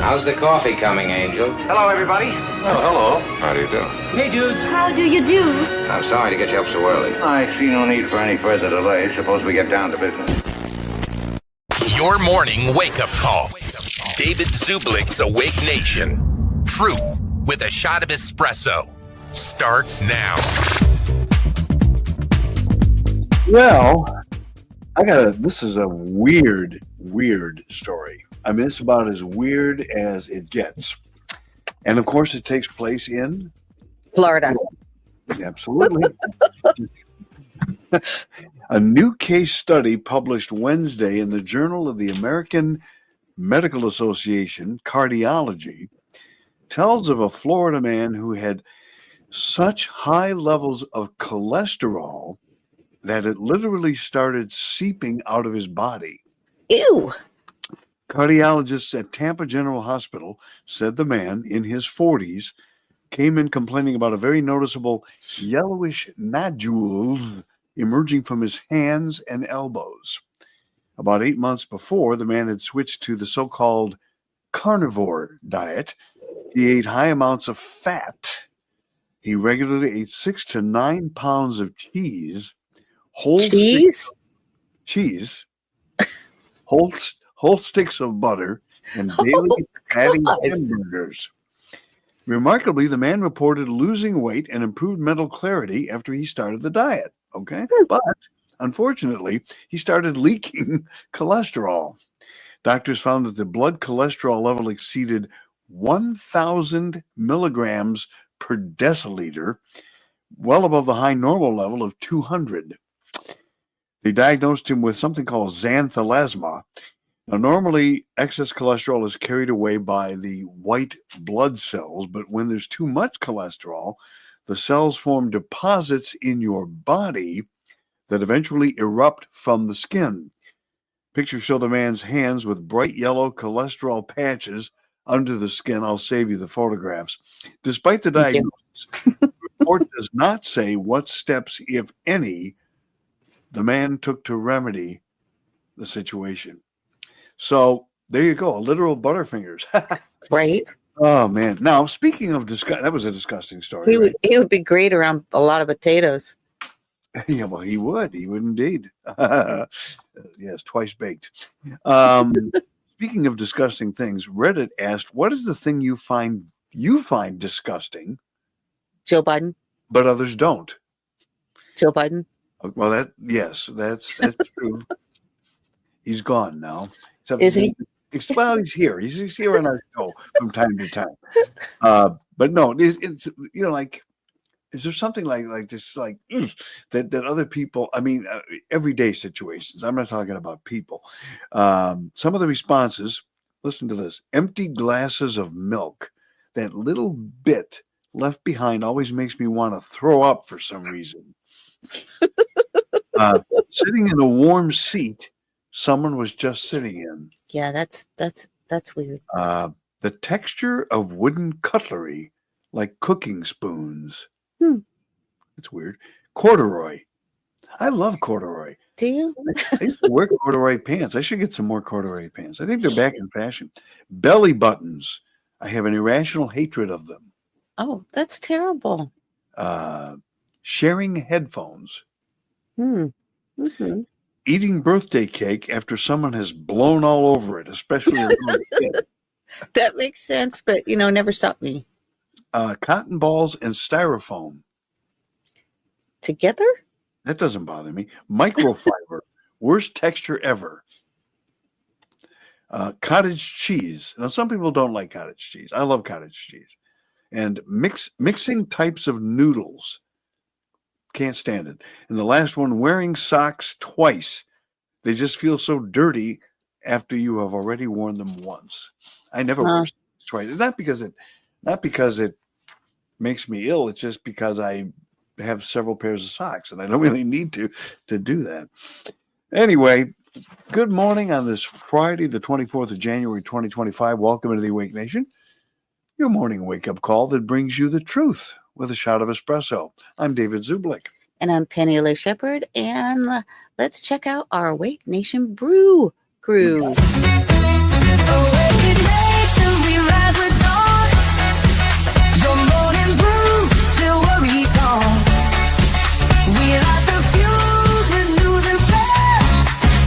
How's the coffee coming, Angel? Hello, everybody. Oh, hello. How do you do? Hey, dudes. How do you do? I'm sorry to get you up so early. I see no need for any further delay. Suppose we get down to business. Your morning wake-up call. David Zublick's Awake Nation. Truth with a shot of espresso starts now. Well, this is a weird story. I mean, it's about as weird as it gets. And of course, it takes place in Florida. Absolutely. A new case study published Wednesday in the Journal of the American Medical Association, Cardiology, tells of a Florida man who had such high levels of cholesterol that it literally started seeping out of his body. Ew. Cardiologists at Tampa General Hospital said the man in his 40s came in complaining about a very noticeable yellowish nodules emerging from his hands and elbows. About 8 months before, the man had switched to the so-called carnivore diet. He ate high amounts of fat. He regularly ate 6 to 9 pounds of cheese, whole sticks of butter, and daily fatty hamburgers. Remarkably, the man reported losing weight and improved mental clarity after he started the diet. Okay, but unfortunately, he started leaking cholesterol. Doctors found that the blood cholesterol level exceeded 1,000 milligrams per deciliter, well above the high normal level of 200. They diagnosed him with something called xanthelasma. Now, normally, excess cholesterol is carried away by the white blood cells, but when there's too much cholesterol, the cells form deposits in your body that eventually erupt from the skin. Pictures show the man's hands with bright yellow cholesterol patches under the skin. I'll save you the photographs. Despite the diagnosis, the report does not say what steps, if any, the man took to remedy the situation. So there you go, a literal Butterfingers. Right. Oh, man. Now, speaking of that was a disgusting story. He would be great around a lot of potatoes. Yeah, well, he would. He would indeed. Yes, twice baked. Speaking of disgusting things, Reddit asked, what is the thing you find disgusting? Joe Biden. But others don't. Joe Biden. Well, that's true. He's gone now. Is he? Well, he's here. He's here on our show from time to time. But no, it's like, is there something like this, like that other people? I mean, everyday situations. I'm not talking about people. Some of the responses. Listen to this: empty glasses of milk. That little bit left behind always makes me want to throw up for some reason. Sitting in a warm seat someone was just sitting in. Yeah, that's weird. The texture of wooden cutlery, like cooking spoons. It's weird. Corduroy. I love corduroy. Do you? I used to wear corduroy pants. I should get some more corduroy pants. I think they're back in fashion. Belly buttons. I have an irrational hatred of them. Oh, that's terrible. Sharing headphones. Mm-hmm. Eating birthday cake after someone has blown all over it, especially a kid. That makes sense, but never stopped me. Cotton balls and styrofoam. Together? That doesn't bother me. Microfiber. Worst texture ever. Cottage cheese. Now, some people don't like cottage cheese. I love cottage cheese. And mixing types of noodles. Can't stand it. And the last one, wearing socks twice. They just feel so dirty after you have already worn them once. I never wear socks twice. Not because it makes me ill. It's just because I have several pairs of socks and I don't really need to do that. Anyway, good morning on this Friday, the 24th of January, 2025. Welcome to the Awake Nation, your morning wake-up call that brings you the truth with a shot of espresso. I'm David Zublick. And I'm Penny Lee Shepherd. And let's check out our Awake Nation Brew Crew. Awake Nation, we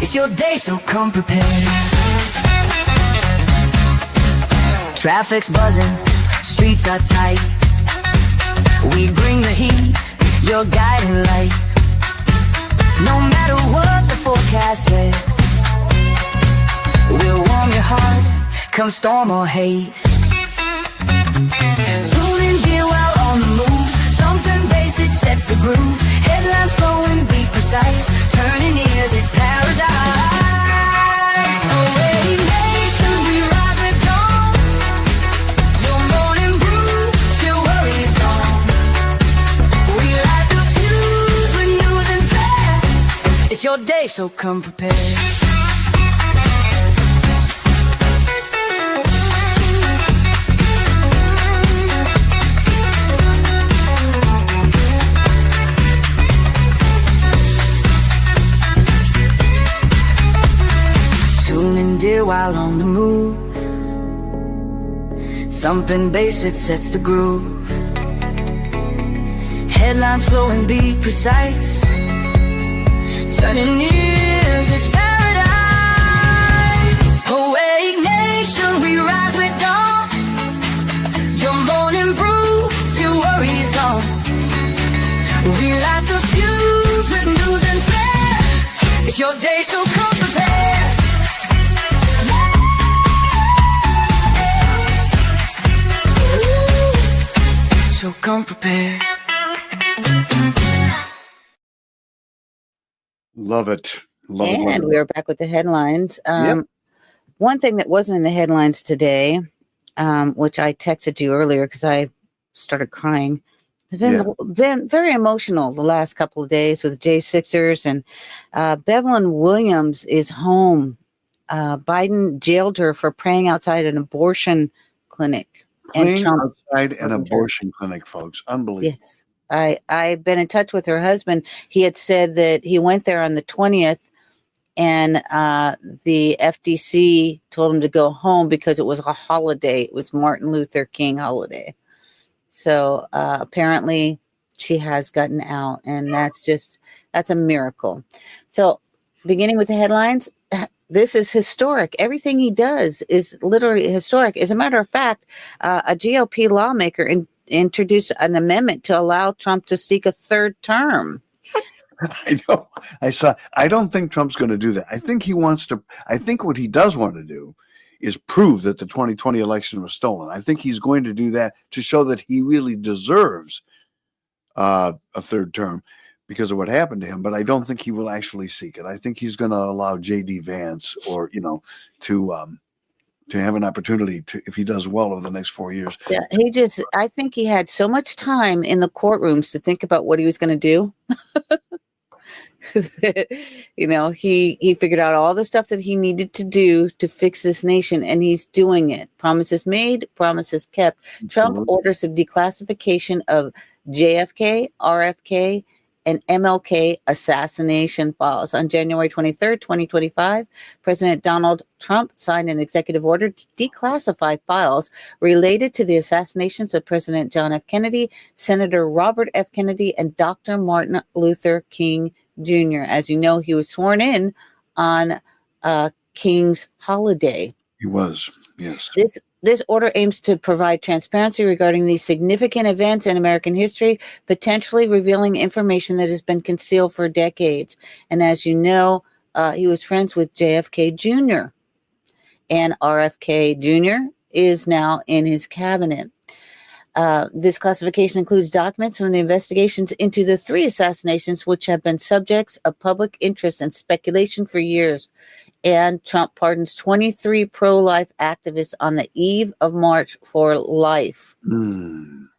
It's your day, so come prepared. Traffic's buzzing, streets are tight. We bring the heat, your guiding light. No matter what the forecast says, we'll warm your heart, come storm or haze. Tune in, dear, while on the move. Thumping bass, it sets the groove. Headlines flowing, be precise. Turning ears, it's paradise. Away nation, we rise at dawn. Your morning brew, till worry's gone. We light the fuse with news and flair. It's your day, so come prepared. Dear, while on the move. Thumping bass, it sets the groove. Headlines flowing, be precise. Turning ears, it's paradise. Awake nation, we rise with dawn. Your morning brew, till worry's gone. We light the fuse with news and flair. It's your day, so come prepared. So come prepared. Love it. And we are back with the headlines. Yep. One thing that wasn't in the headlines today, which I texted you earlier because I started crying. It's been very emotional the last couple of days with J6ers, and Bevelyn Williams is home. Biden jailed her for praying outside an abortion clinic. Praying outside an abortion clinic, folks. Unbelievable. Yes. I've been in touch with her husband. He had said that he went there on the 20th, and the FDC told him to go home because it was a holiday. It was Martin Luther King holiday. So apparently she has gotten out, and that's a miracle. So beginning with the headlines, this is historic. Everything he does is literally historic. As a matter of fact, a GOP lawmaker introduced an amendment to allow Trump to seek a third term. I know. I don't think Trump's going to do that. I think what he does want to do is prove that the 2020 election was stolen. I think he's going to do that to show that he really deserves a third term because of what happened to him, but I don't think he will actually seek it. I think he's going to allow J.D. Vance to have an opportunity to, if he does well over the next 4 years. Yeah, I think he had so much time in the courtrooms to think about what he was going to do. He figured out all the stuff that he needed to do to fix this nation, and he's doing it. Promises made, promises kept. Trump orders a declassification of JFK, RFK, and MLK assassination files. On January 23rd, 2025, President Donald Trump signed an executive order to declassify files related to the assassinations of President John F. Kennedy, Senator Robert F. Kennedy, and Dr. Martin Luther King Jr. As you know, he was sworn in on King's holiday. He was, yes. This order aims to provide transparency regarding these significant events in American history, potentially revealing information that has been concealed for decades. And as you know, he was friends with JFK Jr. And RFK Jr. is now in his cabinet. This classification includes documents from the investigations into the 3 assassinations, which have been subjects of public interest and speculation for years. And Trump pardons 23 pro-life activists on the eve of March for Life. Is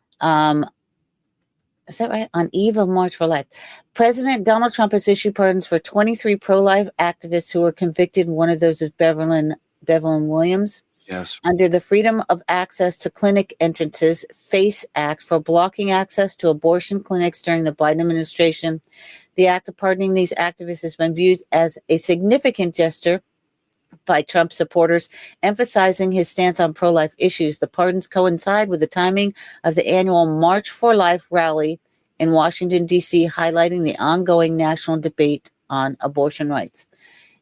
that right? On eve of March for Life. President Donald Trump has issued pardons for 23 pro-life activists who were convicted. One of those is Bevelyn Williams. Yes. Under the Freedom of Access to Clinic Entrances, FACE Act, for blocking access to abortion clinics during the Biden administration. The act of pardoning these activists has been viewed as a significant gesture by Trump supporters, emphasizing his stance on pro-life issues. The pardons coincide with the timing of the annual March for Life rally in Washington, D.C., highlighting the ongoing national debate on abortion rights.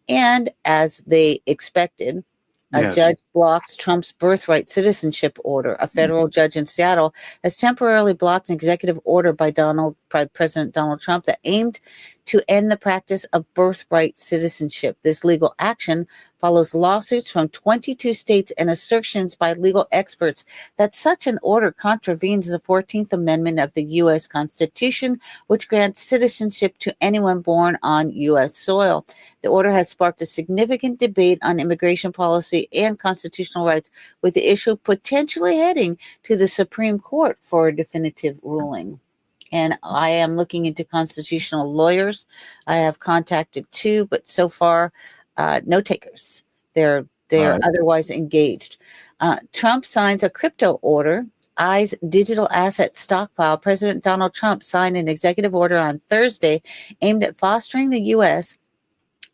And as they expected, a Yes. judge blocks Trump's birthright citizenship order. A federal judge in Seattle has temporarily blocked an executive order by President Donald Trump that aimed to end the practice of birthright citizenship. This legal action follows lawsuits from 22 states and assertions by legal experts that such an order contravenes the 14th Amendment of the U.S. Constitution, which grants citizenship to anyone born on U.S. soil. The order has sparked a significant debate on immigration policy and constitutional rights, with the issue potentially heading to the Supreme Court for a definitive ruling. And I am looking into constitutional lawyers. I have contacted two, but so far, no takers. They're otherwise engaged. Trump signs a crypto order, eyes digital asset stockpile. President Donald Trump signed an executive order on Thursday aimed at fostering the U.S.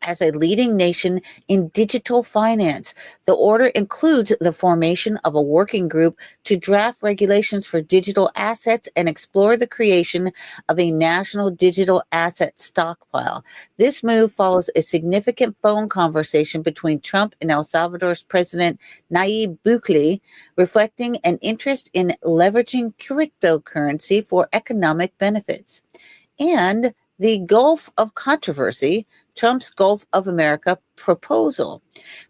as a leading nation in digital finance. The order includes the formation of a working group to draft regulations for digital assets and explore the creation of a national digital asset stockpile. This move follows a significant phone conversation between Trump and El Salvador's President Nayib Bukele, reflecting an interest in leveraging cryptocurrency for economic benefits. And the Gulf of Controversy, Trump's Gulf of America proposal.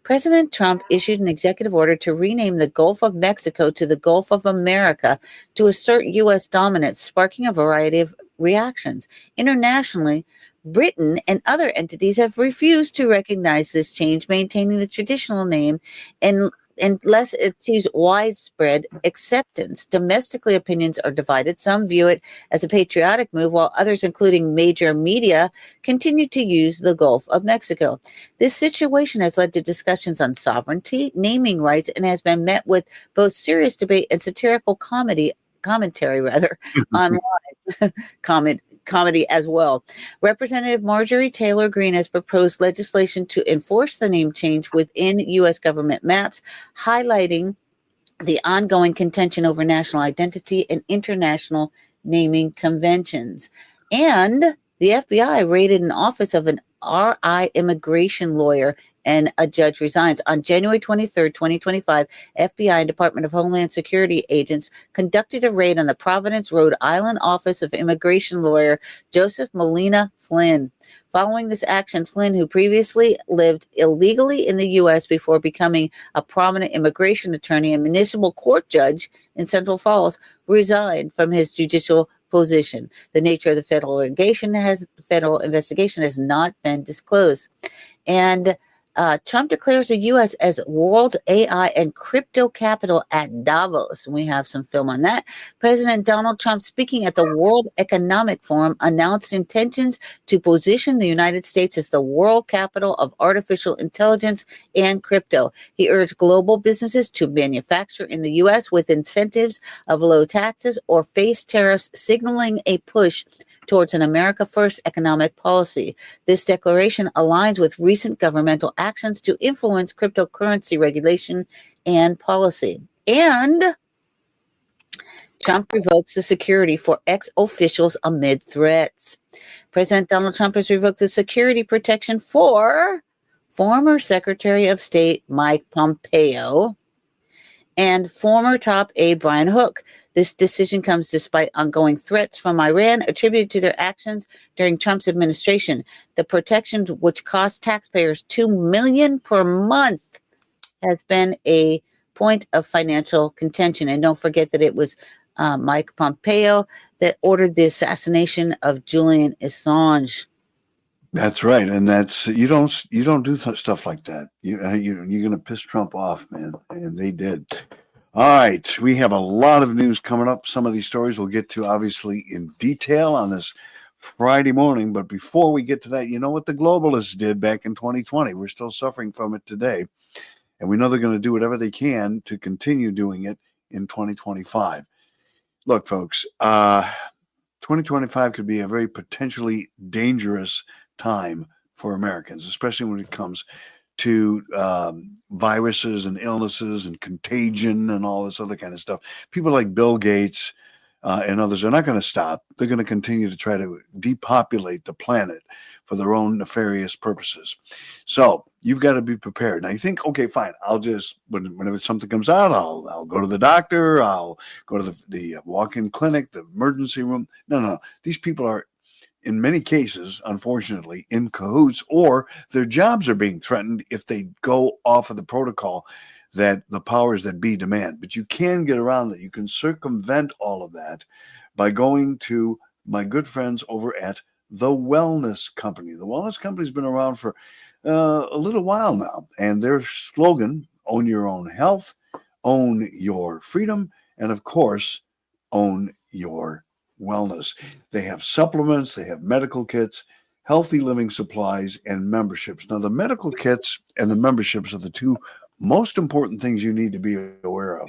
President Trump issued an executive order to rename the Gulf of Mexico to the Gulf of America to assert U.S. dominance, sparking a variety of reactions. Internationally, Britain and other entities have refused to recognize this change, maintaining the traditional name unless it achieves widespread acceptance. Domestically, opinions are divided. Some view it as a patriotic move, while others, including major media, continue to use the Gulf of Mexico. This situation has led to discussions on sovereignty, naming rights, and has been met with both serious debate and satirical commentary online. Comedy as well. Representative Marjorie Taylor Greene has proposed legislation to enforce the name change within U.S. government maps, highlighting the ongoing contention over national identity and international naming conventions. And the FBI raided an office of an RI immigration lawyer, and a judge resigns. On January 23rd, 2025, FBI and Department of Homeland Security agents conducted a raid on the Providence, Rhode Island office of immigration lawyer Joseph Molina Flynn. Following this action, Flynn, who previously lived illegally in the U.S. before becoming a prominent immigration attorney and municipal court judge in Central Falls, resigned from his judicial position. The nature of the federal investigation has not been disclosed. And Trump declares the U.S. as world AI and crypto capital at Davos. And we have some film on that. President Donald Trump, speaking at the World Economic Forum, announced intentions to position the United States as the world capital of artificial intelligence and crypto. He urged global businesses to manufacture in the U.S. with incentives of low taxes or face tariffs, signaling a push towards an America First economic policy. This declaration aligns with recent governmental actions to influence cryptocurrency regulation and policy. And Trump revokes the security for ex-officials amid threats. President Donald Trump has revoked the security protection for former Secretary of State Mike Pompeo and former top aide Brian Hook. This decision comes despite ongoing threats from Iran attributed to their actions during Trump's administration. The protection, which cost taxpayers $2 million per month, has been a point of financial contention. And don't forget that it was Mike Pompeo that ordered the assassination of Julian Assange. That's right, and that's you don't do stuff like that. You're going to piss Trump off, man, and they did. All right, we have a lot of news coming up. Some of these stories we'll get to, obviously, in detail on this Friday morning. But before we get to that, you know what the globalists did back in 2020? We're still suffering from it today. And we know they're going to do whatever they can to continue doing it in 2025. Look, folks, 2025 could be a very potentially dangerous time for Americans, especially when it comes to viruses and illnesses and contagion and all this other kind of stuff. People like Bill Gates and others are not going to stop. They're going to continue to try to depopulate the planet for their own nefarious purposes. So you've got to be prepared. Now you think, okay, fine. I'll just, whenever something comes out, I'll go to the doctor. I'll go to the walk-in clinic, the emergency room. No. These people are, in many cases, unfortunately, in cahoots, or their jobs are being threatened if they go off of the protocol that the powers that be demand. But you can get around that. You can circumvent all of that by going to my good friends over at The Wellness Company. The Wellness Company has been around for a little while now, and their slogan, own your own health, own your freedom, and of course, own your wellness. They have supplements, they have medical kits, healthy living supplies, and memberships. Now, the medical kits and the memberships are the two most important things you need to be aware of.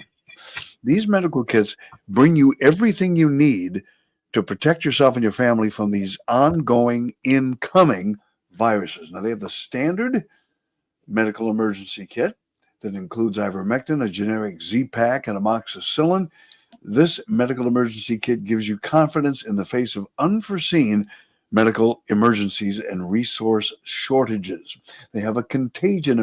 These medical kits bring you everything you need to protect yourself and your family from these ongoing, incoming viruses. Now, they have the standard medical emergency kit that includes ivermectin, a generic Z-Pak, and amoxicillin. This medical emergency kit gives you confidence in the face of unforeseen medical emergencies and resource shortages. They have a contagion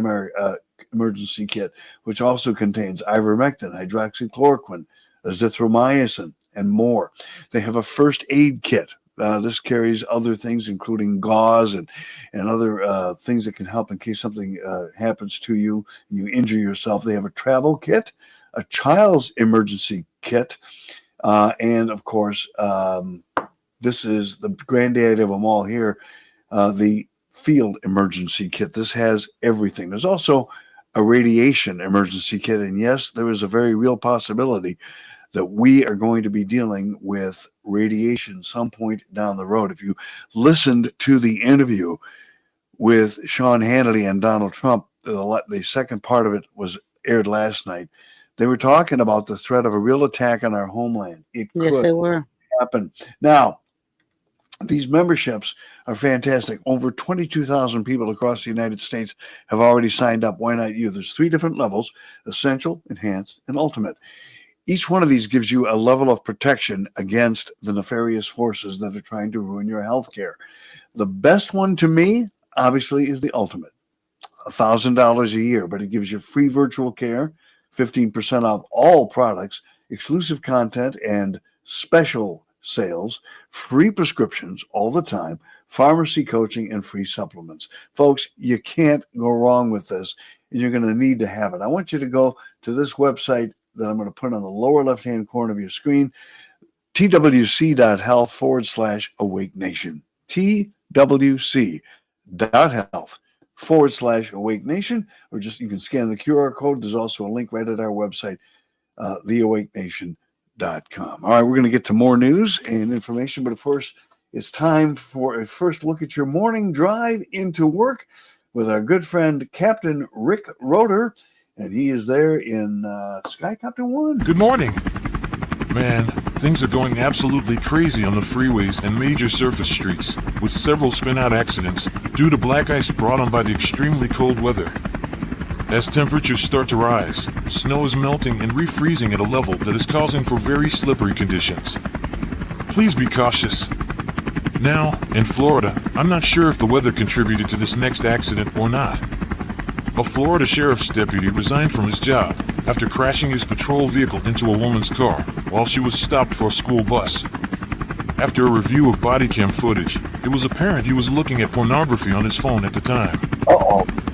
emergency kit, which also contains ivermectin, hydroxychloroquine, azithromycin, and more. They have a first aid kit. This carries other things, including gauze and other things that can help in case something happens to you and you injure yourself. They have a travel kit, a child's emergency kit, and of course, this is the granddaddy of them all here, the field emergency kit. This has everything. There's also a radiation emergency kit, and yes, there is a very real possibility that we are going to be dealing with radiation some point down the road. If you listened to the interview with Sean Hannity and Donald Trump, the second part of it was aired last night. They were talking about the threat of a real attack on our homeland. It Yes, could they were. happen. Now, these memberships are fantastic. Over 22,000 people across the United States have already signed up. Why not you? There's 3 different levels: essential, enhanced, and ultimate. Each one of these gives you a level of protection against the nefarious forces that are trying to ruin your health care. The best one to me, obviously, is the ultimate. $1,000 a year, but it gives you free virtual care, 15% off all products, exclusive content, and special sales, free prescriptions all the time, pharmacy coaching, and free supplements. Folks, you can't go wrong with this, and you're going to need to have it. I want you to go to this website that I'm going to put on the lower left-hand corner of your screen, twc.health/AwakeNation. twc.health/AwakeNation, or just you can scan the QR code. There's also a link right at our website, theawakenation.com. All right, we're going to get to more news and information, but of course, it's time for a first look at your morning drive into work with our good friend, Captain Rick Roeder, and he is there in Skycopter 1. Good morning. Man, things are going absolutely crazy on the freeways and major surface streets, with several spin-out accidents due to black ice brought on by the extremely cold weather. As temperatures start to rise, snow is melting and refreezing at a level that is causing for very slippery conditions. Please be cautious. Now, in Florida, I'm not sure if the weather contributed to this next accident or not. A Florida sheriff's deputy resigned from his job after crashing his patrol vehicle into a woman's car while she was stopped for a school bus. After a review of body cam footage, it was apparent he was looking at pornography on his phone at the time.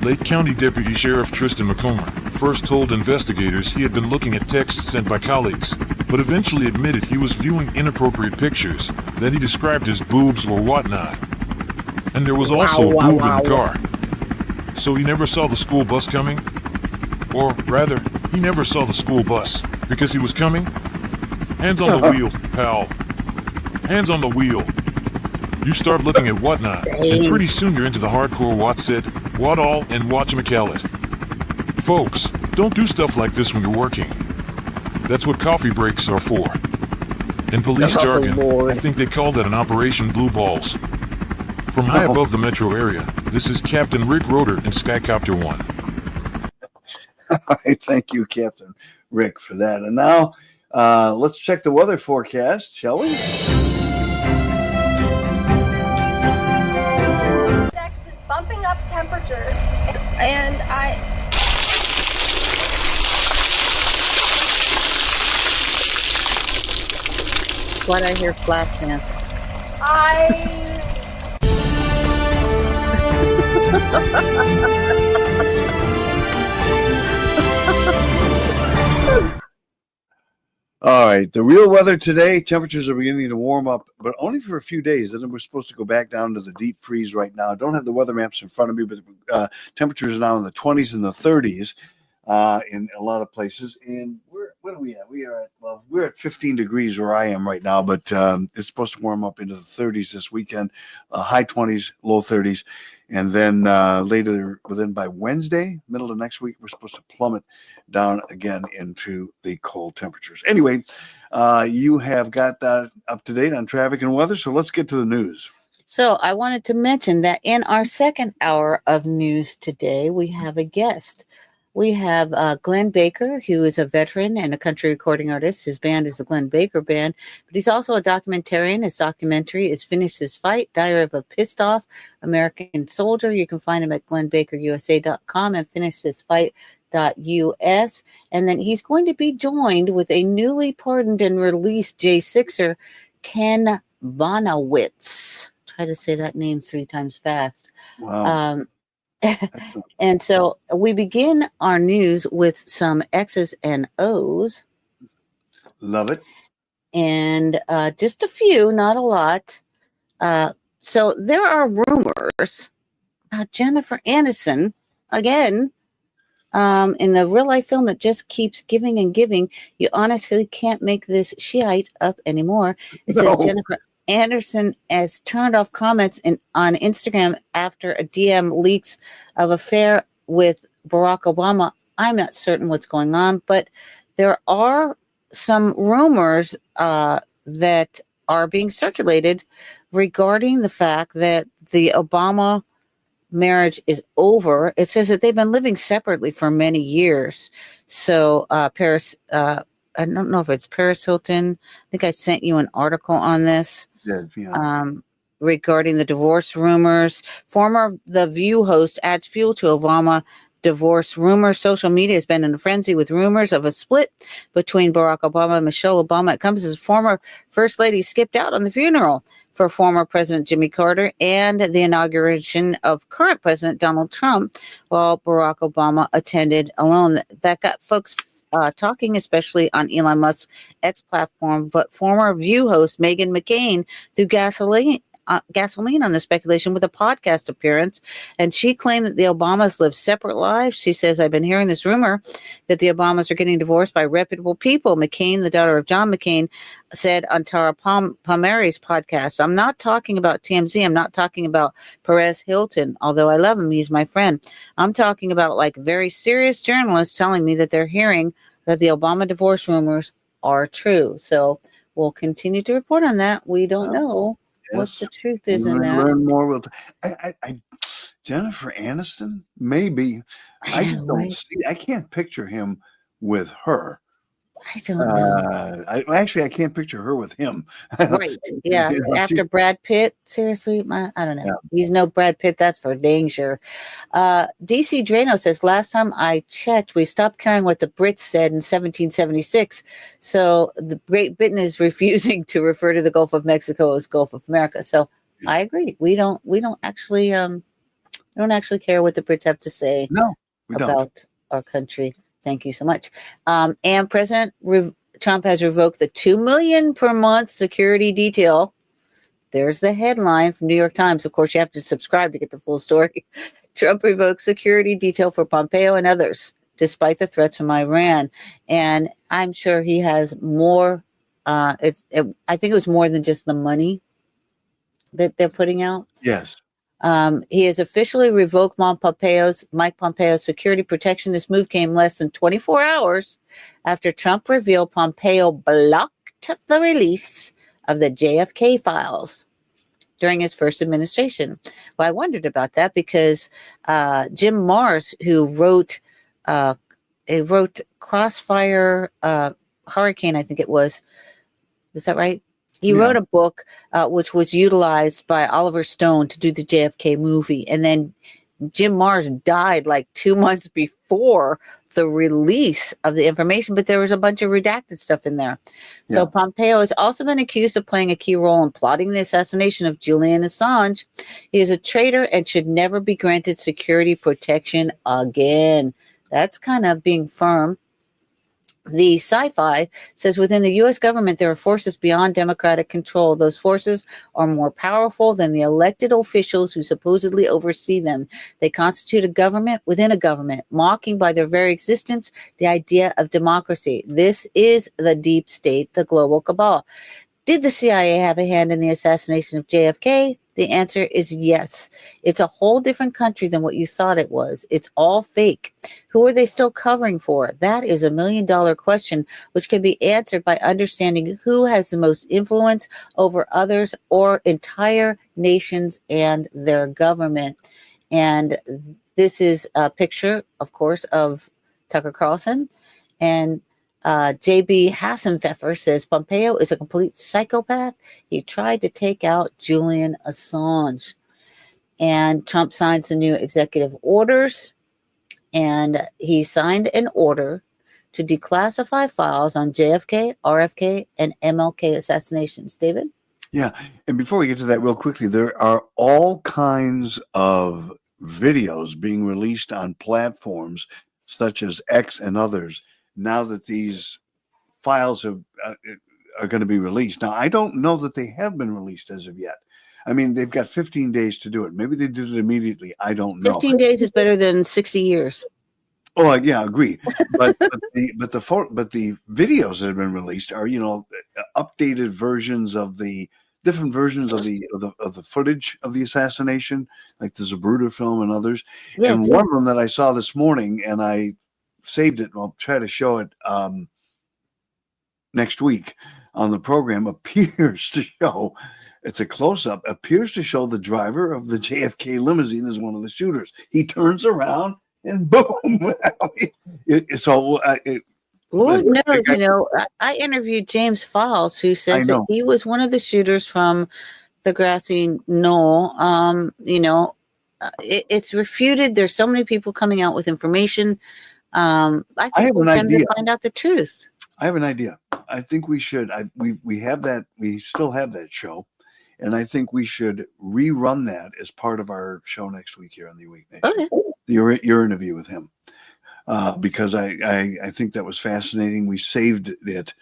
Lake County Deputy Sheriff Tristan McComber first told investigators he had been looking at texts sent by colleagues, but eventually admitted he was viewing inappropriate pictures that he described as boobs or whatnot. And there was also a boob in the car. So he never saw the school bus coming? Or rather, he never saw the school bus because he was coming? Hands on the wheel, pal. Hands on the wheel. You start looking at whatnot, and pretty soon you're into the hardcore Whatsit, what all, and whatchamacallit. Folks, don't do stuff like this when you're working. That's what coffee breaks are for. In police jargon, I think they call that an Operation Blue Balls. From high above the metro area, this is Captain Rick Roeder in Skycopter 1. All right, thank you, Captain Rick, for that. And now, let's check the weather forecast, shall we? temperature, and Why'd I hear flash dance? All right. The real weather today, temperatures are beginning to warm up, but only for a few days. Then we're supposed to go back down to the deep freeze right now. I don't have the weather maps in front of me, but temperatures are now in the 20s and the 30s in a lot of places. And what are we at? We're at 15 degrees where I am right now, but it's supposed to warm up into the 30s this weekend, high 20s, low 30s. And then later, then by Wednesday, middle of next week, we're supposed to plummet down again into the cold temperatures. Anyway, you have got that up to date on traffic and weather, so let's get to the news. So I wanted to mention that in our second hour of news today, we have a guest. We have Glenn Baker, who is a veteran and a country recording artist. His band is the Glenn Baker Band, but he's also a documentarian. His documentary is Finish This Fight, Diary of a Pissed Off American Soldier. You can find him at glennbakerusa.com and finishthisfight.us. And then he's going to be joined with a newly pardoned and released J6er, Ken Bonawitz. Try to say that name 3 times fast. Wow. And so we begin our news with some X's and O's. Love it. And just a few, not a lot. So there are rumors about Jennifer Aniston, again, in the real life film that just keeps giving and giving. You honestly can't make this shite up anymore. It says Jennifer Anderson has turned off comments on Instagram after a DM leaks of affair with Barack Obama. I'm not certain what's going on, but there are some rumors that are being circulated regarding the fact that the Obama marriage is over. It says that they've been living separately for many years. So Paris, I don't know if it's Paris Hilton. I think I sent you an article on this. Yeah. Regarding the divorce rumors. Former The View host adds fuel to Obama divorce rumors. Social media has been in a frenzy with rumors of a split between Barack Obama and Michelle Obama. It comes as former First Lady skipped out on the funeral for former President Jimmy Carter and the inauguration of current President Donald Trump, while Barack Obama attended alone. That got folks talking, especially on Elon Musk's X platform, but former View host Meghan McCain threw gasoline on the speculation with a podcast appearance, and she claimed that the Obamas live separate lives. She says, I've been hearing this rumor that the Obamas are getting divorced by reputable people. McCain, the daughter of John McCain, said on Tara Palmieri's podcast, I'm not talking about TMZ. I'm not talking about Perez Hilton, although I love him. He's my friend. I'm talking about like very serious journalists telling me that they're hearing that the Obama divorce rumors are true. So we'll continue to report on that. We don't know what the truth is in that. Learn more. Jennifer Aniston, maybe. I just don't see. I can't picture him with her. I don't know. I can't picture her with him. Right. Yeah. After Brad Pitt, seriously, I don't know. Yeah. He's no Brad Pitt. That's for dang sure. DC Drano says, last time I checked, we stopped caring what the Brits said in 1776. So the Great Britain is refusing to refer to the Gulf of Mexico as Gulf of America. So I agree. We don't actually care what the Brits have to say about our country. Thank you so much. And President Trump has revoked the $2 million per month security detail. There's the headline from New York Times. Of course, you have to subscribe to get the full story. Trump revoked security detail for Pompeo and others, despite the threats from Iran. And I'm sure he has more. I think it was more than just the money that they're putting out. Yes. He has officially revoked Mike Pompeo's security protection. This move came less than 24 hours after Trump revealed Pompeo blocked the release of the JFK files during his first administration. Well, I wondered about that because Jim Mars, who wrote Crossfire Hurricane, I think it was. Is that right? He wrote a book which was utilized by Oliver Stone to do the JFK movie. And then Jim Mars died like 2 months before the release of the information, but there was a bunch of redacted stuff in there. So Pompeo has also been accused of playing a key role in plotting the assassination of Julian Assange. He is a traitor and should never be granted security protection again. That's kind of being firm. The sci-fi says within the U.S. government, there are forces beyond democratic control. Those forces are more powerful than the elected officials who supposedly oversee them. They constitute a government within a government, mocking by their very existence the idea of democracy. This is the deep state, the global cabal. Did the CIA have a hand in the assassination of JFK? The answer is yes. It's a whole different country than what you thought it was. It's all fake. Who are they still covering for? That is $1 million question, which can be answered by understanding who has the most influence over others or entire nations and their government. And this is a picture, of course, of Tucker Carlson. And J.B. Hassenpfeffer says Pompeo is a complete psychopath. He tried to take out Julian Assange. And Trump signs the new executive orders. And he signed an order to declassify files on JFK, RFK, and MLK assassinations. David? Yeah. And before we get to that real quickly, there are all kinds of videos being released on platforms such as X and others now that these files are going to be released. Now, I don't know that they have been released as of yet. I mean, they've got 15 days to do it. Maybe they did it immediately. I don't know. 15 days is better than 60 years. Oh, yeah, I agree. But the videos that have been released are, updated versions of the different versions of the footage of the assassination, like the Zapruder film and others. Yeah, and one of them that I saw this morning, and I saved it. I'll try to show it next week on the program. Appears to show, it's a close-up, appears to show the driver of the JFK limousine as one of the shooters. He turns around and boom. Lord knows, I interviewed James Falls, who says that he was one of the shooters from the grassy knoll. It's refuted. There's so many people coming out with information. I think we're going to find out the truth. I have an idea. I think we should. We have that. We still have that show, and I think we should rerun that as part of our show next week here on the Awake Nation. Okay. Your interview with him, because I think that was fascinating. We saved it,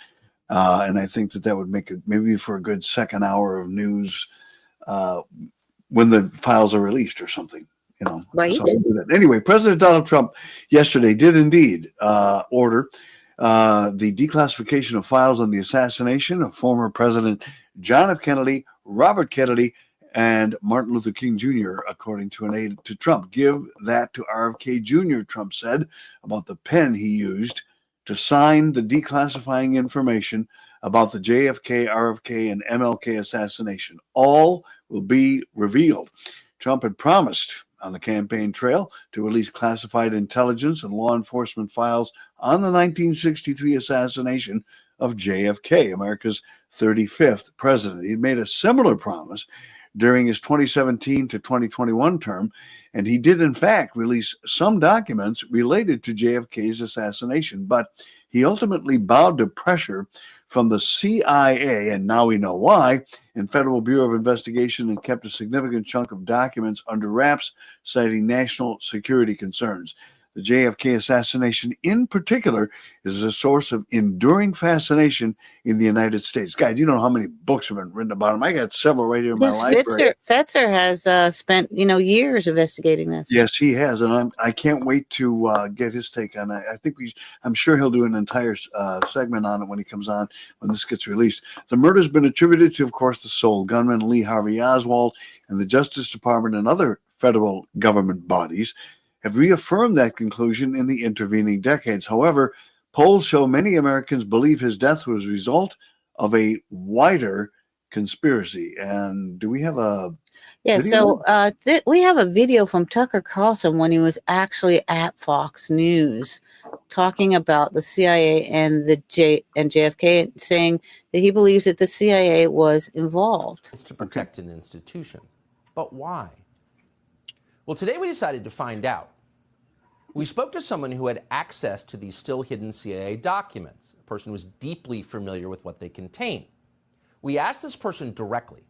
and I think that would make it maybe for a good second hour of news when the files are released or something. Right. So anyway, President Donald Trump yesterday did indeed order the declassification of files on the assassination of former President John F. Kennedy, Robert Kennedy, and Martin Luther King Jr., according to an aide to Trump. Give that to RFK Jr., Trump said, about the pen he used to sign the declassifying information about the JFK, RFK, and MLK assassination. All will be revealed. Trump had promised on the campaign trail to release classified intelligence and law enforcement files on the 1963 assassination of JFK, America's 35th president. He made a similar promise during his 2017 to 2021 term, and he did, in fact, release some documents related to JFK's assassination, but he ultimately bowed to pressure from the CIA, and now we know why, and Federal Bureau of Investigation, and kept a significant chunk of documents under wraps, citing national security concerns. The JFK assassination in particular is a source of enduring fascination in the United States. God, you know how many books have been written about him. I got several right here in my library. Fetzer has spent years investigating this. Yes, he has, and I can't wait to get his take on it. I'm sure he'll do an entire segment on it when he comes on, when this gets released. The murder has been attributed to, of course, the sole gunman Lee Harvey Oswald, and the Justice Department and other federal government bodies have reaffirmed that conclusion in the intervening decades. However, polls show many Americans believe his death was a result of a wider conspiracy. And do we have a video? So we have a video from Tucker Carlson when he was actually at Fox News talking about the CIA and JFK, saying that he believes that the CIA was involved. It's to protect an institution. But why? Well, today we decided to find out. We spoke to someone who had access to these still hidden CIA documents, a person who was deeply familiar with what they contain. We asked this person directly,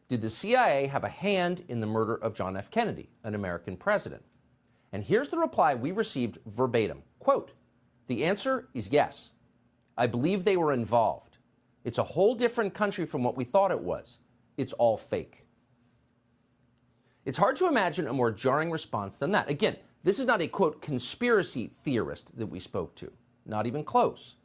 did the CIA have a hand in the murder of John F. Kennedy, an American president? And here's the reply we received verbatim. Quote, the answer is yes. I believe they were involved. It's a whole different country from what we thought it was. It's all fake. It's hard to imagine a more jarring response than that. Again, this is not a, quote, conspiracy theorist that we spoke to. Not even close.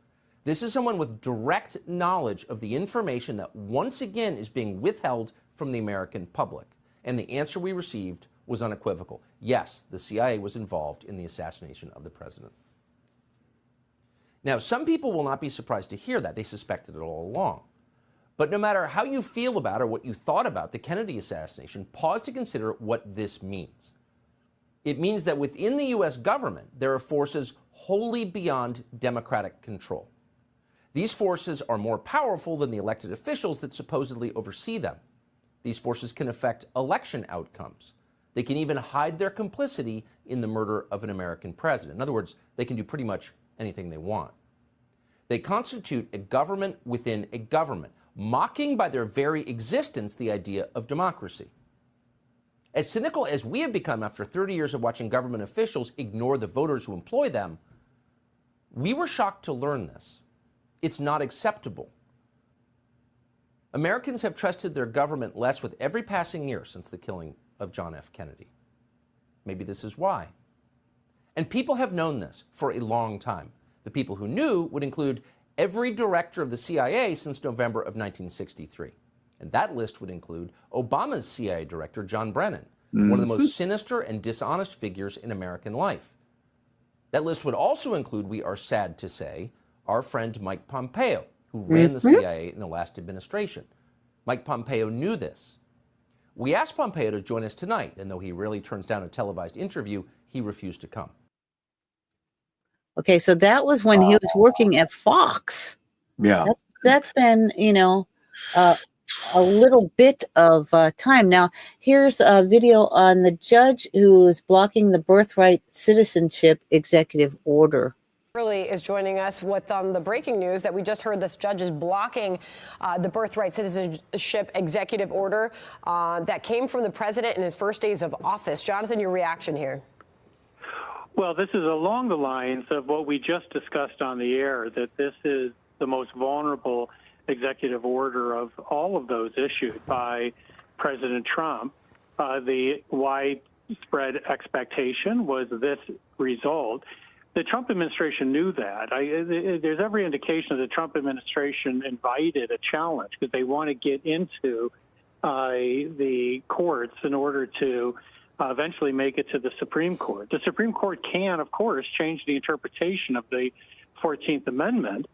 This is someone with direct knowledge of the information that once again is being withheld from the American public. And the answer we received was unequivocal. Yes, the CIA was involved in the assassination of the president. Now, some people will not be surprised to hear that. They suspected it all along. But no matter how you feel about or what you thought about the Kennedy assassination, pause to consider what this means. It means that within the U.S. government, there are forces wholly beyond democratic control. These forces are more powerful than the elected officials that supposedly oversee them. These forces can affect election outcomes. They can even hide their complicity in the murder of an American president. In other words, they can do pretty much anything they want. They constitute a government within a government, mocking by their very existence the idea of democracy. As cynical as we have become after 30 years of watching government officials ignore the voters who employ them, we were shocked to learn this. It's not acceptable. Americans have trusted their government less with every passing year since the killing of John F. Kennedy. Maybe this is why. And people have known this for a long time. The people who knew would include every director of the CIA since November of 1963. And that list would include Obama's CIA director, John Brennan, one of the most sinister and dishonest figures in American life. That list would also include, we are sad to say, our friend Mike Pompeo, who ran the CIA in the last administration. Mike Pompeo knew this. We asked Pompeo to join us tonight, and though he rarely turns down a televised interview, he refused to come. Okay, so that was when he was working at Fox. Yeah. That's been, a little bit of time. Now, here's a video on the judge who is blocking the birthright citizenship executive order. Really is joining us with the breaking news that we just heard. This judge is blocking the birthright citizenship executive order that came from the president in his first days of office. Jonathan, your reaction here? Well, this is along the lines of what we just discussed on the air, that this is the most vulnerable executive order of all of those issued by President Trump. The widespread expectation was this result. The Trump administration knew that. There's every indication that the Trump administration invited a challenge because they want to get into the courts in order to eventually make it to the Supreme Court. The Supreme Court can, of course, change the interpretation of the 14th Amendment,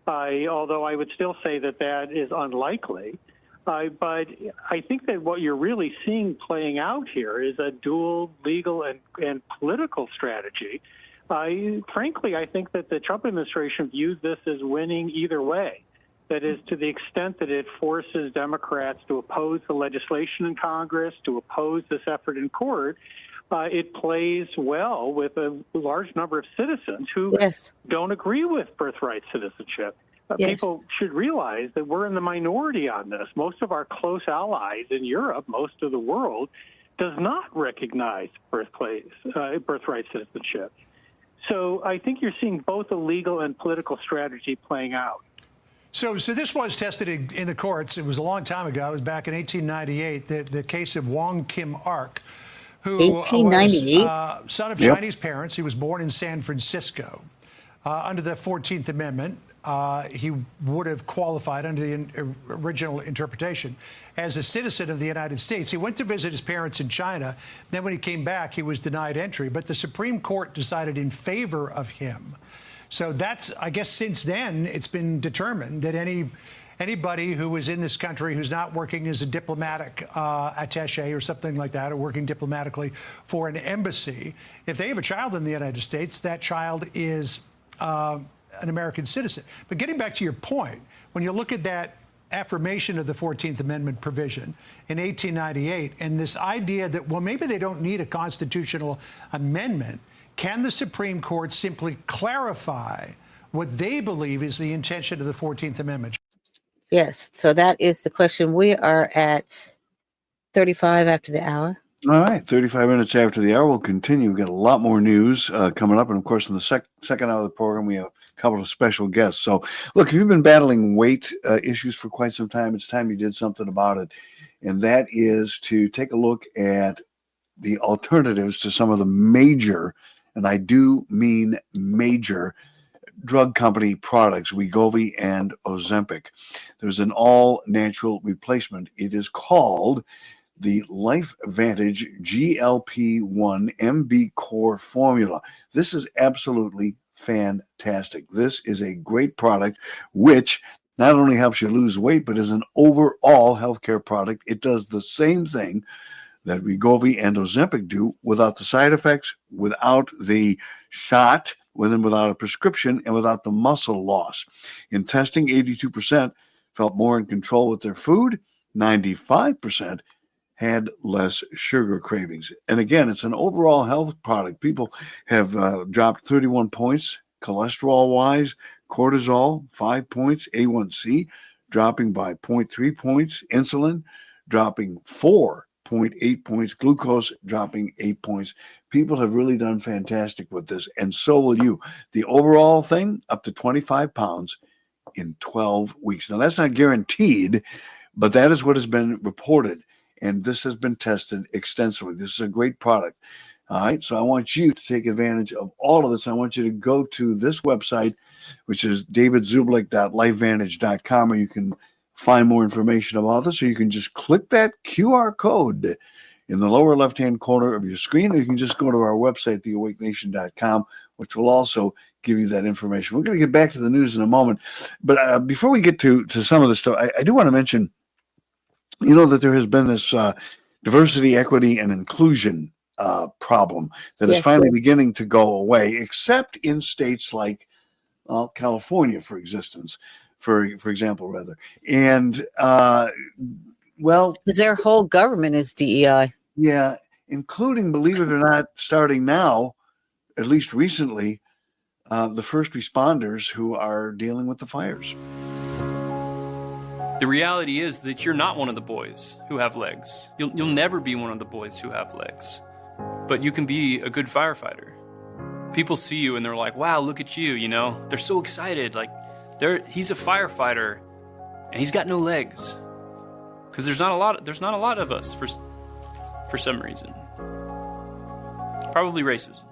although I would still say that that is unlikely. But I think that what you're really seeing playing out here is a dual legal and political strategy. Frankly, I think that the Trump administration views this as winning either way. That is, to the extent that it forces Democrats to oppose the legislation in Congress, to oppose this effort in court, it plays well with a large number of citizens who don't agree with birthright citizenship. People should realize that we're in the minority on this. Most of our close allies in Europe, most of the world, does not recognize birthright citizenship. So I think you're seeing both a legal and political strategy playing out. So this was tested in the courts. It was a long time ago. It was back in 1898, the case of Wong Kim Ark, who was son of Chinese parents. He was born in San Francisco. Under the 14th Amendment, he would have qualified under the original interpretation as a citizen of the United States. He went to visit his parents in China. Then when he came back, he was denied entry. But the Supreme Court decided in favor of him. So that's, I guess, since then, it's been determined that anybody who is in this country who's not working as a diplomatic attaché or something like that, or working diplomatically for an embassy, if they have a child in the United States, that child is an American citizen. But getting back to your point, when you look at that affirmation of the 14th Amendment provision in 1898, and this idea that, well, maybe they don't need a constitutional amendment. Can the Supreme Court simply clarify what they believe is the intention of the 14th Amendment? Yes, so that is the question. We are at 35 after the hour. All right, 35 minutes after the hour. We'll continue. We've got a lot more news coming up. And, of course, in the second hour of the program, we have a couple of special guests. So, look, if you've been battling weight issues for quite some time, it's time you did something about it. And that is to take a look at the alternatives to some of the major, and I do mean major, drug company products, Wegovy and Ozempic. There's an all-natural replacement. It is called the Life Vantage GLP-1 MB Core formula. This is absolutely fantastic. This is a great product which not only helps you lose weight, but is an overall healthcare product. It does the same thing that Wegovy and Ozempic do without the side effects, without the shot, without a prescription, and without the muscle loss. In testing, 82% felt more in control with their food. 95% had less sugar cravings. And again, it's an overall health product. People have dropped 31 points cholesterol-wise, cortisol, 5 points, A1C dropping by 0.3 points, insulin dropping 4.8 points, glucose dropping 8 points. People have really done fantastic with this, and so will you. The overall thing, up to 25 pounds in 12 weeks. Now, that's not guaranteed, but that is what has been reported, and this has been tested extensively. This is a great product. All right, so I want you to take advantage of all of this. I want you to go to this website, which is davidzublik.lifevantage.com, where you can find more information about this, or you can just click that QR code in the lower left-hand corner of your screen, or you can just go to our website, theawakenation.com, which will also give you that information. We're going to get back to the news in a moment, but before we get to some of the stuff, I do want to mention, that there has been this diversity, equity, and inclusion problem that is finally beginning to go away, except in states like California, for example, and because their whole government is DEI. Yeah, including, believe it or not, starting now, at least recently, the first responders who are dealing with the fires. The reality is that you're not one of the boys who have legs. You'll never be one of the boys who have legs, but you can be a good firefighter. People see you and they're like, "Wow, look at you!" They're so excited. Like, he's a firefighter, and he's got no legs. Because there's not a lot of us for some reason. Probably racism.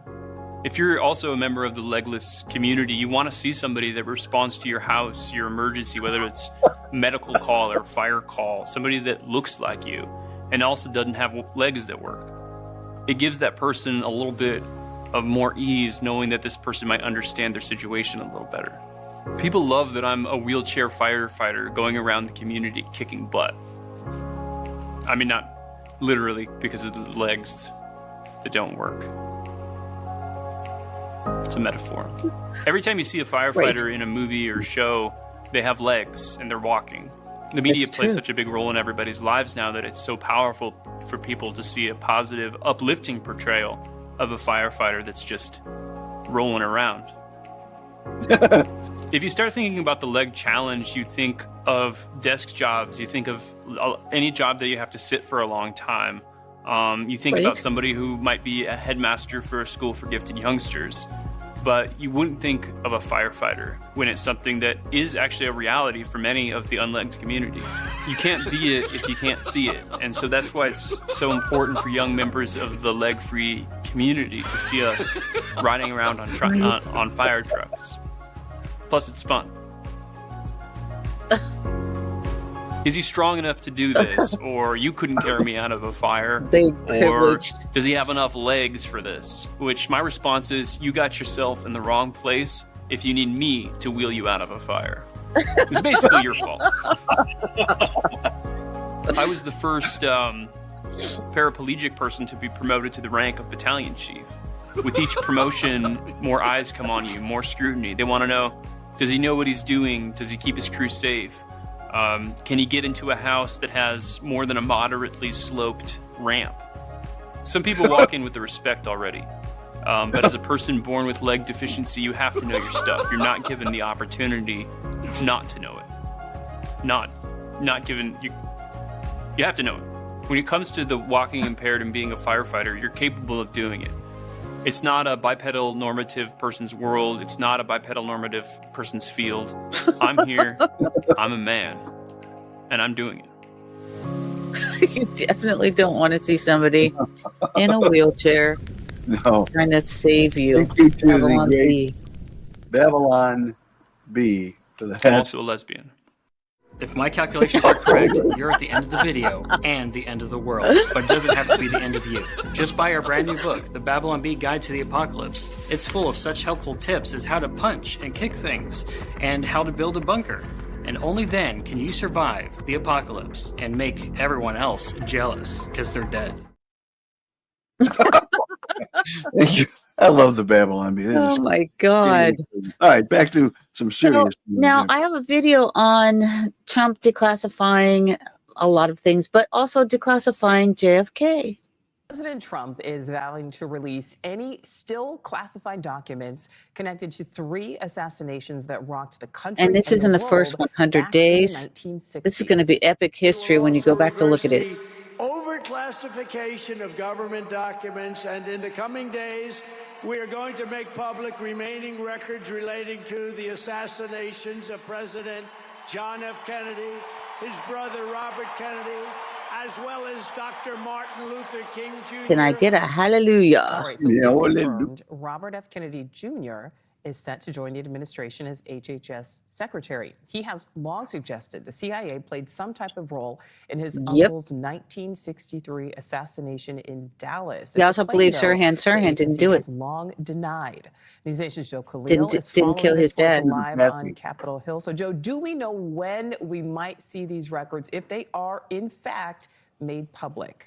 If you're also a member of the legless community, you want to see somebody that responds to your house, your emergency, whether it's medical call or fire call, somebody that looks like you and also doesn't have legs that work. It gives that person a little bit of more ease knowing that this person might understand their situation a little better. People love that I'm a wheelchair firefighter going around the community kicking butt. I mean, not literally because of the legs that don't work. It's a metaphor. Every time you see a firefighter in a movie or show, they have legs and they're walking. The media plays such a big role in everybody's lives now that it's so powerful for people to see a positive, uplifting portrayal of a firefighter that's just rolling around. If you start thinking about the leg challenge, you think of desk jobs. You think of any job that you have to sit for a long time. You think about somebody who might be a headmaster for a school for gifted youngsters. But you wouldn't think of a firefighter when it's something that is actually a reality for many of the unlegged community. You can't be it if you can't see it. And so that's why it's so important for young members of the leg-free community to see us riding around on fire trucks. Plus, it's fun. Is he strong enough to do this? Or you couldn't carry me out of a fire? Or does he have enough legs for this? Which my response is, you got yourself in the wrong place if you need me to wheel you out of a fire. It's basically your fault. I was the first paraplegic person to be promoted to the rank of battalion chief. With each promotion, more eyes come on you, more scrutiny. They want to know, does he know what he's doing? Does he keep his crew safe? Can he get into a house that has more than a moderately sloped ramp? Some people walk in with the respect already. But as a person born with leg deficiency, you have to know your stuff. You're not given the opportunity not to know it. Not given, you have to know it. When it comes to the walking impaired and being a firefighter, you're capable of doing it. It's not a bipedal normative person's world. It's not a bipedal normative person's field. I'm here. I'm a man. And I'm doing it. You definitely don't want to see somebody in a wheelchair trying to save you. Babylon B. Babylon B. For that. I'm also a lesbian. If my calculations are correct, you're at the end of the video and the end of the world. But it doesn't have to be the end of you. Just buy our brand new book, The Babylon Bee Guide to the Apocalypse. It's full of such helpful tips as how to punch and kick things and how to build a bunker. And only then can you survive the apocalypse and make everyone else jealous because they're dead. Thank you. I love the Babylon Bee. Oh my God. All right, back to some serious. Now, I have a video on Trump declassifying a lot of things, but also declassifying JFK. President Trump is vowing to release any still classified documents connected to 3 assassinations that rocked the country. And this is in the first 100 days. This is going to be epic history when you go back to look at it. Overclassification of government documents, and in the coming days, we are going to make public remaining records relating to the assassinations of President John F. Kennedy, his brother Robert Kennedy, as well as Dr. Martin Luther King Jr. Can I get a hallelujah? All right, so confirmed, Robert F. Kennedy Jr. is set to join the administration as HHS secretary. He has long suggested the CIA played some type of role in his uncle's 1963 assassination in Dallas. He also believes Sirhan didn't do it. Long denied. News Nation's Joe Khalil didn't kill his dad. Live on Capitol Hill. So, Joe, do we know when we might see these records, if they are in fact made public?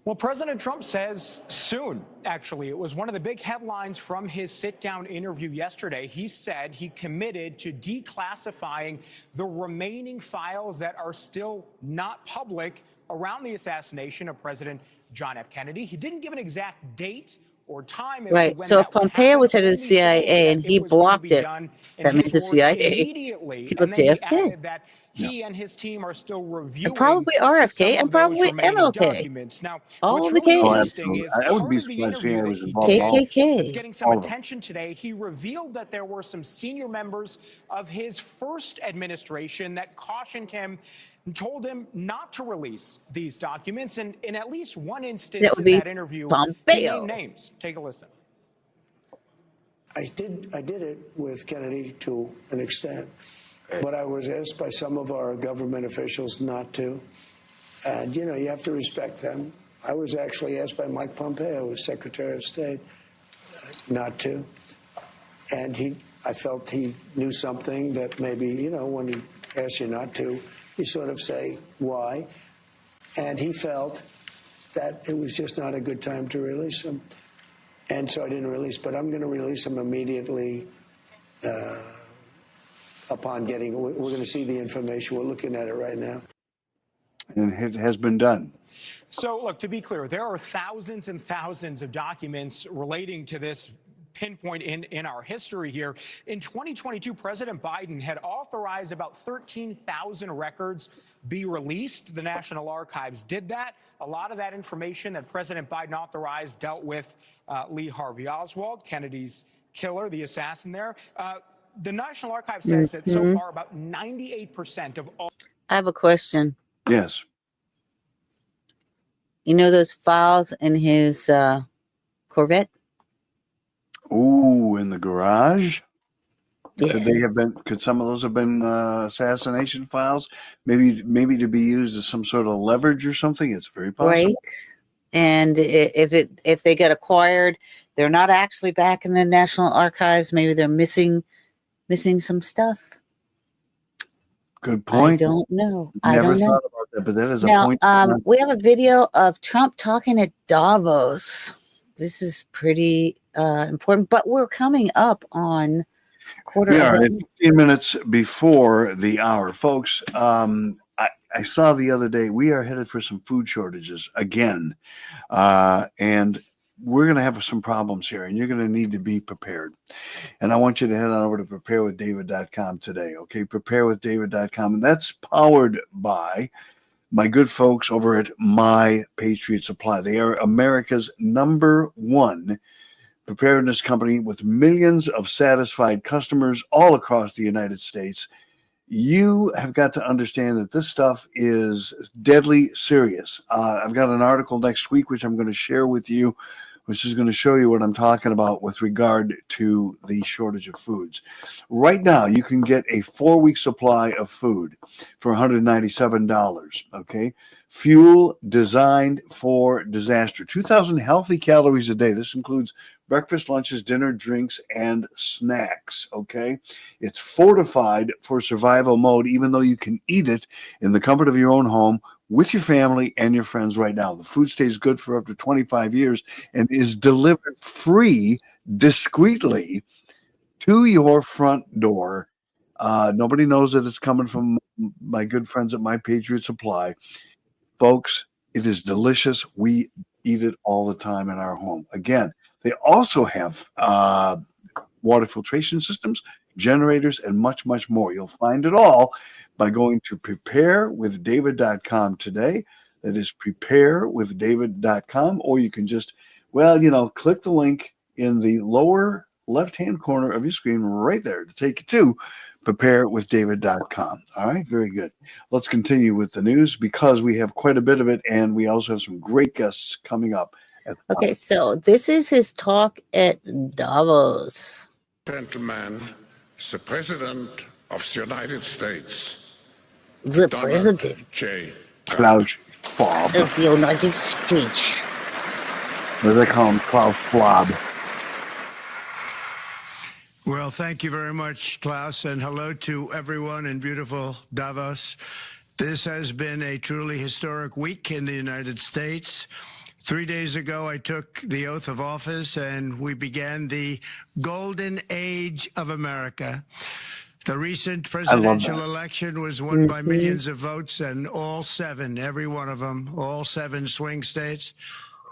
Well, President Trump says soon, actually. It was one of the big headlines from his sit-down interview yesterday. He said he committed to declassifying the remaining files that are still not public around the assassination of President John F. Kennedy. He didn't give an exact date or time. Right. So if Pompeo was head of the CIA and he blocked it, that means the CIA killed JFK. That he and his team are still reviewing. And probably RFK and probably MLK. Now, all of the cases. I would be surprised he was involved. KKK. It's getting some attention today. He revealed that there were some senior members of his first administration that cautioned him and told him not to release these documents. And in at least one instance in that interview, he named names. Take a listen. I did it with Kennedy to an extent, but I was asked by some of our government officials not to. And, you know, you have to respect them. I was actually asked by Mike Pompeo, who was Secretary of State, not to. And I felt he knew something that maybe, you know, when he asks you not to, you sort of say, why? And he felt that it was just not a good time to release them. And so I didn't release, but I'm going to release them immediately upon getting, we're going to see the information. We're looking at it right now. And it has been done. So, look, to be clear, there are thousands and thousands of documents relating to this pinpoint in our history here. In 2022, President Biden had authorized about 13,000 records be released. The National Archives did that. A lot of that information that President Biden authorized dealt with Lee Harvey Oswald, Kennedy's killer, the assassin there. The National Archives says that so far about 98% of all. I have a question. Yes. You know those files in his Corvette? Ooh, in the garage? Yeah. Could some of those have been assassination files? Maybe to be used as some sort of leverage or something? It's very possible. Right. And if they get acquired, they're not actually back in the National Archives. Maybe they're missing some stuff. Good point. I don't know. Never thought about that, but that is a point. We have a video of Trump talking at Davos. This is pretty important, but we're coming up on Quarter We of are at it. 15 minutes before the hour. Folks, I saw the other day, we are headed for some food shortages again. And we're going to have some problems here, and you're going to need to be prepared. And I want you to head on over to preparewithdavid.com today, okay? Preparewithdavid.com. And that's powered by my good folks over at My Patriot Supply. They are America's #1 preparedness company with millions of satisfied customers all across the United States. You have got to understand that this stuff is deadly serious. I've got an article next week, which I'm going to share with you, which is going to show you what I'm talking about with regard to the shortage of foods. Right now, you can get a 4-week supply of food for $197, okay? Fuel designed for disaster. 2,000 healthy calories a day. This includes breakfast, lunches, dinner, drinks, and snacks, okay? It's fortified for survival mode, even though you can eat it in the comfort of your own home with your family and your friends right now. The food stays good for up to 25 years and is delivered free, discreetly, to your front door. Nobody knows that it's coming from my good friends at My Patriot Supply. Folks, it is delicious. We eat it all the time in our home. Again, they also have water filtration systems, generators, and much, much more. You'll find it all by going to preparewithdavid.com today. That is preparewithdavid.com, or you can just, click the link in the lower left-hand corner of your screen right there to take you to preparewithdavid.com. All right, very good. Let's continue with the news because we have quite a bit of it, and we also have some great guests coming up. Okay, so this is his talk at Davos. Gentlemen, the President of the United States, The Donald president J. Klaus Schwab. of the United States. What do they call him? Klaus Schwab. Well, thank you very much, Klaus, and hello to everyone in beautiful Davos. This has been a truly historic week in the United States. 3 days ago, I took the oath of office, and we began the golden age of America. The recent presidential election was won by millions of votes, and all 7, every one of them, all 7 swing states.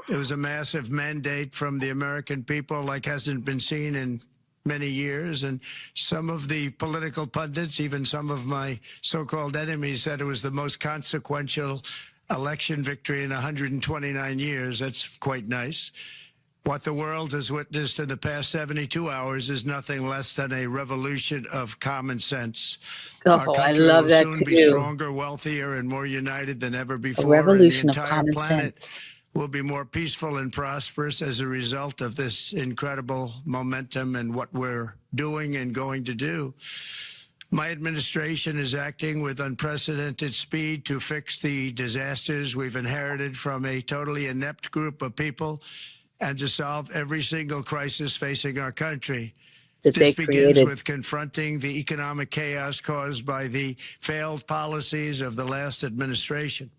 It was a massive mandate from the American people like hasn't been seen in many years, and some of the political pundits, even some of my so-called enemies, said it was the most consequential election victory in 129 years. That's quite nice. What the world has witnessed in the past 72 hours is nothing less than a revolution of common sense. Oh, I love that will soon be too. stronger, wealthier, and more united than ever before. A revolution and of the entire common planet sense. will be more peaceful and prosperous as a result of this incredible momentum and what we're doing and going to do. My administration is acting with unprecedented speed to fix the disasters we've inherited from a totally inept group of people and to solve every single crisis facing our country. That they This begins created. with confronting the economic chaos caused by the failed policies of the last administration.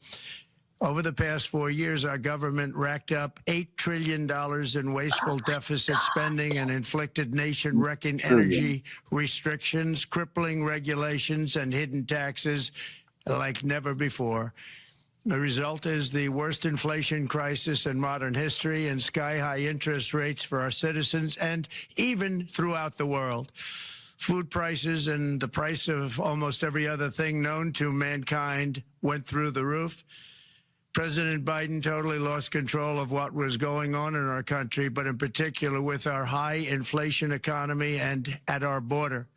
Over the past 4 years, our government racked up $8 trillion in wasteful deficit spending and inflicted nation-wrecking energy restrictions, crippling regulations, and hidden taxes like never before. The result is the worst inflation crisis in modern history and sky-high interest rates for our citizens and even throughout the world. Food prices and the price of almost every other thing known to mankind went through the roof. President Biden totally lost control of what was going on in our country, but in particular with our high inflation economy and at our border.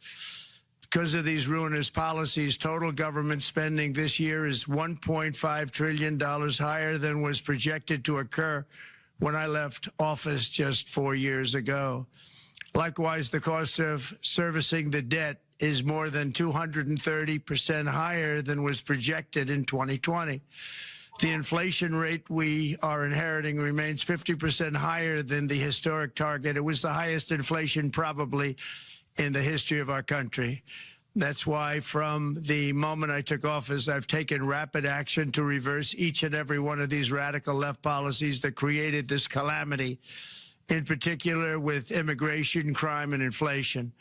Because of these ruinous policies, total government spending this year is $1.5 trillion higher than was projected to occur when I left office just 4 years ago. Likewise, the cost of servicing the debt is more than 230% higher than was projected in 2020. The inflation rate we are inheriting remains 50% higher than the historic target. It was the highest inflation probably in the history of our country. That's why from the moment I took office, I've taken rapid action to reverse each and every one of these radical left policies that created this calamity, in particular with immigration, crime, and inflation.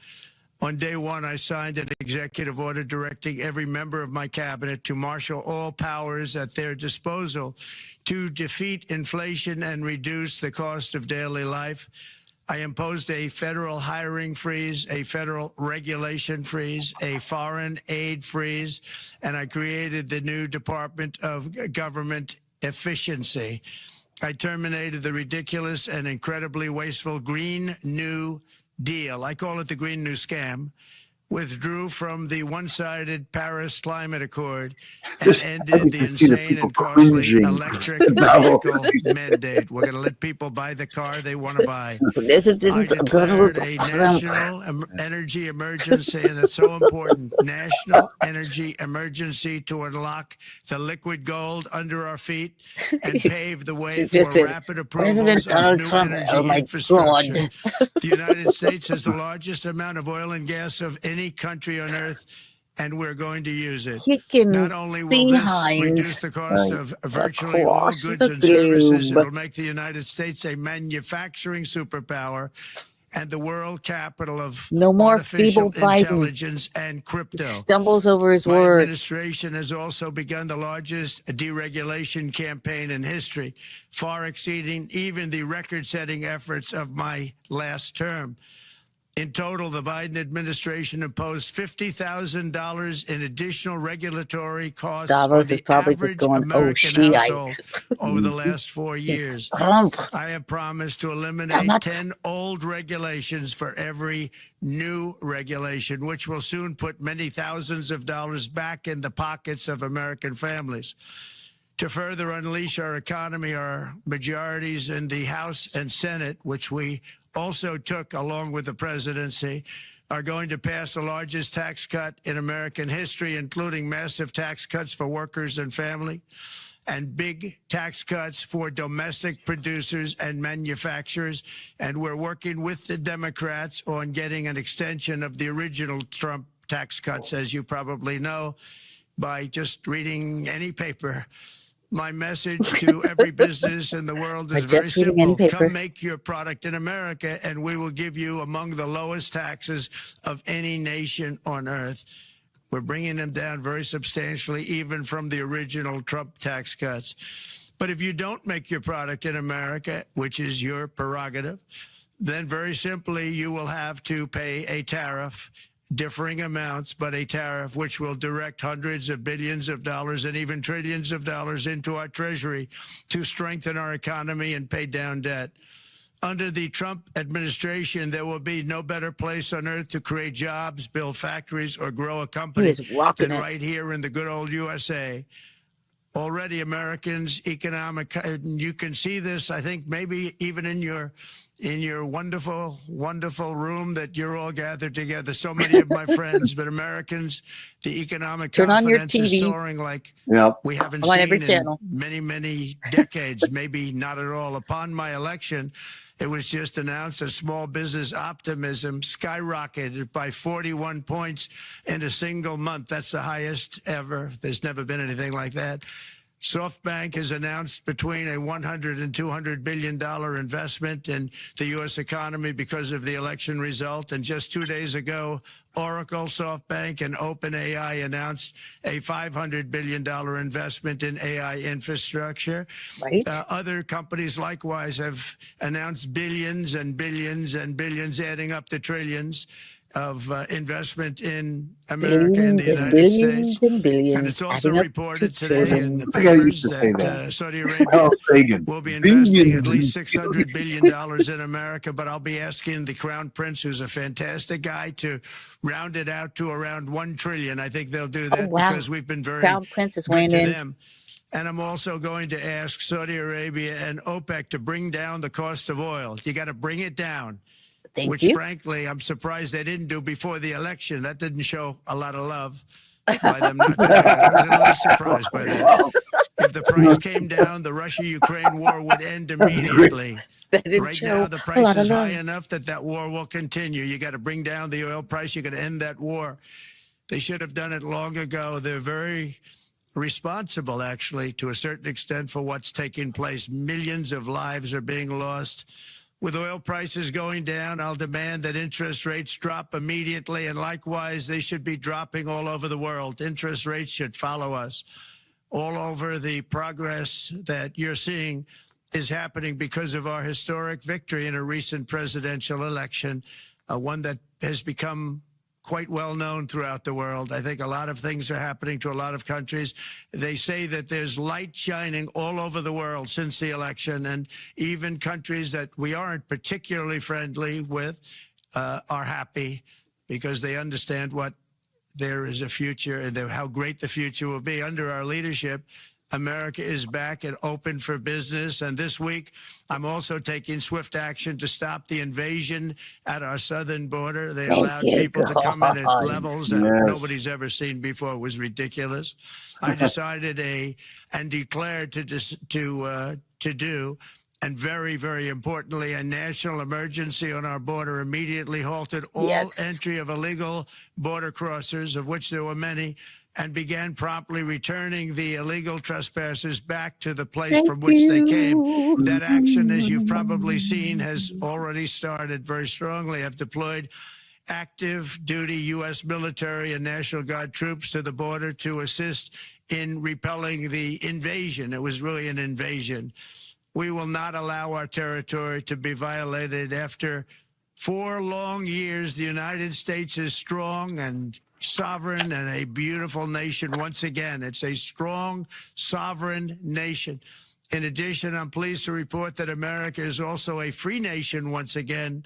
On day one, I signed an executive order directing every member of my cabinet to marshal all powers at their disposal to defeat inflation and reduce the cost of daily life. I imposed a federal hiring freeze, a federal regulation freeze, a foreign aid freeze, and I created the new Department of Government Efficiency. I terminated the ridiculous and incredibly wasteful Green New Deal. I call it the Green New Scam. Withdrew from the one-sided Paris Climate Accord and ended the insane and costly electric vehicle mandate. We're going to let people buy the car they want to buy. I declared a national energy emergency, and it's so important, national energy emergency to unlock the liquid gold under our feet and pave the way for rapid approvals of new energy infrastructure. The United States has the largest amount of oil and gas of any country on earth, and we're going to use it. Not only will this reduce the cost of virtually all goods and services, it'll make the United States a manufacturing superpower and the world capital of artificial intelligence and crypto. He stumbles over his My words. administration has also begun the largest deregulation campaign in history, far exceeding even the record-setting efforts of my last term. In total, the Biden administration imposed $50,000 in additional regulatory costs Davos on is the probably just average going, American oh, household shit. over the last 4 years. Trump. I have promised to eliminate 10 old regulations for every new regulation, which will soon put many thousands of dollars back in the pockets of American families. To further unleash our economy, our majorities in the House and Senate, which we also took along with the presidency, are going to pass the largest tax cut in American history, including massive tax cuts for workers and family, and big tax cuts for domestic producers and manufacturers. And we're working with the Democrats on getting an extension of the original Trump tax cuts, as you probably know, by just reading any paper. My message to every business in the world is very simple. Come make your product in America, and we will give you among the lowest taxes of any nation on earth. We're bringing them down very substantially, even from the original Trump tax cuts. But if you don't make your product in America, which is your prerogative, then very simply you will have to pay a tariff, differing amounts, but a tariff which will direct hundreds of billions of dollars and even trillions of dollars into our treasury to strengthen our economy and pay down debt. Under the Trump administration, there will be no better place on earth to create jobs, build factories, or grow a company than right here in the good old USA. Already Americans' economic, you can see this, I think, maybe even in your wonderful, wonderful room that you're all gathered together. So many of my friends, but Americans, the economic confidence is soaring like we haven't seen in many, many decades, maybe not at all. Upon my election, it was just announced that small business optimism skyrocketed by 41 points in a single month. That's the highest ever. There's never been anything like that. SoftBank has announced between a $100 and $200 billion investment in the U.S. economy because of the election result. And just 2 days ago, Oracle, SoftBank, and OpenAI announced a $500 billion investment in AI infrastructure. Other companies likewise have announced billions and billions and billions, adding up to trillions of investment in America and the United States. And it's also reported today in the papers that Saudi Arabia will be investing at least $600 billion in America. But I'll be asking the Crown Prince, who's a fantastic guy, to round it out to around $1 trillion. I think they'll do that because we've been very Crown Prince is good weighing to in. them. And I'm also going to ask Saudi Arabia and OPEC to bring down the cost of oil. You got to bring it down. Which, frankly, I'm surprised they didn't do before the election. That didn't show a lot of love by them not doing it. I was a little surprised by that. If the price came down, the Russia-Ukraine war would end immediately. Right now, the price is high enough that that war will continue. You got to bring down the oil price. You got to end that war. They should have done it long ago. They're very responsible, actually, to a certain extent, for what's taking place. Millions of lives are being lost. With oil prices going down, I'll demand that interest rates drop immediately, and likewise, they should be dropping all over the world. Interest rates should follow us. All over, the progress that you're seeing is happening because of our historic victory in a recent presidential election, one that has become quite well known throughout the world. I think a lot of things are happening to a lot of countries. They say that there's light shining all over the world since the election, and even countries that we aren't particularly friendly with are happy because they understand what there is a future and how great the future will be. Under our leadership, America is back and open for business. And this week, I'm also taking swift action to stop the invasion at our southern border. They allowed people to come in at levels that nobody's ever seen before. It was ridiculous. I decided and declared to do, and very, very importantly, a national emergency on our border, immediately halted all entry of illegal border crossers, of which there were many, and began promptly returning the illegal trespassers back to the place from which they came. That action, as you've probably seen, has already started very strongly. I've deployed active duty U.S. military and National Guard troops to the border to assist in repelling the invasion. It was really an invasion. We will not allow our territory to be violated. After 4 long years, the United States is strong and sovereign and a beautiful nation. Once again, it's a strong, sovereign nation. In addition, I'm pleased to report that America is also a free nation once again.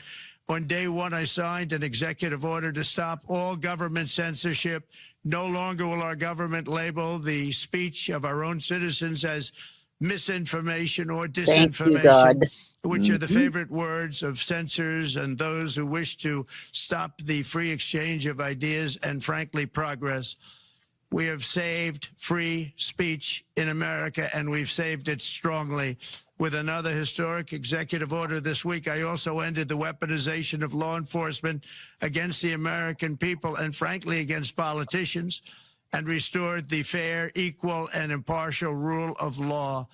On day one, I signed an executive order to stop all government censorship. No longer will our government label the speech of our own citizens as misinformation or disinformation, which are the favorite words of censors and those who wish to stop the free exchange of ideas and, frankly, progress. We have saved free speech in America, and we've saved it strongly. With another historic executive order this week, I also ended the weaponization of law enforcement against the American people and, frankly, against politicians, and restored the fair, equal, and impartial rule of law.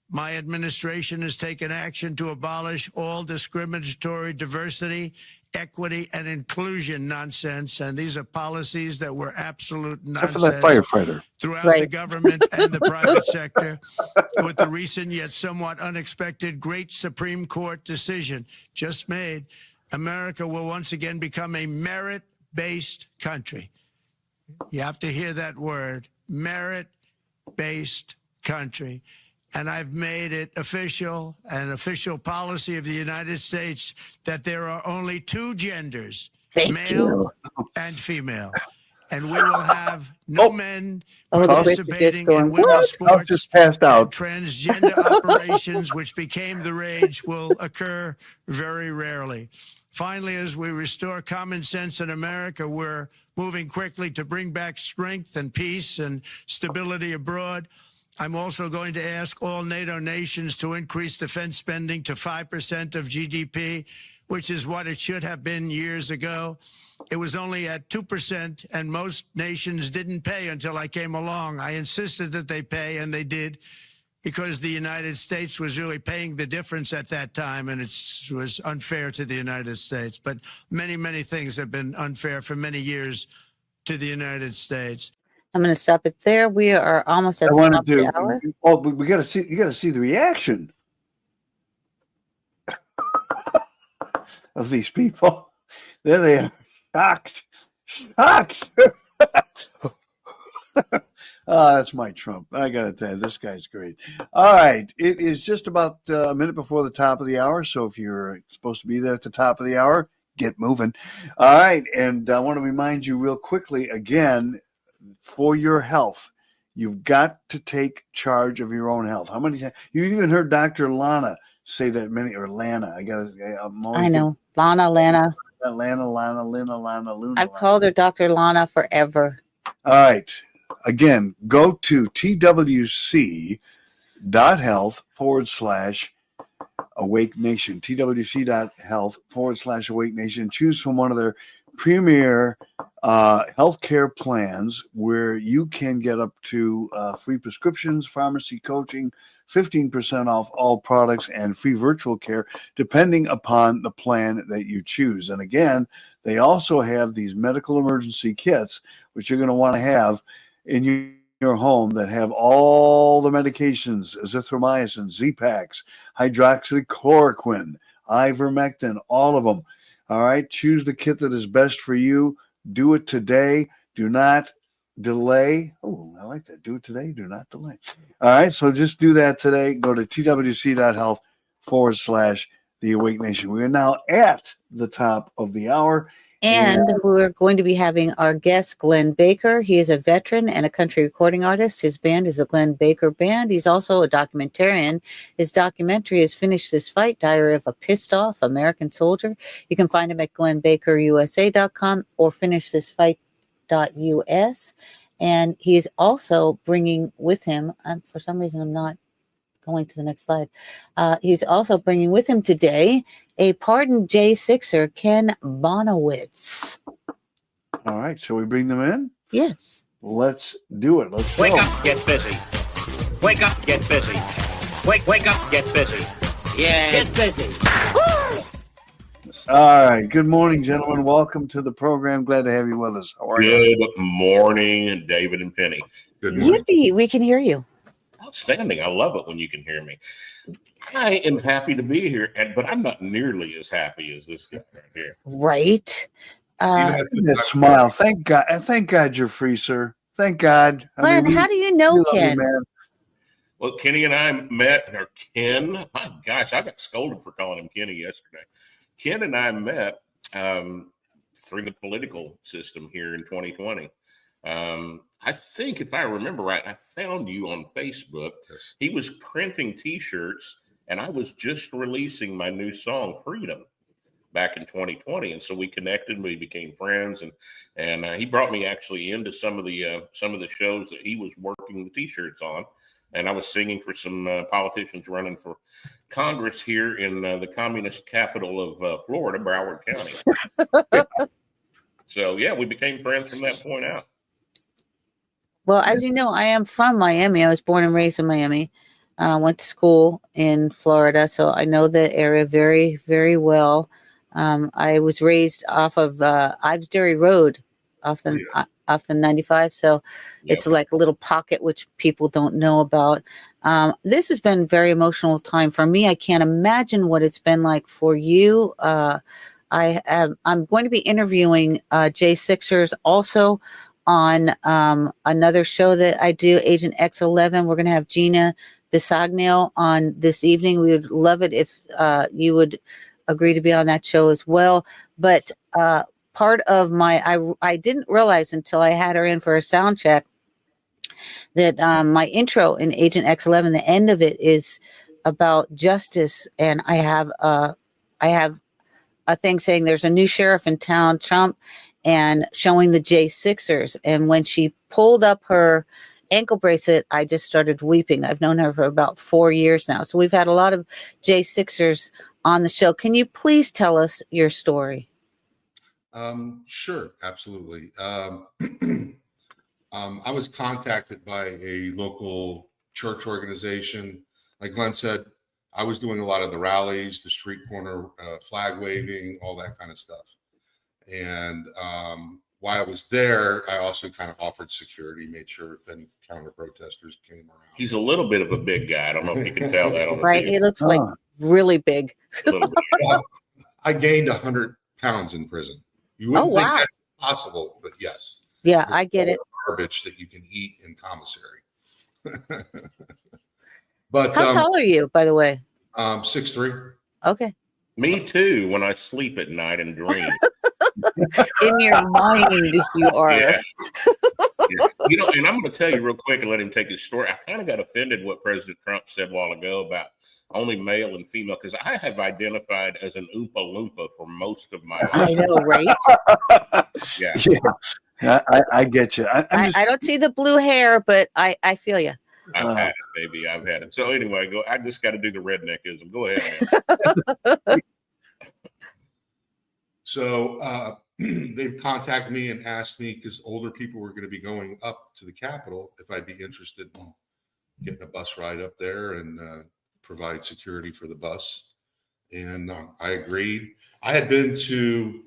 My administration has taken action to abolish all discriminatory diversity, equity, and inclusion nonsense. And these are policies that were absolute nonsense. Except for that firefighter. Throughout the government and the private sector. With the recent yet somewhat unexpected great Supreme Court decision just made, America will once again become a merit-based country. You have to hear that word, merit-based country. And I've made it official, an official policy of the United States, that there are only 2 genders, male and female. And we will have no men participating in women's sports. Just passed out. Transgender operations, which became the rage, will occur very rarely. Finally, as we restore common sense in America, we're moving quickly to bring back strength and peace and stability abroad. I'm also going to ask all NATO nations to increase defense spending to 5% of GDP, which is what it should have been years ago. It was only at 2%, and most nations didn't pay until I came along. I insisted that they pay, and they did, because the United States was really paying the difference at that time, and it was unfair to the United States. But many, many things have been unfair for many years to the United States. I'm going to stop it there. We are almost at the top of the hour. Oh, but we got to see. You got to see the reaction of these people. There they are, shocked. Oh, that's my Trump. I got to tell you, this guy's great. All right. It is just about a minute before the top of the hour. So if you're supposed to be there at the top of the hour, get moving. All right. And I want to remind you real quickly again, for your health, you've got to take charge of your own health. How many times? You even heard Dr. Lana say that or Lana. I know. Lana. Luna. I've called her Dr. Lana forever. All right. Again, go to twc.health/Awake Nation. twc.health/Awake Nation. Choose from one of their premier healthcare plans where you can get up to free prescriptions, pharmacy coaching, 15% off all products, and free virtual care, depending upon the plan that you choose. And again, they also have these medical emergency kits, which you're going to want to have in your home, that have all the medications, azithromycin, Z-Paks, hydroxychloroquine, ivermectin, all of them. All right, choose the kit that is best for you. Do it today. Do not delay. Oh, I like that. Do it today. Do not delay. All right, so just do that today. Go to twc.health/The Awake Nation. We are now at the top of the hour. And we're going to be having our guest, Glenn Baker. He is a veteran and a country recording artist. His band is the Glenn Baker Band. He's also a documentarian. His documentary is Finish This Fight, Diary of a Pissed Off American Soldier. You can find him at glennbakerusa.com or fishthisfight.us. And he's also bringing with him, for some reason I'm not going to the next slide. He's also bringing with him today a pardoned J6er, Ken Bonawitz. All right, shall we bring them in? Yes. Let's do it. Let's Wake go. up, get busy. Wake up, get busy. Wake up, get busy. Yeah. Get busy. All right. Good morning, gentlemen. Welcome to the program. Glad to have you with us. How are you? Good morning, David and Penny. Good morning. Yippee, we can hear you. Outstanding. I love it when you can hear me. I am happy to be here, but I'm not nearly as happy as this guy right here. Right. That smile. Thank God. And thank God you're free, sir. Thank God. Glenn, how do you know Ken? Man. Well, Kenny and I met, or Ken, my gosh, I got scolded for calling him Kenny yesterday. Ken and I met through the political system here in 2020. I think, if I remember right, I found you on Facebook. Yes. He was printing T-shirts, and I was just releasing my new song, Freedom, back in 2020. And so we connected, and we became friends, and he brought me actually into some of the shows that he was working the T-shirts on. And I was singing for some politicians running for Congress here in the communist capital of Florida, Broward County. So, yeah, we became friends from that point out. Well, as you know, I am from Miami. I was born and raised in Miami. Went to school in Florida, so I know the area very, very well. I was raised off of Ives Dairy Road, off the 95. So it's like a little pocket which people don't know about. This has been a very emotional time for me. I can't imagine what it's been like for you. I'm going to be interviewing J6ers also on another show that I do, Agent X11. We're going to have Gina Bisagno on this evening. We would love it if you would agree to be on that show as well. But part of I didn't realize until I had her in for a sound check that my intro in Agent X11, the end of it is about justice. And I have a thing saying there's a new sheriff in town, Trump, and showing the J6ers. And when she pulled up her ankle bracelet, I just started weeping. I've known her for about 4 years now. So we've had a lot of J6ers on the show. Can you please tell us your story? Sure, absolutely. I was contacted by a local church organization. Like Glenn said, I was doing a lot of the rallies, the street corner flag waving, all that kind of stuff. And while I was there, I also kind of offered security, made sure if any counter protesters came around. He's a little bit of a big guy. I don't know if you can tell that on the right. video. It looks like really big. I gained 100 pounds in prison. You wouldn't think that's possible, but yes. Yeah, I get it. Garbage that you can eat in commissary. But how tall are you, by the way? 6'3". Okay. Me too, when I sleep at night and dream. In your mind, you are. Yeah. You know, and I'm going to tell you real quick and let him take his story. I kind of got offended what President Trump said a while ago about only male and female, because I have identified as an Oompa Loompa for most of my life. I know, right? Yeah. I get you. I don't see the blue hair, but I feel you. I've had it, baby. I've had it. So anyway, I just got to do the redneckism. Go ahead, man. So they've contacted me and asked me, because older people were going to be going up to the Capitol, if I'd be interested in getting a bus ride up there and provide security for the bus. And I agreed. I had been to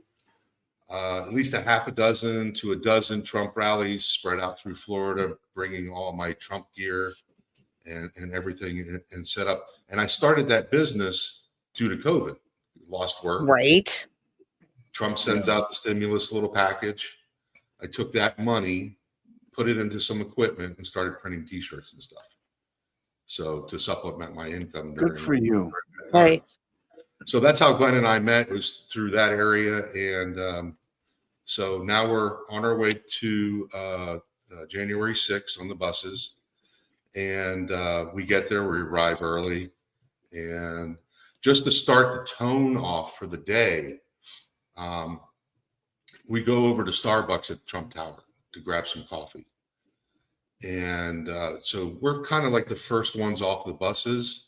at least a half a dozen to a dozen Trump rallies spread out through Florida, bringing all my Trump gear and everything and set up. And I started that business due to COVID. Lost work. Right. Trump sends out the stimulus little package. I took that money, put it into some equipment, and started printing T-shirts and stuff. So to supplement my income. Good for you. Right. So that's how Glenn and I met, was through that area. And so now we're on our way to January 6th on the buses. And we get there, we arrive early. And just to start the tone off for the day, we go over to Starbucks at Trump Tower to grab some coffee. And so we're kind of like the first ones off the buses.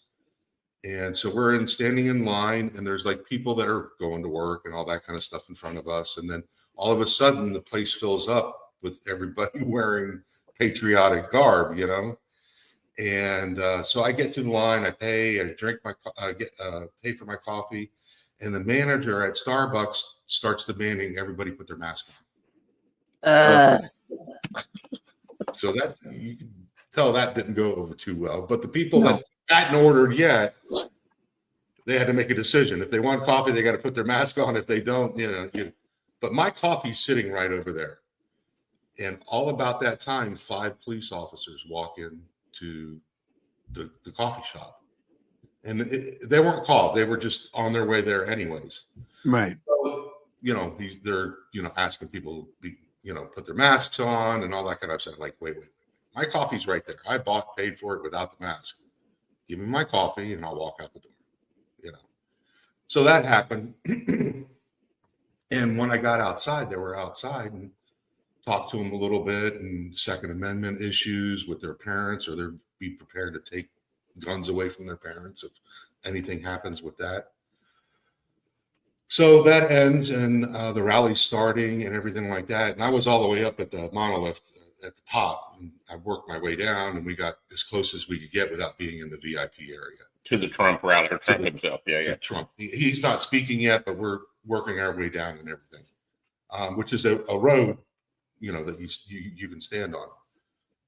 And so we're standing in line, and there's like people that are going to work and all that kind of stuff in front of us. And then all of a sudden the place fills up with everybody wearing patriotic garb, you know? And so I get to the line, I pay, I drink my, pay for my coffee. And the manager at Starbucks starts demanding everybody put their mask on. So that, you can tell that didn't go over too well. But the people that hadn't ordered yet, they had to make a decision. If they want coffee, they got to put their mask on. If they don't, but my coffee's sitting right over there. And all about that time, 5 police officers walk in to the coffee shop. And they weren't called. They were just on their way there anyways. Right. So, they're, asking people to, put their masks on and all that kind of stuff. Like, wait. My coffee's right there. I paid for it without the mask. Give me my coffee and I'll walk out the door, So that happened. And when I got outside, they were outside and talked to them a little bit, and Second Amendment issues with their parents, or they'd be prepared to take guns away from their parents if anything happens with that. So that ends, and the rally's starting and everything like that. And I was all the way up at the monolith at the top, and I worked my way down, and we got as close as we could get without being in the VIP area. To the Trump rally, or Trump himself. Yeah. Trump. He's not speaking yet, but we're working our way down and everything, which is a road, that you can stand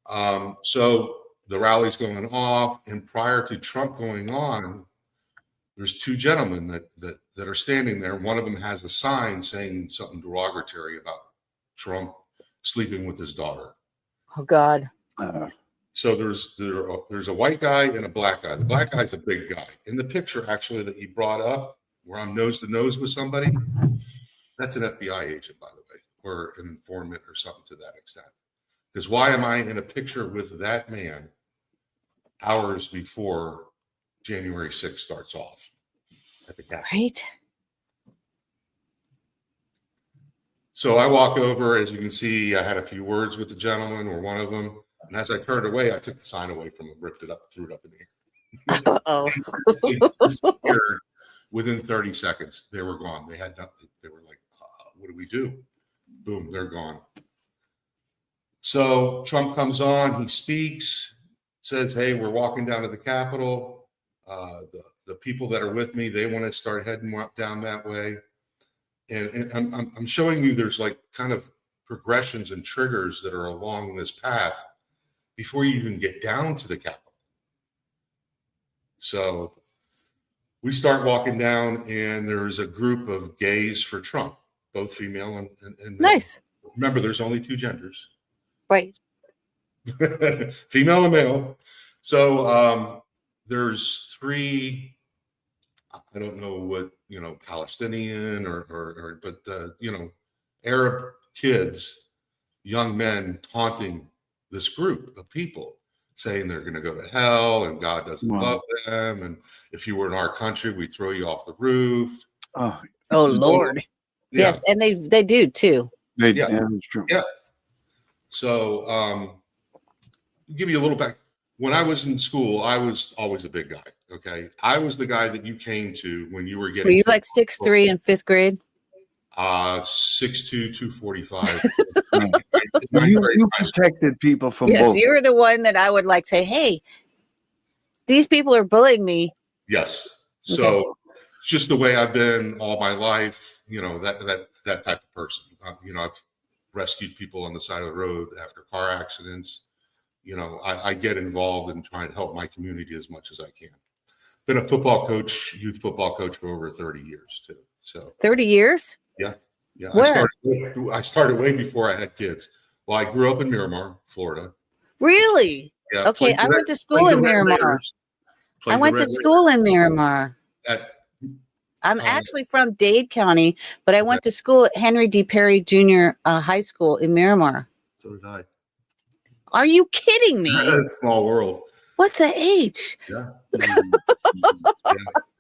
on. So the rally's going off, and prior to Trump going on, there's 2 gentlemen that are standing there. One of them has a sign saying something derogatory about Trump sleeping with his daughter. Oh God. So there's a white guy and a black guy. The black guy's a big guy. In the picture, actually, that you brought up, where I'm nose to nose with somebody, that's an FBI agent, by the way, or an informant or something to that extent. Because why am I in a picture with that man hours before January 6th starts off at the Capitol? Right. So I walk over. As you can see, I had a few words with the gentleman, or one of them. And as I turned away, I took the sign away from him, ripped it up, threw it up in the air. Oh. Within 30 seconds, they were gone. They had nothing. They were like, what do we do? Boom, they're gone. So Trump comes on, he speaks, says, hey, we're walking down to the Capitol. The people that are with me, they want to start heading down that way. And I'm showing you there's like kind of progressions and triggers that are along this path before you even get down to the Capitol. So we start walking down, and there's a group of gays for Trump, both female and male. Nice. Remember, there's only 2 genders. Right. Female and male. So there's 3, I don't know what, Palestinian but Arab kids, young men taunting this group of people, saying they're going to go to hell and God doesn't love them. And if you were in our country, we'd throw you off the roof. Oh Lord. Yeah. Yes. And they do too. Yeah, that's true. Yeah. So give you a little back. When I was in school, I was always a big guy. Okay. I was the guy that you came to when you were getting. Were you like 6'3" in 5th grade? 6'2", 245. You protected people from Yes, both. you're the one that I would like say, hey, these people are bullying me. Yes. So it's just the way I've been all my life, that type of person. I've rescued people on the side of the road after car accidents. I get involved in trying to help my community as much as I can. Been a youth football coach for over 30 years too. So 30 years? Yeah. Yeah. Where? I started way before I had kids. Well, I grew up in Miramar, Florida. Really? Yeah. Okay, I went to school in Miramar. I went to school in Miramar. I'm actually from Dade County, but I went to school at Henry D. Perry Jr. High School in Miramar. So did I. Are you kidding me? Small world. What the H? Yeah.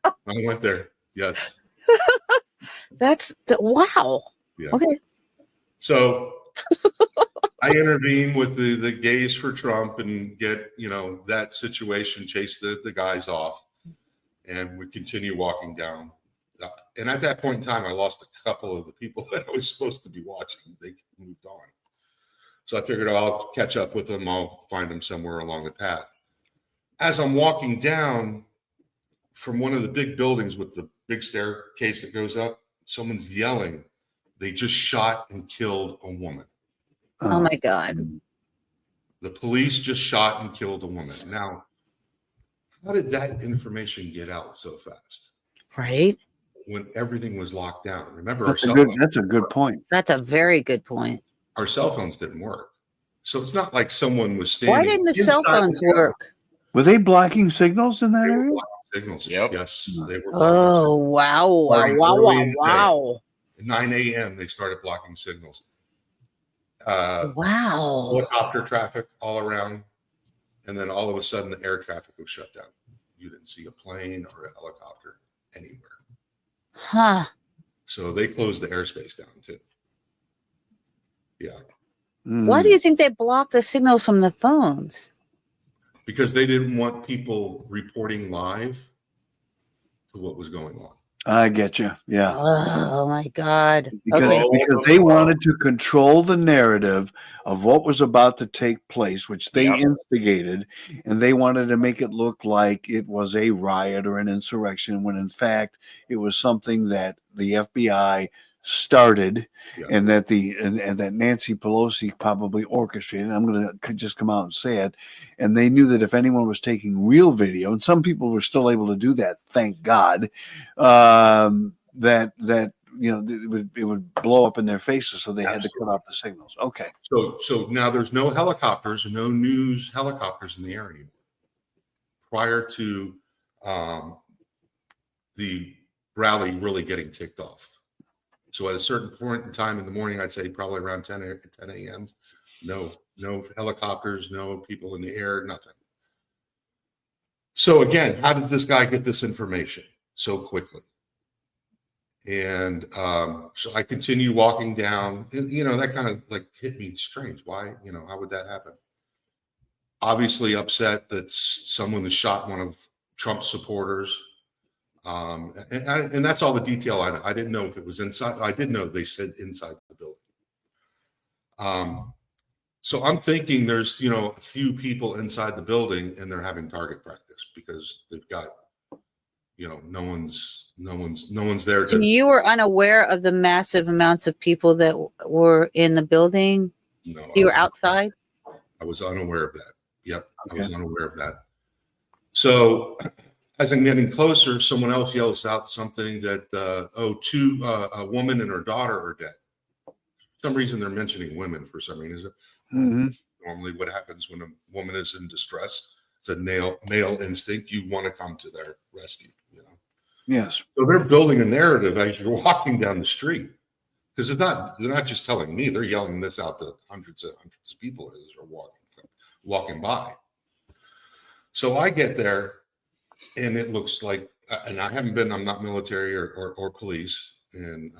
I went there. Yes. Wow. Yeah. Okay. So I intervene with the gays for Trump and get, that situation, chase the guys off. And we continue walking down. And at that point in time, I lost a couple of the people that I was supposed to be watching. They moved on. So I figured I'll catch up with them. I'll find them somewhere along the path. As I'm walking down from one of the big buildings with the big staircase that goes up, someone's yelling, they just shot and killed a woman. Oh my God. The police just shot and killed a woman. Now, how did that information get out so fast? Right. When everything was locked down. Remember, That's a good point. That's a very good point. Our cell phones didn't work. So it's not like someone was standing. Why didn't the cell phones work? Were they blocking signals in that area? Signals. Yep. Yes, they were. Oh, wow. Wow. At 9 a.m., they started blocking signals. Wow. Helicopter traffic all around. And then all of a sudden, the air traffic was shut down. You didn't see a plane or a helicopter anywhere. Huh. So they closed the airspace down, too. Yeah. Why do you think they blocked the signals from the phones? Because they didn't want people reporting live to what was going on. I get you. Yeah. Oh my God. Because they wanted to control the narrative of what was about to take place, which they instigated, and they wanted to make it look like it was a riot or an insurrection, when in fact it was something that the FBI started, and that and that Nancy Pelosi probably orchestrated. I'm going to just come out and say it. And they knew that if anyone was taking real video, and some people were still able to do that, thank God, that it would blow up in their faces, so they had to cut off the signals. Okay. So now there's no helicopters, no news helicopters in the air anymore. Prior to the rally really getting kicked off. So at a certain point in time in the morning, I'd say probably around 10 a.m., no helicopters, no people in the air, nothing. So again, how did this guy get this information so quickly? And so I continue walking down, and, that kind of like hit me strange. Why, how would that happen? Obviously upset that someone has shot one of Trump's supporters. And that's all the detail I know. I didn't know if it was inside. I did know they said inside the building. So I'm thinking there's, a few people inside the building and they're having target practice because they've got, no one's there. And you were unaware of the massive amounts of people that were in the building? No. You were outside? I was unaware of that. Yep. Okay. I was unaware of that. So as I'm getting closer, someone else yells out something that, a woman and her daughter are dead. For some reason, they're mentioning women for some reason. Mm-hmm. Normally what happens when a woman is in distress, it's a male instinct. You want to come to their rescue, Yes. So they're building a narrative as you're walking down the street. Because they're not just telling me, they're yelling this out to hundreds of people as they're walking by. So I get there, and it looks like, and I'm not military or police, and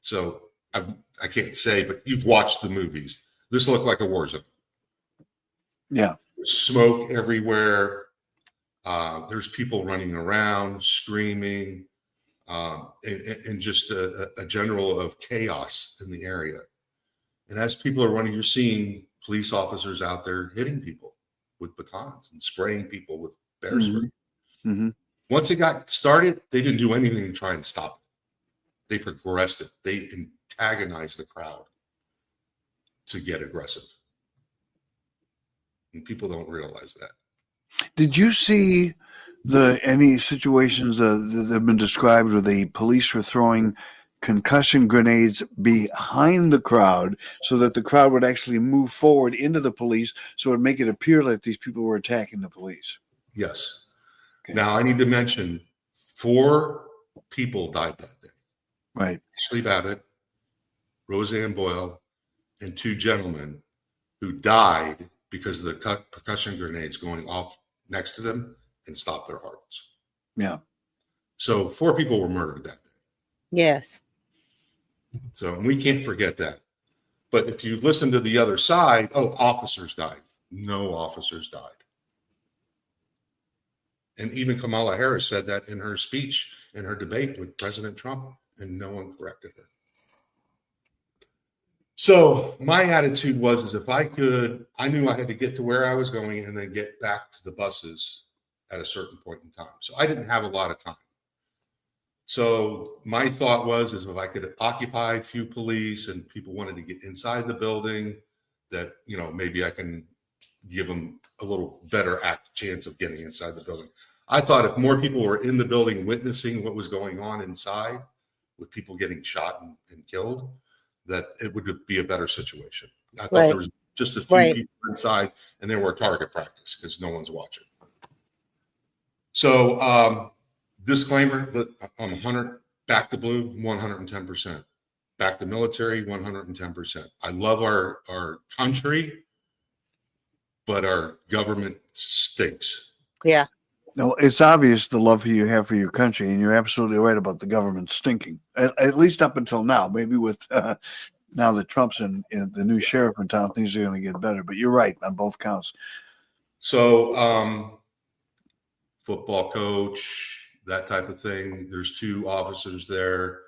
so I can't say, but you've watched the movies. This looked like a war zone. Yeah. Smoke everywhere. There's people running around, screaming. and just a general of chaos in the area. And as people are running, you're seeing police officers out there hitting people with batons and spraying people with bear spray. Mm-hmm. Once it got started, they didn't do anything to try and stop it. They progressed it. They antagonized the crowd to get aggressive. And people don't realize that. Did you see any situations that have been described where the police were throwing concussion grenades behind the crowd so that the crowd would actually move forward into the police, so it would make it appear like these people were attacking the police? Yes. Okay. Now I need to mention 4 people died that day. Right. Ashley Babbitt, Roseanne Boyle, and 2 gentlemen who died because of the percussion grenades going off next to them and stopped their hearts. Yeah. So 4 people were murdered that day. Yes. So we can't forget that. But if you listen to the other side, officers died. No officers died. And even Kamala Harris said that in her speech, in her debate with President Trump, and no one corrected her. So my attitude was, if I could, I knew I had to get to where I was going and then get back to the buses at a certain point in time. So I didn't have a lot of time. So my thought was, if I could occupy a few police and people wanted to get inside the building, that, maybe I can give them a little better chance of getting inside the building. I thought if more people were in the building witnessing what was going on inside, with people getting shot and killed, that it would be a better situation. I thought there was just a few people inside and they were target practice because no one's watching. So disclaimer, I'm 100, back to blue, 110%. Back to military, 110%. I love our country, but our government stinks. Yeah. No, it's obvious the love you have for your country, and you're absolutely right about the government stinking, at least up until now. Maybe with now that Trump's in the new sheriff in town, things are going to get better. But you're right on both counts. So football coach, that type of thing. There's 2 officers there,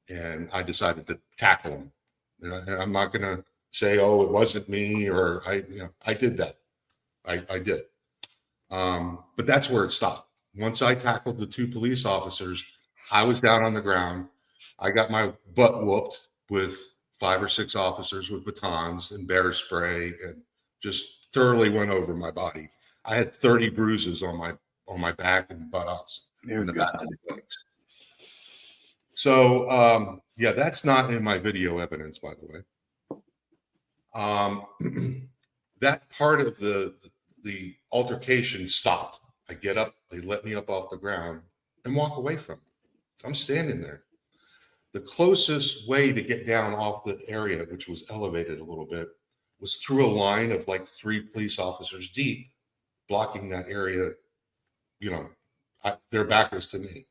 and I decided to tackle them. And I'm not going to say, it wasn't me, or I did that. I did. But that's where it stopped. Once I tackled the 2 police officers, I was down on the ground. I got my butt whooped with 5 or 6 officers with batons and bear spray, and just thoroughly went over my body. I had 30 bruises on my back and buttocks in the back of the legs. So that's not in my video evidence, by the way. That part of the altercation stopped. I get up, they let me up off the ground and walk away from them. I'm standing there. The closest way to get down off the area, which was elevated a little bit, was through a line of like 3 police officers deep, blocking that area. Their back was to me.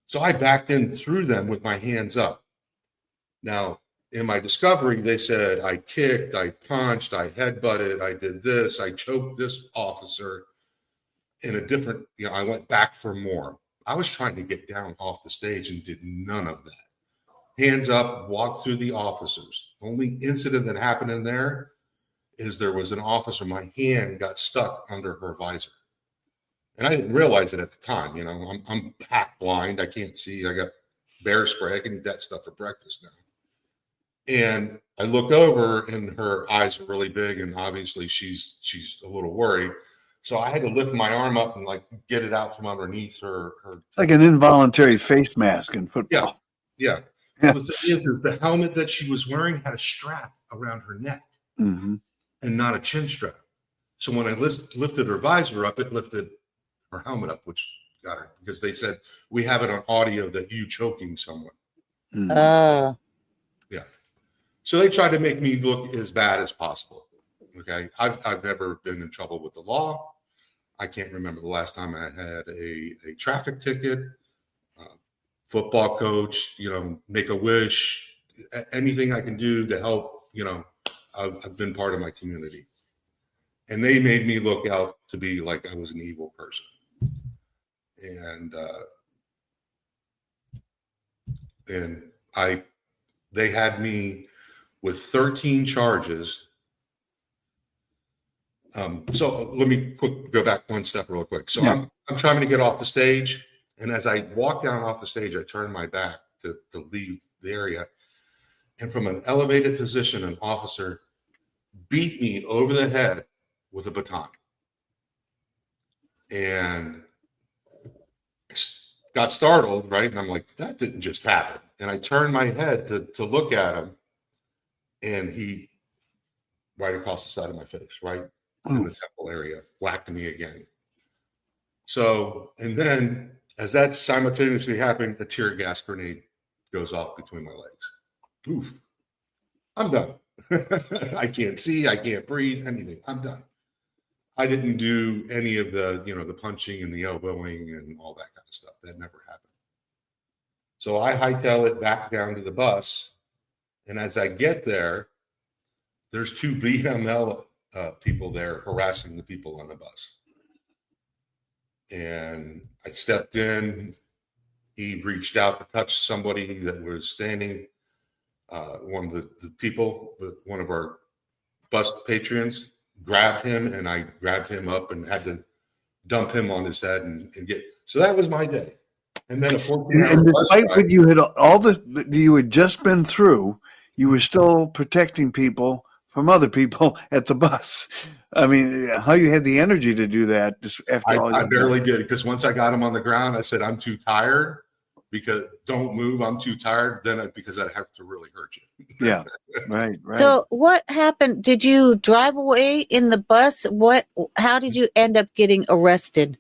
So I backed in through them with my hands up. Now, in my discovery, they said I kicked, I punched, I headbutted, I did this, I choked this officer in a different, I went back for more. I was trying to get down off the stage and did none of that. Hands up, walked through the officers. Only incident that happened in there is there was an officer, my hand got stuck under her visor. And I didn't realize it at the time. I'm half blind, I can't see, I got bear spray, I can eat that stuff for breakfast now. And I look over and her eyes are really big, and obviously she's a little worried. So I had to lift my arm up and get it out from underneath her. Like an involuntary face mask in football. Yeah. So the thing is the helmet that she was wearing had a strap around her neck and not a chin strap. So when I lifted her visor up, it lifted her helmet up, which got her, because they said, we have it on audio that you choking someone. Yeah. So they tried to make me look as bad as possible. Okay. I've never been in trouble with the law. I can't remember the last time I had a traffic ticket. Football coach, make a wish, anything I can do to help, I've been part of my community. And they made me look out to be like I was an evil person. And and they had me with 13 charges. So let me go back one step real quick. So I'm trying to get off the stage, and as I walk down off the stage, I turn my back to leave the area, and from an elevated position, an officer beat me over the head with a baton, and I got startled, right? And I'm like, that didn't just happen. And I turned my head to look at him, and he, right across the side of my face, right in the temple area, whacked me again. So, and then as that simultaneously happened, a tear gas grenade goes off between my legs. Oof. I'm done. I can't see, I can't breathe, anything. I'm done. I didn't do any of the, the punching and the elbowing and all that kind of stuff. That never happened. So I hightail it back down to the bus. And as I get there, there's 2 BML people there harassing the people on the bus. And I stepped in. He reached out to touch somebody that was standing. One of the people, one of our bus patrons, grabbed him, and I grabbed him up and had to dump him on his head and get. So that was my day. And then a 14-hour and despite what you had you had just been through, you were still protecting people from other people at the bus. I mean, how you had the energy to do that just after all? I barely did, because once I got him on the ground, I said, I'm too tired, because don't move. I'm too tired. Because I'd have to really hurt you. Yeah. Right. So what happened? Did you drive away in the bus? How did you end up getting arrested?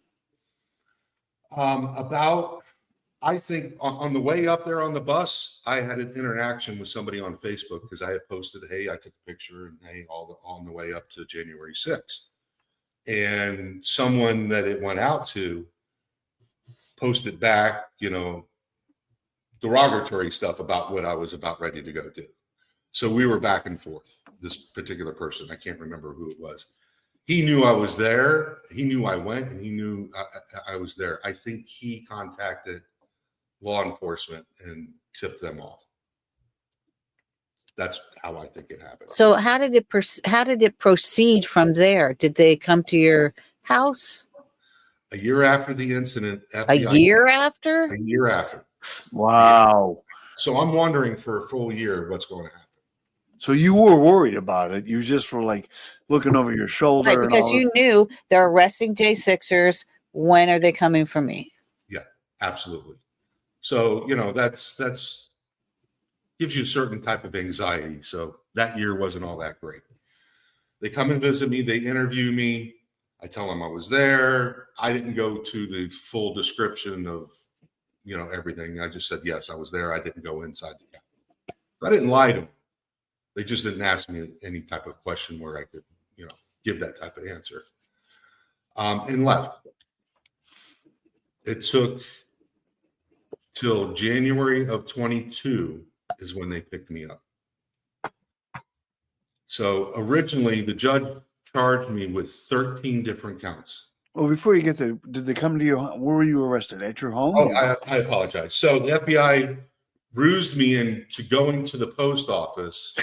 I think on the way up there on the bus, I had an interaction with somebody on Facebook, because I had posted, hey, I took a picture, and hey, on the way up to January 6th. And someone that it went out to posted back, derogatory stuff about what I was about ready to go do. So we were back and forth. This particular person, I can't remember who it was. He knew I was there. He knew I went, and he knew I was there. I think he contacted law enforcement and tipped them off. That's how I think it happened. So how did it proceed from there? Did they come to your house? A year after the incident. FBI, a year after? A year after. Wow. So I'm wondering for a full year what's going to happen. So you were worried about it. You just were like looking over your shoulder. Right, because you knew they're arresting J6ers. When are they coming for me? Yeah, absolutely. So, that's gives you a certain type of anxiety. So that year wasn't all that great. They come and visit me. They interview me. I tell them I was there. I didn't go to the full description of, everything. I just said, yes, I was there. I didn't go inside the Capitol. I didn't lie to them. They just didn't ask me any type of question where I could, give that type of answer. And left. It took till January of 22 is when they picked me up. So originally the judge charged me with 13 different counts. Well, before you get there, did they come to your home? Where were you arrested? At your home? Oh, I apologize. So the FBI rused me into going to the post office.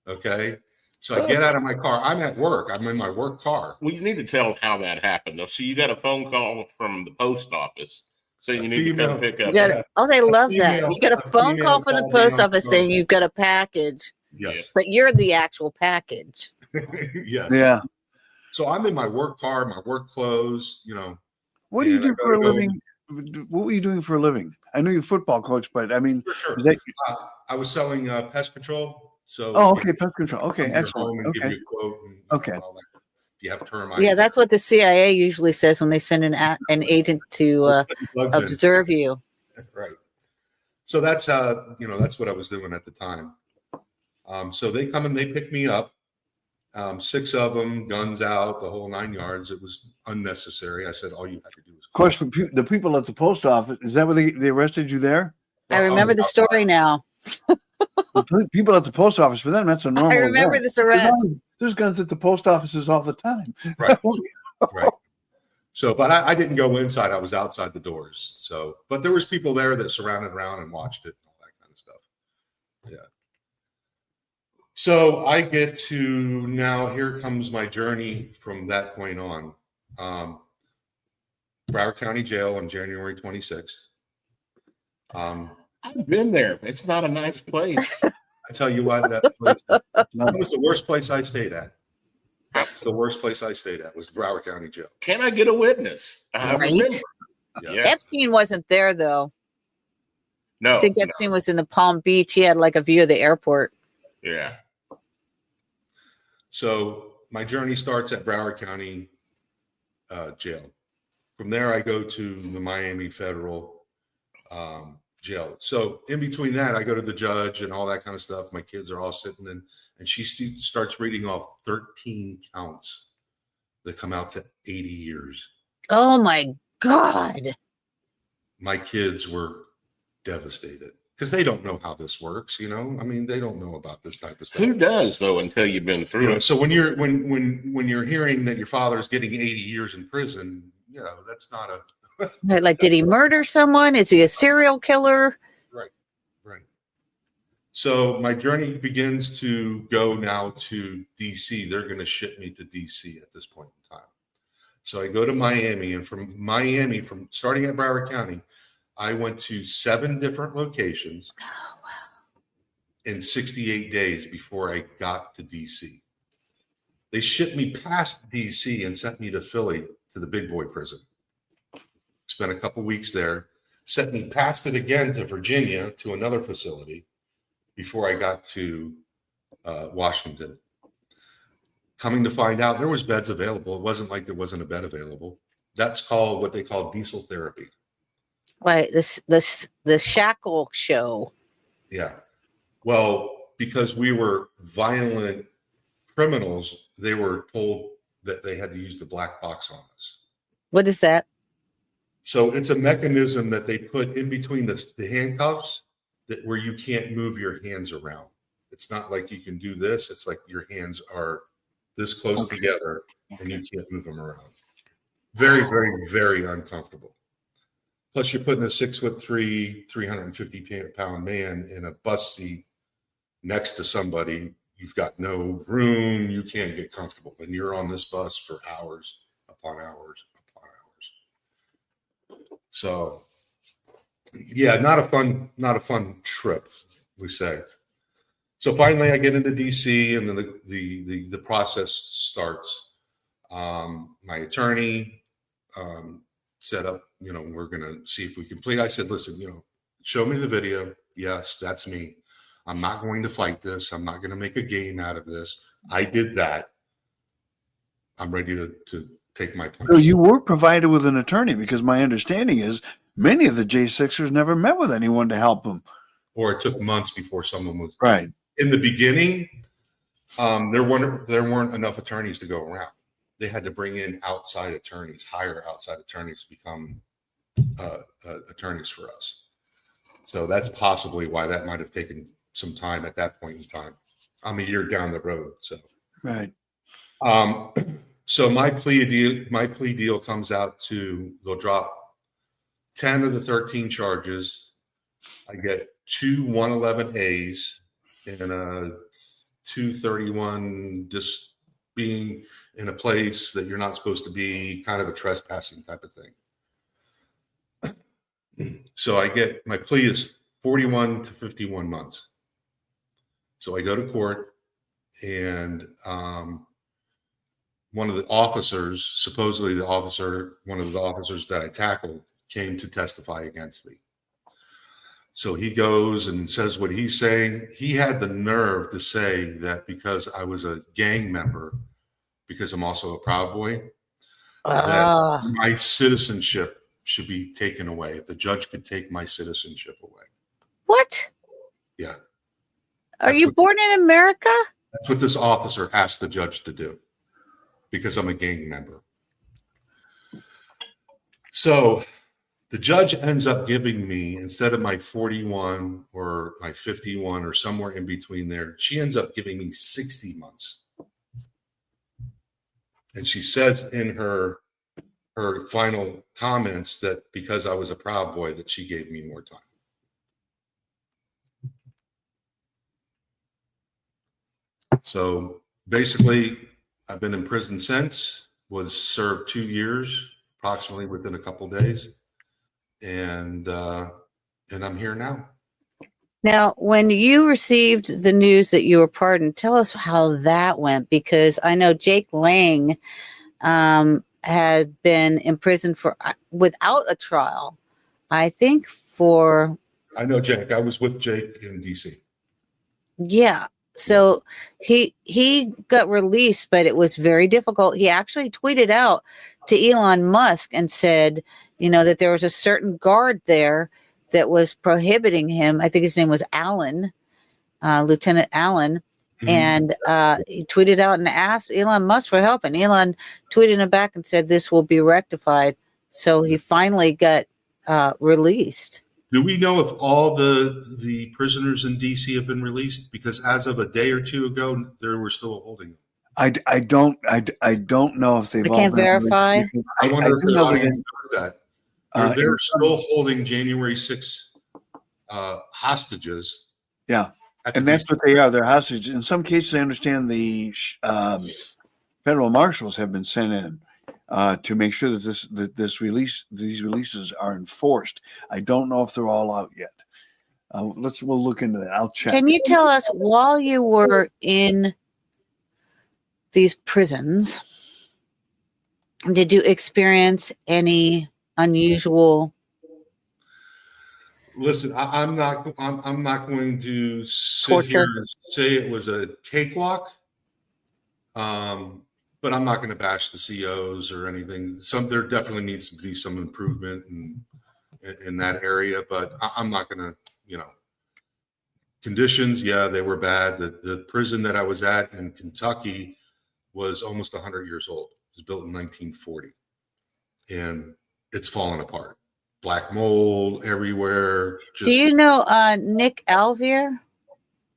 Okay. So I get out of my car. I'm at work. I'm in my work car. Well, you need to tell how that happened, though. So you got a phone call from the post office saying you need to come pick up. They love that. You got a phone call from the post office saying you've got a package. Yes. But you're the actual package. Yes. Yeah. So I'm in my work car, my work clothes, What do you do for a living? What were you doing for a living? I know you're a football coach, but I mean, for sure. I was selling pest control. So okay, pest control. Okay, excellent. Okay. Give you a quote and, okay. If you have termites. Yeah, that's what the CIA usually says when they send an agent to observe you. Right. So that's that's what I was doing at the time. So they come and they pick me up. 6 of them, guns out, the whole 9 yards. It was unnecessary. I said, all you had to do was. Of course, for the people at the post office, is that where they arrested you there? I remember the story now. The people at the post office, for them, that's a normal. I remember this arrest. There's guns at the post offices all the time. Right. Right. So, but I didn't go inside. I was outside the doors. So, but there was people there that surrounded around and watched it and all that kind of stuff. Yeah. So I get to now, here comes my journey from that point on. Broward County Jail on January 26th. I've been there. It's not a nice place. I tell you what, that was the worst place I stayed at. That was the worst place I stayed at, was Broward County Jail. Can I get a witness? I remember. Yeah. Epstein wasn't there, though. No. I think Epstein was in the Palm Beach. He had like a view of the airport. Yeah. So my journey starts at Broward County Jail. From there, I go to the Miami Federal Jail. So in between that, I go to the judge and all that kind of stuff. My kids are all sitting in, and she starts reading off 13 counts that come out to 80 years. Oh my God. My kids were devastated because they don't know how this works. You know, I mean, they don't know about this type of stuff. Who does, though, until you've been through it? So when you're hearing that your father's getting 80 years in prison, you know, that's not a Right, like, did he murder someone? Is he a serial killer? Right. So my journey begins to go now to DC. They're going to ship me to DC at this point in time. So I go to Miami, and from Miami, from starting at Broward County, I went to 7 different locations in 68 days before I got to DC. They shipped me past DC and sent me to Philly to the big boy prison. Spent a couple weeks there, sent me past it again to Virginia to another facility before I got to Washington. Coming to find out, there was beds available. It wasn't like there wasn't a bed available. That's called what they call diesel therapy. Right, the shackle show. Yeah. Well, because we were violent criminals, they were told that they had to use the black box on us. What is that? So it's a mechanism that they put in between the handcuffs that where you can't move your hands around. It's not like you can do this. It's like your hands are this close together and you can't move them around. Very, very, very uncomfortable. Plus you're putting a 6'3", 350-pound man in a bus seat next to somebody. You've got no room. You can't get comfortable. And you're on this bus for hours upon hours. So, yeah, not a fun trip, we say. So finally, I get into DC, and then the process starts. My attorney set up. You know, we're gonna see if we can plead. I said, listen, you know, show me the video. Yes, that's me. I'm not going to fight this. I'm not going to make a game out of this. I did that. I'm ready to take my punch. So you were provided with an attorney, because my understanding is many of the J6ers never met with anyone to help them. Or it took months before someone was right. In the beginning, there weren't enough attorneys to go around. They had to bring in outside attorneys, hire outside attorneys to become attorneys for us. So that's possibly why that might have taken some time at that point in time. I'm a year down the road, so right. So my plea deal comes out to, they'll drop 10 of the 13 charges. I get 2 111As and a 231 just being in a place that you're not supposed to be, kind of a trespassing type of thing. So I get, my plea is 41 to 51 months. So I go to court, and one of the officers, supposedly one of the officers that I tackled, came to testify against me. So he goes and says what he's saying. He had the nerve to say that because I was a gang member, because I'm also a Proud Boy, that my citizenship should be taken away. If the judge could take my citizenship away. What? Yeah. Are you born in America? That's what this officer asked the judge to do, because I'm a gang member. So the judge ends up giving me, instead of my 41 or my 51 or somewhere in between there, she ends up giving me 60 months. And she says in her her final comments that because I was a Proud Boy, that she gave me more time. So basically, I've been in prison since, was served 2 years, approximately within a couple days. And I'm here now. Now, when you received the news that you were pardoned, tell us how that went, because I know Jake Lang had been in prison for without a trial, I think for... I know Jake. I was with Jake in D.C. Yeah. So he got released, but it was very difficult. He actually tweeted out to Elon Musk and said, that there was a certain guard there that was prohibiting him. I think his name was Allen, Lieutenant Allen. Mm-hmm. And he tweeted out and asked Elon Musk for help. And Elon tweeted him back and said, this will be rectified. So he finally got released. Do we know if all the prisoners in D.C. have been released? Because as of a day or two ago, they were still holding them. I don't know if they've all can't been verify. released. I wonder if the know audience knows that. They're still holding January 6 hostages. Yeah, and that's what they are. They're hostages. In some cases, I understand the federal marshals have been sent in to make sure that these releases are enforced. I don't know if they're all out yet. We'll look into that. I'll check. Can you tell us, while you were in these prisons, did you experience any unusual? Listen, I'm not going to sit here and say it was a cakewalk. But I'm not going to bash the COs or anything. There definitely needs to be some improvement in that area, but I'm not going to, conditions. Yeah, they were bad. The prison that I was at in Kentucky was almost 100 years old. It was built in 1940, and it's fallen apart. Black mold everywhere. Do you know Nick Alvier?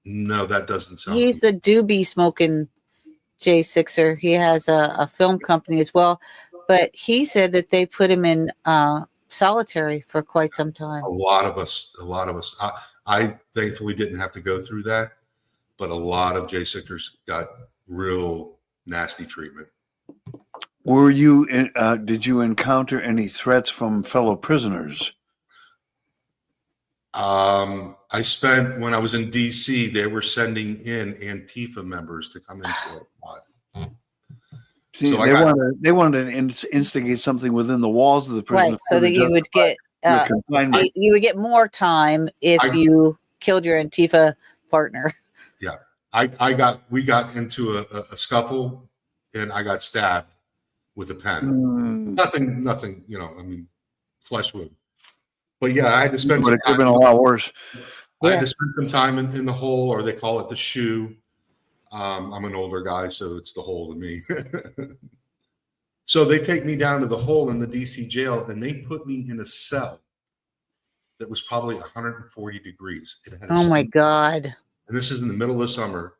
No, that doesn't sound. He's a doobie smoking J6er. He has a film company as well, but he said that they put him in solitary for quite some time. A lot of us. I thankfully didn't have to go through that, but a lot of J6ers got real nasty treatment. Were you? Did you encounter any threats from fellow prisoners? I spent, when I was in DC, they were sending in Antifa members to come into our pod. See, so they wanted to instigate something within the walls of the prison, right? So that you would get you would get more time if you killed your Antifa partner. Yeah, we got into a scuffle, and I got stabbed with a pen. Nothing. Flesh wound. But yeah, I had to spend some time. It could have been a lot worse. I had to spend some time in the hole, or they call it the shoe. I'm an older guy, so it's the hole to me. So they take me down to the hole in the DC jail, and they put me in a cell that was probably 140 degrees. It had my God. And this is in the middle of the summer,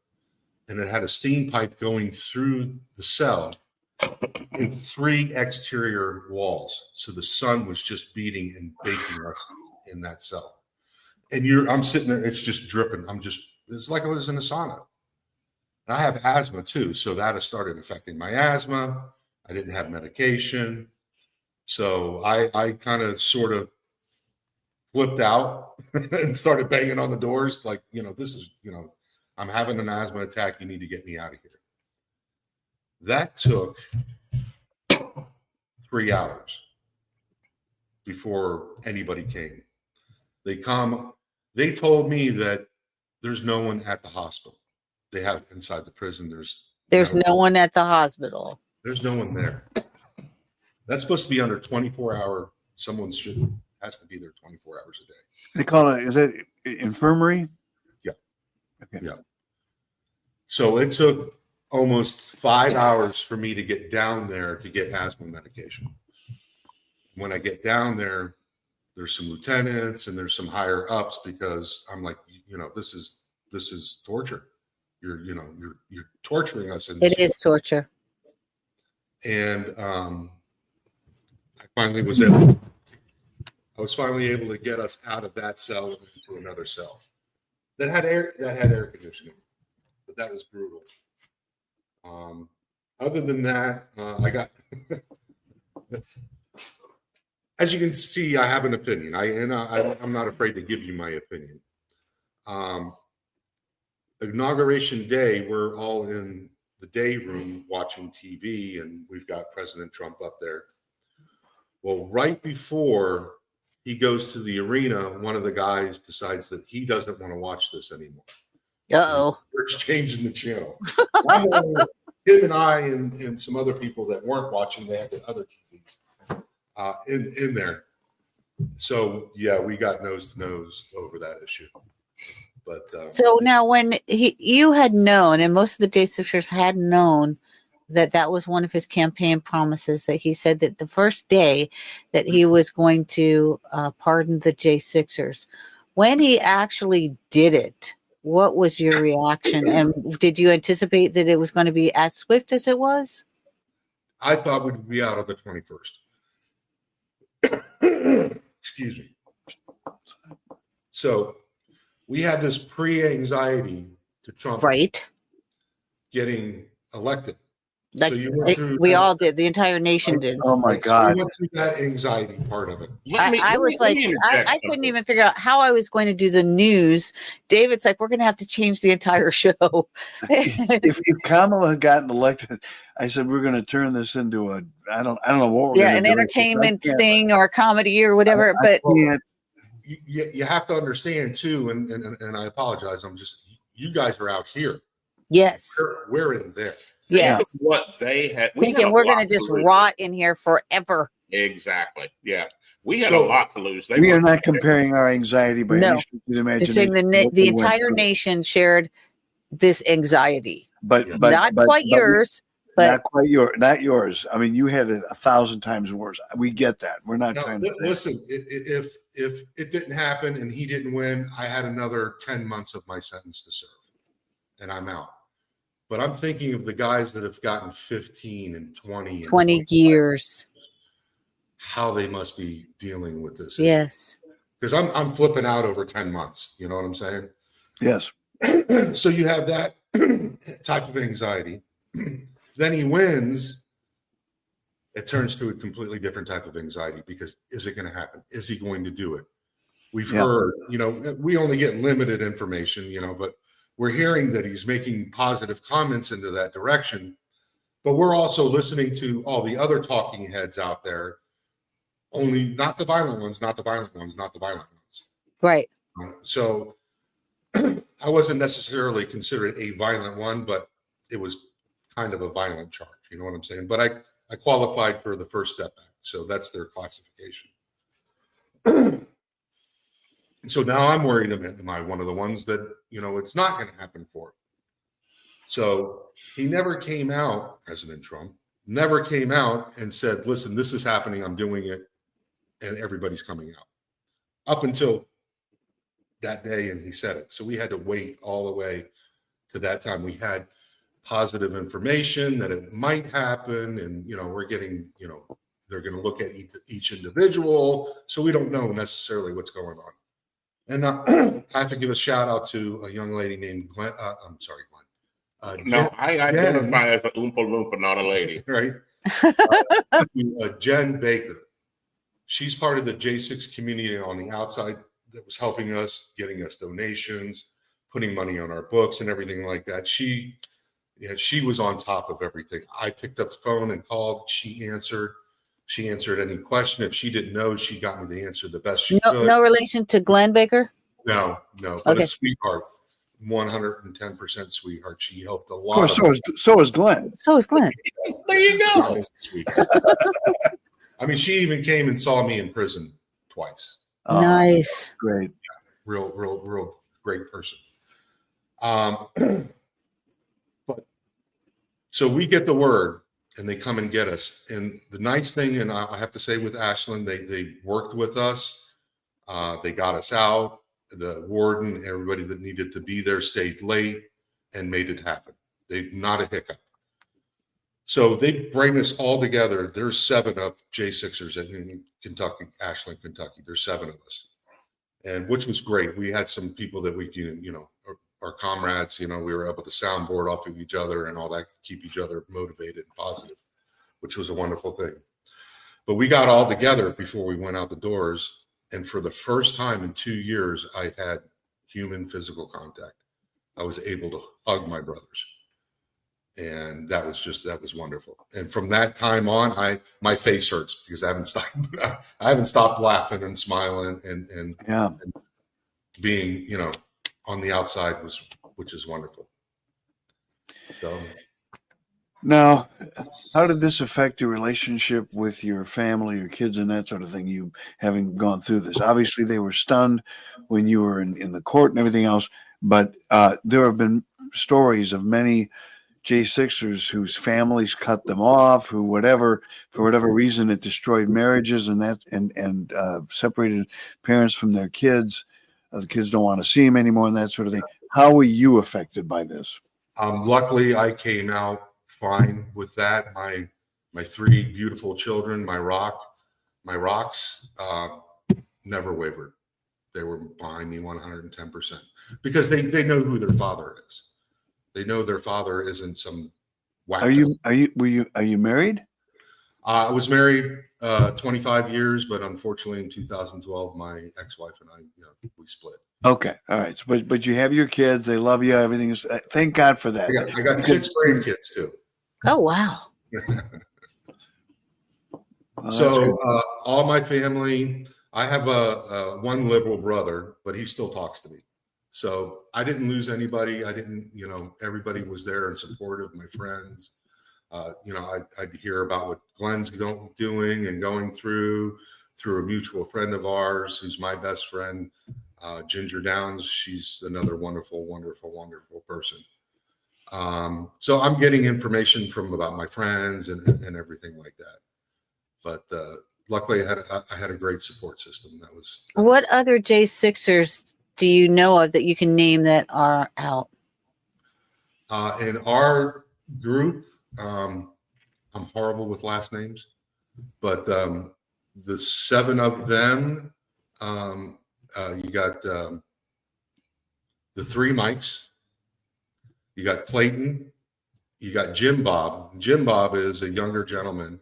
and it had a steam pipe going through the cell in 3 exterior walls. So the sun was just beating and baking us in that cell. And I'm sitting there, it's just dripping. It's like I was in a sauna. And I have asthma too. So that has started affecting my asthma. I didn't have medication. So I kind of sort of flipped out and started banging on the doors. Like, this is, I'm having an asthma attack. You need to get me out of here. That took 3 hours before anybody came. They told me that there's no one at the hospital. They have inside the prison. There's no one at the hospital. There's no one there. That's supposed to be under 24-hour. Someone has to be there 24 hours a day. They call it, is it infirmary? Yeah. Okay. Yeah. So it took almost 5 hours for me to get down there to get asthma medication. When I get down there, there's some lieutenants and there's some higher ups, because I'm like, this is torture. You're torturing us. It is torture. And finally was able to get us out of that cell into another cell that had air conditioning, but that was brutal. Other than that, I got. As you can see, I have an opinion. I'm not afraid to give you my opinion. Inauguration day, we're all in the day room watching TV, and we've got President Trump up there. Well, right before he goes to the arena, one of the guys decides that he doesn't want to watch this anymore. Uh-oh. Starts changing the channel. Him and I and some other people that weren't watching, they had the other TVs in there. So yeah, we got nose to nose over that issue. But so now, when you had known, and most of the J6ers had known that was one of his campaign promises, that he said that the first day that he was going to pardon the J6ers, when he actually did it, what was your reaction? And did you anticipate that it was going to be as swift as it was? I thought we'd be out on the 21st. Excuse me. So we had this pre-anxiety to Trump getting elected. Like, so you went through we all did. The entire nation did. Oh my God! We went through that anxiety part of it. I couldn't even figure out how I was going to do the news. David's like, we're going to have to change the entire show. if Kamala had gotten elected, I said we're going to turn this into a I don't know what we're an entertainment thing or a comedy or whatever. But you have to understand too, and I apologize. You guys are out here. Yes, we're in there. Yes, what they had. We're going to just rot in here forever. Exactly. Yeah, we had a lot to lose. We are not comparing our anxiety by any stretch of the imagination. Saying the entire nation shared this anxiety, but not quite yours. But not yours. I mean, you had it 1,000 times worse. We get that. We're not trying to listen. If it didn't happen and he didn't win, I had another 10 months of my sentence to serve, and I'm out. But I'm thinking of the guys that have gotten 15 and 20 years. How they must be dealing with this. Yes. Because I'm flipping out over 10 months. You know what I'm saying? Yes. So you have that type of anxiety. Then he wins. It turns to a completely different type of anxiety because is it going to happen? Is he going to do it? We've heard, we only get limited information, but we're hearing that he's making positive comments into that direction, but we're also listening to all the other talking heads out there, only not the violent ones, not the violent ones, not the violent ones. Right. So I wasn't necessarily considered a violent one, but it was kind of a violent charge. You know what I'm saying? But I qualified for the First Step Act. So that's their classification. So now I'm worried, am I one of the ones that, it's not going to happen for? So he never came out, President Trump, never came out and said, listen, this is happening, I'm doing it, and everybody's coming out. Up until that day, and he said it. So we had to wait all the way to that time. We had positive information that it might happen, and, we're getting, they're going to look at each individual, so we don't know necessarily what's going on. And I have to give a shout out to a young lady named Glenn. I'm sorry, Glenn. No, I identify as an Oompa Loompa, not a lady. Right. Jen Baker. She's part of the J6 community on the outside that was helping us, getting us donations, putting money on our books and everything like that. She was on top of everything. I picked up the phone and called. She answered. She answered any question. If she didn't know, she got me the answer the best she could. No relation to Glenn Baker? No. But a sweetheart, 110% sweetheart. She helped a lot. Of course, so is Glenn. So is Glenn. There you go. I mean, she even came and saw me in prison twice. Nice. Great. Real great person. But so we get the word. And they come and get us. And the nice thing, and I have to say with Ashland, they worked with us. They got us out. The warden, everybody that needed to be there stayed late and made it happen. Not a hiccup. So they bring us all together. There's 7 of J6ers in Kentucky, Ashland, Kentucky. There's 7 of us, and which was great. We had some people that we can, our comrades, we were able to soundboard off of each other and all that, keep each other motivated and positive, which was a wonderful thing. But we got all together before we went out the doors. And for the first time in 2 years, I had human physical contact. I was able to hug my brothers. And that was wonderful. And from that time on, my face hurts because I haven't stopped laughing and smiling and being, on the outside which is wonderful. So now, how did this affect your relationship with your family, your kids, and that sort of thing? You having gone through this, obviously they were stunned when you were in the court and everything else. But there have been stories of many J6ers whose families cut them off, for whatever reason, it destroyed marriages and separated parents from their kids. The kids don't want to see them anymore and that sort of thing. How were you affected by this? Luckily, I came out fine with that. My 3 beautiful children, my rocks, never wavered. They were behind me 110% because they know who their father is. They know their father isn't some whack. Are you married? I was married 25 years, but unfortunately in 2012, my ex-wife and I, we split. Okay. All right. But you have your kids. They love you. Everything is, thank God for that. I got 6 grandkids too. Oh, wow. So all my family, I have one liberal brother, but he still talks to me. So I didn't lose anybody. I didn't, everybody was there and supportive, my friends. I'd hear about what Glenn's doing and going through a mutual friend of ours, who's my best friend, Ginger Downs. She's another wonderful, wonderful, wonderful person. So I'm getting information about my friends and everything like that. But luckily, I had a great support system. What other J6ers do you know of that you can name that are out? In our group, I'm horrible with last names, but the 7 of them, you got the 3 Mikes, you got Clayton, you got Jim Bob. Jim Bob is a younger gentleman.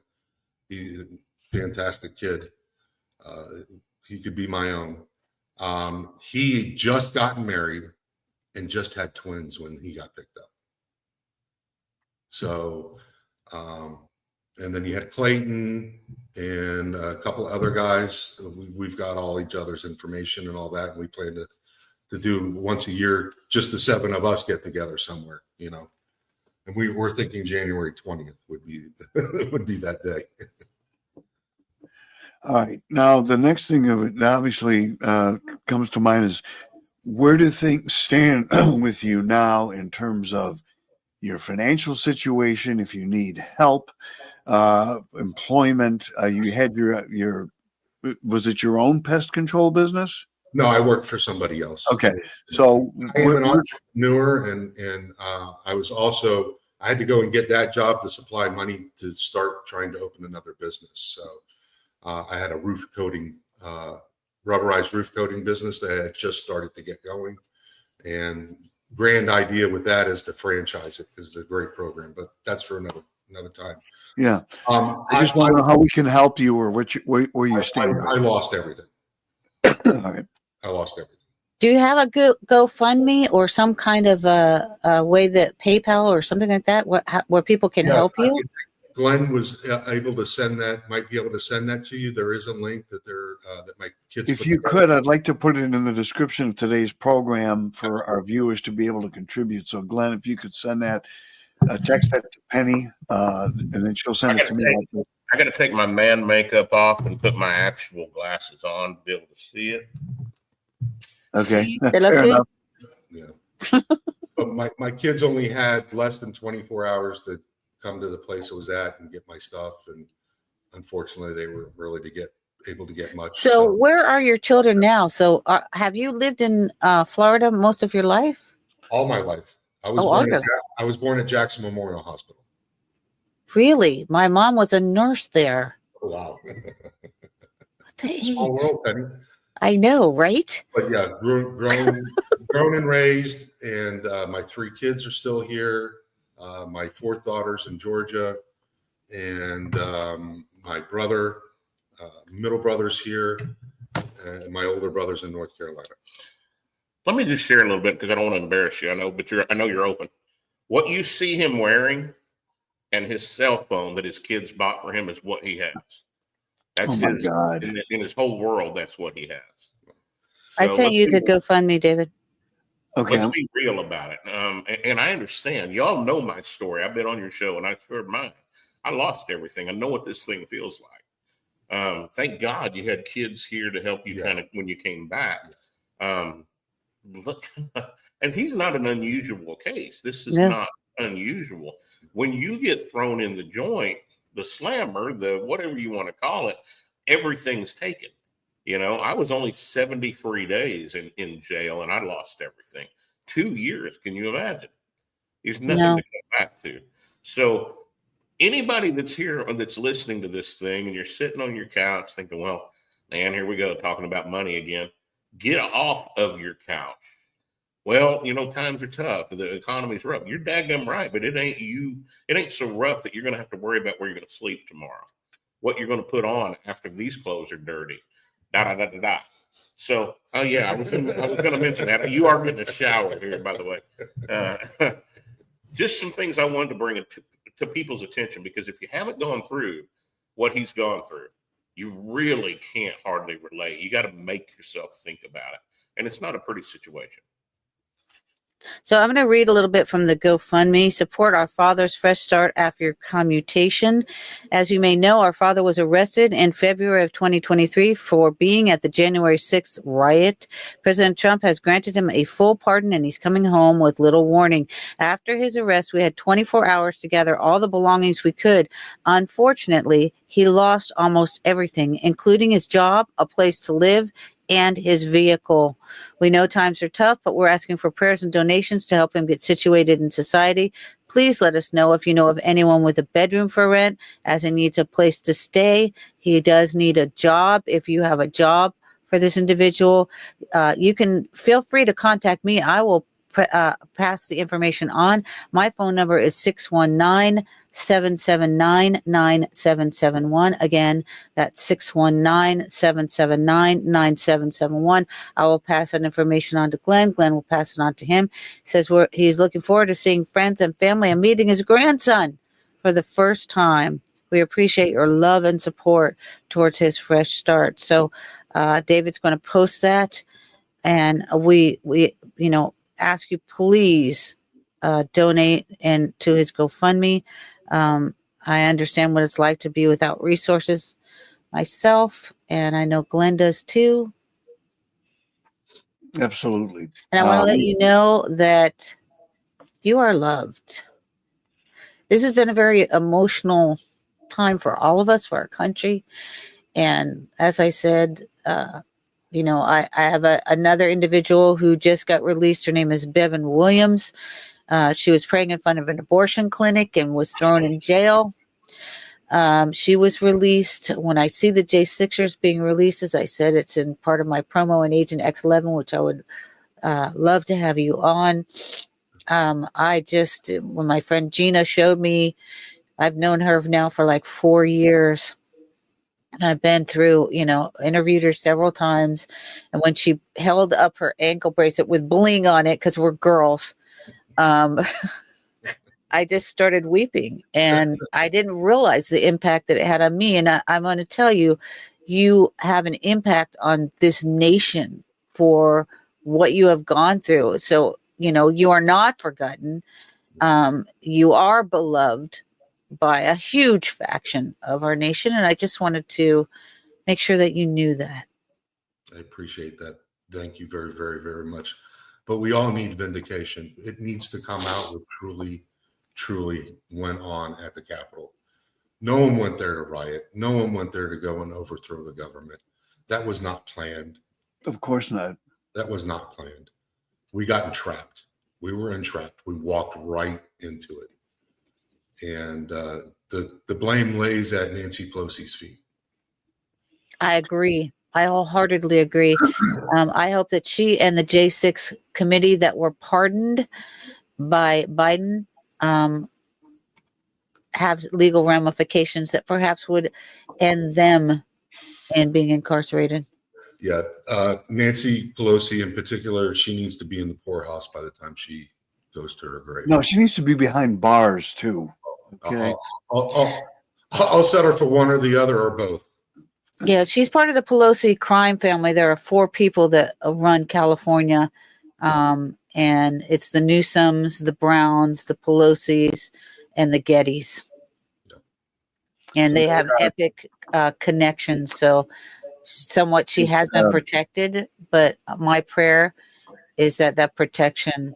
He's a fantastic kid. He could be my own. He just gotten married and just had twins when he got picked up. So, and then you had Clayton and a couple other guys. We've got all each other's information and all that. And we plan to do once a year, just the 7 of us get together somewhere, and we're thinking January 20th would be that day. All right. Now, the next thing that obviously comes to mind is, where do things stand with you now in terms of your financial situation? If you need help, employment, you had was it your own pest control business? No, I worked for somebody else. Okay. So I am an entrepreneur, and I had to go and get that job to supply money to start trying to open another business. So I had a rubberized roof coating business that had just started to get going. And grand idea with that is to franchise it, because it's a great program, but that's for another time. Yeah. I just want to know how we can help you, or where you stand. I lost everything. All right. I lost everything. Do you have a GoFundMe or some kind of a way that PayPal or something like that where people can help you? Glenn was able to send that, might be able to send that to you. There is a link that that my kids. If you could, I'd like to put it in the description of today's program for our viewers to be able to contribute. So Glenn, if you could send that, text that to Penny, and then she'll send it to me. I got to take my man makeup off and put my actual glasses on to be able to see it. Okay. Fair enough. Yeah. But my kids only had less than 24 hours to come to the place I was at and get my stuff, and unfortunately they were really able to get much. So where are your children now? So have you lived in Florida most of your life? All my life. I was born at Jackson Memorial Hospital. Really? My mom was a nurse there. Wow. The Small age. world, Penny. I know, right? But yeah, grown and raised, and my 3 kids are still here. My 4th daughter's in Georgia, and my brother, middle brother's here, and my older brother's in North Carolina. Let me just share a little bit because I don't want to embarrass you. I know you're open. What you see him wearing and his cell phone that his kids bought for him is what he has. That's my God. In his whole world, that's what he has. I sent you the GoFundMe, David. Okay. Let's be real about it. And I understand. Y'all know my story. I've been on your show, and I've heard mine. I lost everything. I know what this thing feels like. Thank God you had kids here to help you kind of when you came back. Look, and he's not an unusual case. This is not unusual. When you get thrown in the joint, the slammer, the whatever you want to call it, everything's taken. You know, I was only 73 days in jail, and I lost everything. 2 years. Can you imagine? There's nothing to come back to. So anybody that's here or that's listening to this thing and you're sitting on your couch thinking, well, man, here we go talking about money again. Get off of your couch. Well, you know, times are tough. The economy's rough. You're daggum right, but it ain't so rough that you're going to have to worry about where you're going to sleep tomorrow, what you're going to put on after these clothes are dirty. So, oh yeah, I was going to mention that. You are getting a shower here, by the way. Just some things I wanted to bring to people's attention, because if you haven't gone through what he's gone through, you really can't hardly relate. You got to make yourself think about it. And it's not a pretty situation. So I'm going to read a little bit from the GoFundMe. Support our father's fresh start after commutation. As you may know, our father was arrested in February of 2023 for being at the January 6th riot. President Trump has granted him a full pardon, and he's coming home with little warning. After his arrest, we had 24 hours to gather all the belongings we could. Unfortunately, he lost almost everything, including his job, a place to live, and his vehicle. We know times are tough, but we're asking for prayers and donations to help him get situated in society. Please let us know if you know of anyone with a bedroom for rent, as he needs a place to stay. He does need a job. If you have a job for this individual, you can feel free to contact me. I will pass the information on. My phone number is 619-779-9771. Again, that's 619-779-9771. I will pass that information on to Glenn. Glenn will pass it on to him. He says he's looking forward to seeing friends and family and meeting his grandson for the first time. We appreciate your love and support towards his fresh start. So David's going to post that, and we ask you please donate to his GoFundMe. I understand what it's like to be without resources myself, and I know Glenn does too. Absolutely. And I want to let you know that you are loved. This has been a very emotional time for all of us, for our country. And as I said, I have another individual who just got released. Her name is Bevan Williams. She was praying in front of an abortion clinic and was thrown in jail. She was released. When I see the J6ers being released, as I said, it's in part of my promo in Agent X11, which I would love to have you on. When my friend Gina showed me, I've known her now for like 4 years. And I've been through, interviewed her several times. And when she held up her ankle bracelet with bling on it, because we're girls, I just started weeping. And I didn't realize the impact that it had on me. And I'm going to tell you, you have an impact on this nation for what you have gone through. So, you are not forgotten. You are beloved by a huge faction of our nation. And I just wanted to make sure that you knew that. I appreciate that. Thank you very, very, very much. But we all need vindication. It needs to come out what truly went on at the Capitol. No one went there to riot. No one went there to go and overthrow the government. That was not planned. Of course not. That was not planned. We got entrapped. We were entrapped. We walked right into it. And the blame lays at Nancy Pelosi's feet. I agree. I wholeheartedly agree. I hope that she and the J6 committee that were pardoned by Biden have legal ramifications that perhaps would end them in being incarcerated. Yeah, Nancy Pelosi in particular, she needs to be in the poorhouse by the time she goes to her grave. No, she needs to be behind bars too. Okay, I'll settle for one or the other or both. Yeah, she's part of the Pelosi crime family. There are 4 people that run California, and it's the Newsoms, the Browns, the Pelosis, and the Gettys. And they have epic connections. So somewhat she has been protected, but my prayer is that that protection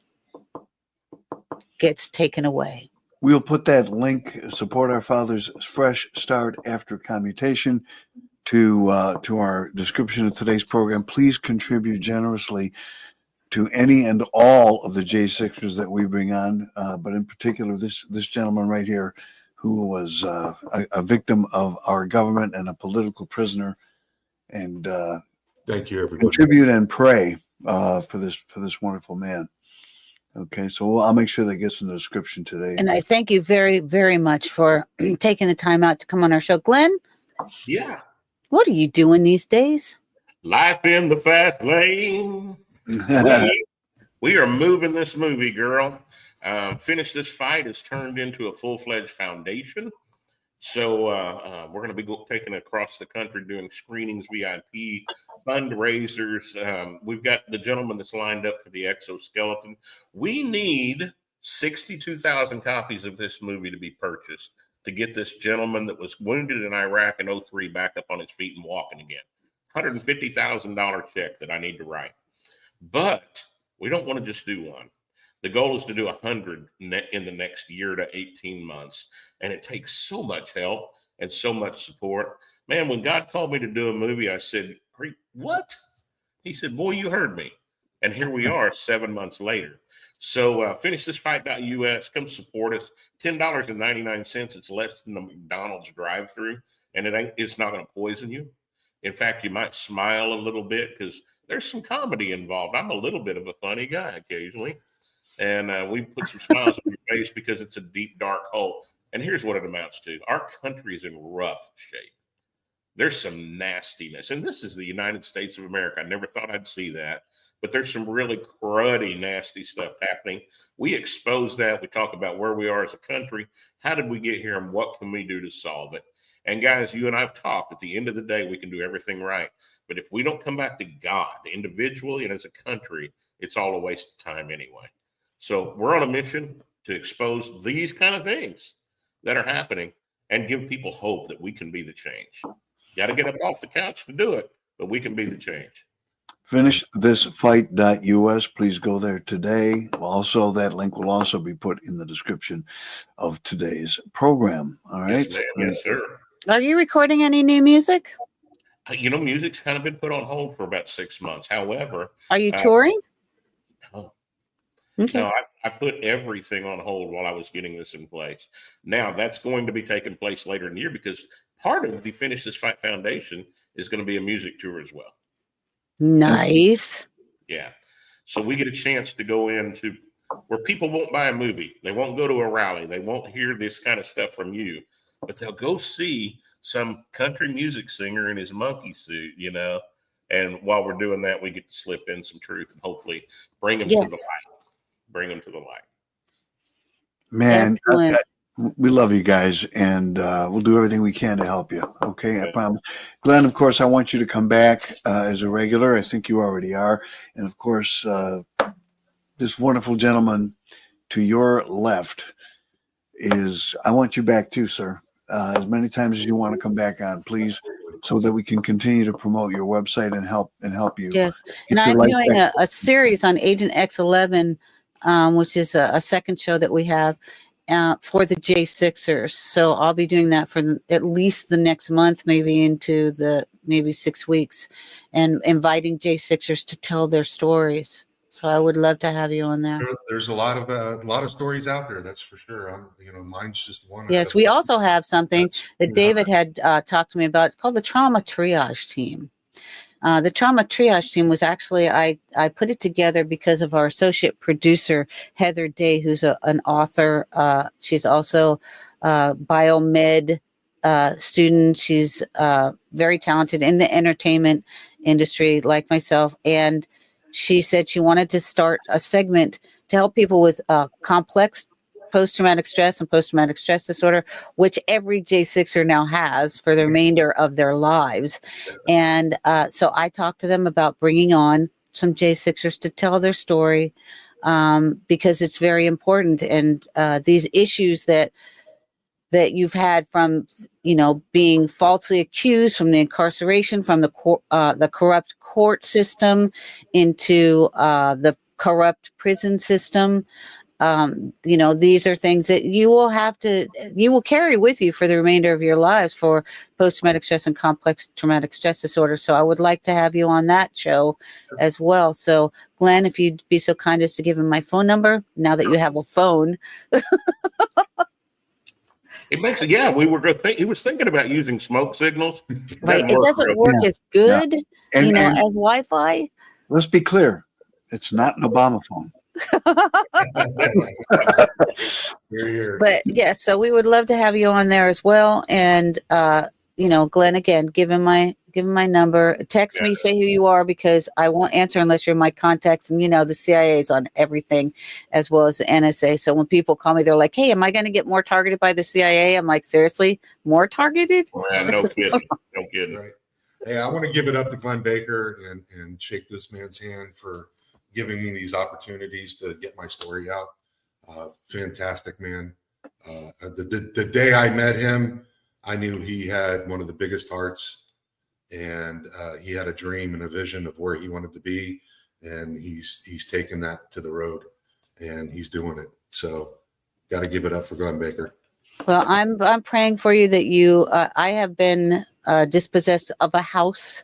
gets taken away. We'll put that link, Support Our Father's Fresh Start After Commutation, to our description of today's program. Please contribute generously to any and all of the J6ers that we bring on, but in particular this gentleman right here, who was a victim of our government and a political prisoner. And thank you, everybody. Contribute and pray for this wonderful man. Okay, so I'll make sure that gets in the description today. And I thank you very, very much for taking the time out to come on our show. Glenn? Yeah. What are you doing these days? Life in the fast lane. We are moving this movie, girl. Finish This Fight has turned into a full-fledged foundation. So we're going to be taking across the country doing screenings, VIP, fundraisers. We've got the gentleman that's lined up for the exoskeleton. We need 62,000 copies of this movie to be purchased to get this gentleman that was wounded in Iraq in 2003 back up on his feet and walking again. $150,000 check that I need to write. But we don't want to just do one. The goal is to do 100 in the next year to 18 months. And it takes so much help and so much support. Man, when God called me to do a movie, I said, what? He said, boy, you heard me. And here we are 7 months later. So finishthisfight.us. Come support us. $10.99. It's less than the McDonald's drive-through. And it's not going to poison you. In fact, you might smile a little bit because there's some comedy involved. I'm a little bit of a funny guy occasionally. And we put some smiles on your face because it's a deep, dark hole. And here's what it amounts to. Our country is in rough shape. There's some nastiness. And this is the United States of America. I never thought I'd see that. But there's some really cruddy, nasty stuff happening. We expose that. We talk about where we are as a country. How did we get here and what can we do to solve it? And guys, you and I have talked. At the end of the day, we can do everything right. But if we don't come back to God individually and as a country, it's all a waste of time anyway. So we're on a mission to expose these kind of things that are happening and give people hope that we can be the change. Got to get up off the couch to do it, but we can be the change. Finishthisfight.us. Please go there today. Also, that link will also be put in the description of today's program. All right. Yes, ma'am. Yes, sir. Are you recording any new music? Music's kind of been put on hold for about 6 months. However, are you touring? Okay. No, I put everything on hold while I was getting this in place. Now that's going to be taking place later in the year because part of the Finish This Fight Foundation is going to be a music tour as well. Nice. Yeah. So we get a chance to go into where people won't buy a movie. They won't go to a rally. They won't hear this kind of stuff from you, but they'll go see some country music singer in his monkey suit, and while we're doing that, we get to slip in some truth and hopefully bring them to the light. Bring them to the light. Man, we love you guys, and we'll do everything we can to help you. Okay, I promise. Glenn, of course, I want you to come back as a regular. I think you already are. And of course, this wonderful gentleman to your left I want you back too, sir. As many times as you want to come back on, please, so that we can continue to promote your website and help you. Yes, and I'm doing a series on Agent X11, which is a second show that we have for the J6ers. So I'll be doing that for at least the next month, maybe into maybe 6 weeks, and inviting J6ers to tell their stories. So I would love to have you on there. There's a lot of stories out there. That's for sure. Mine's just one. Yes, we also have something that David had talked to me about. It's called the Trauma Triage Team. The Trauma Triage Team was actually, I put it together because of our associate producer, Heather Day, who's an author. She's also a biomed student. She's very talented in the entertainment industry like myself. And she said she wanted to start a segment to help people with complex post-traumatic stress and post-traumatic stress disorder, which every J6er now has for the remainder of their lives. And so I talked to them about bringing on some J6ers to tell their story because it's very important. And these issues that you've had from, being falsely accused, from the incarceration, from the corrupt court system into the corrupt prison system. These are things that you will carry with you for the remainder of your lives for post-traumatic stress and complex traumatic stress disorder. So I would like to have you on that show as well. So Glenn, if you'd be so kind as to give him my phone number now that you have a phone. It makes it, yeah. We were good. He was thinking about using smoke signals. Right, it doesn't work as good, And as Wi-Fi. Let's be clear, it's not an Obama phone. But yes, so we would love to have you on there as well. And Glenn, again, give him my number. Text me, say who you are, because I won't answer unless you're my contacts. And the CIA is on everything, as well as the NSA. So when people call me, they're like, "Hey, am I going to get more targeted by the CIA?" I'm like, seriously, more targeted? Yeah, no kidding, no kidding. Right. Hey, I want to give it up to Glenn Baker and shake this man's hand for giving me these opportunities to get my story out. Fantastic man. The day I met him, I knew he had one of the biggest hearts, and he had a dream and a vision of where he wanted to be, and he's taken that to the road, and he's doing it. So, got to give it up for Glenn Baker. Well, I'm praying for you that you. I have been dispossessed of a house,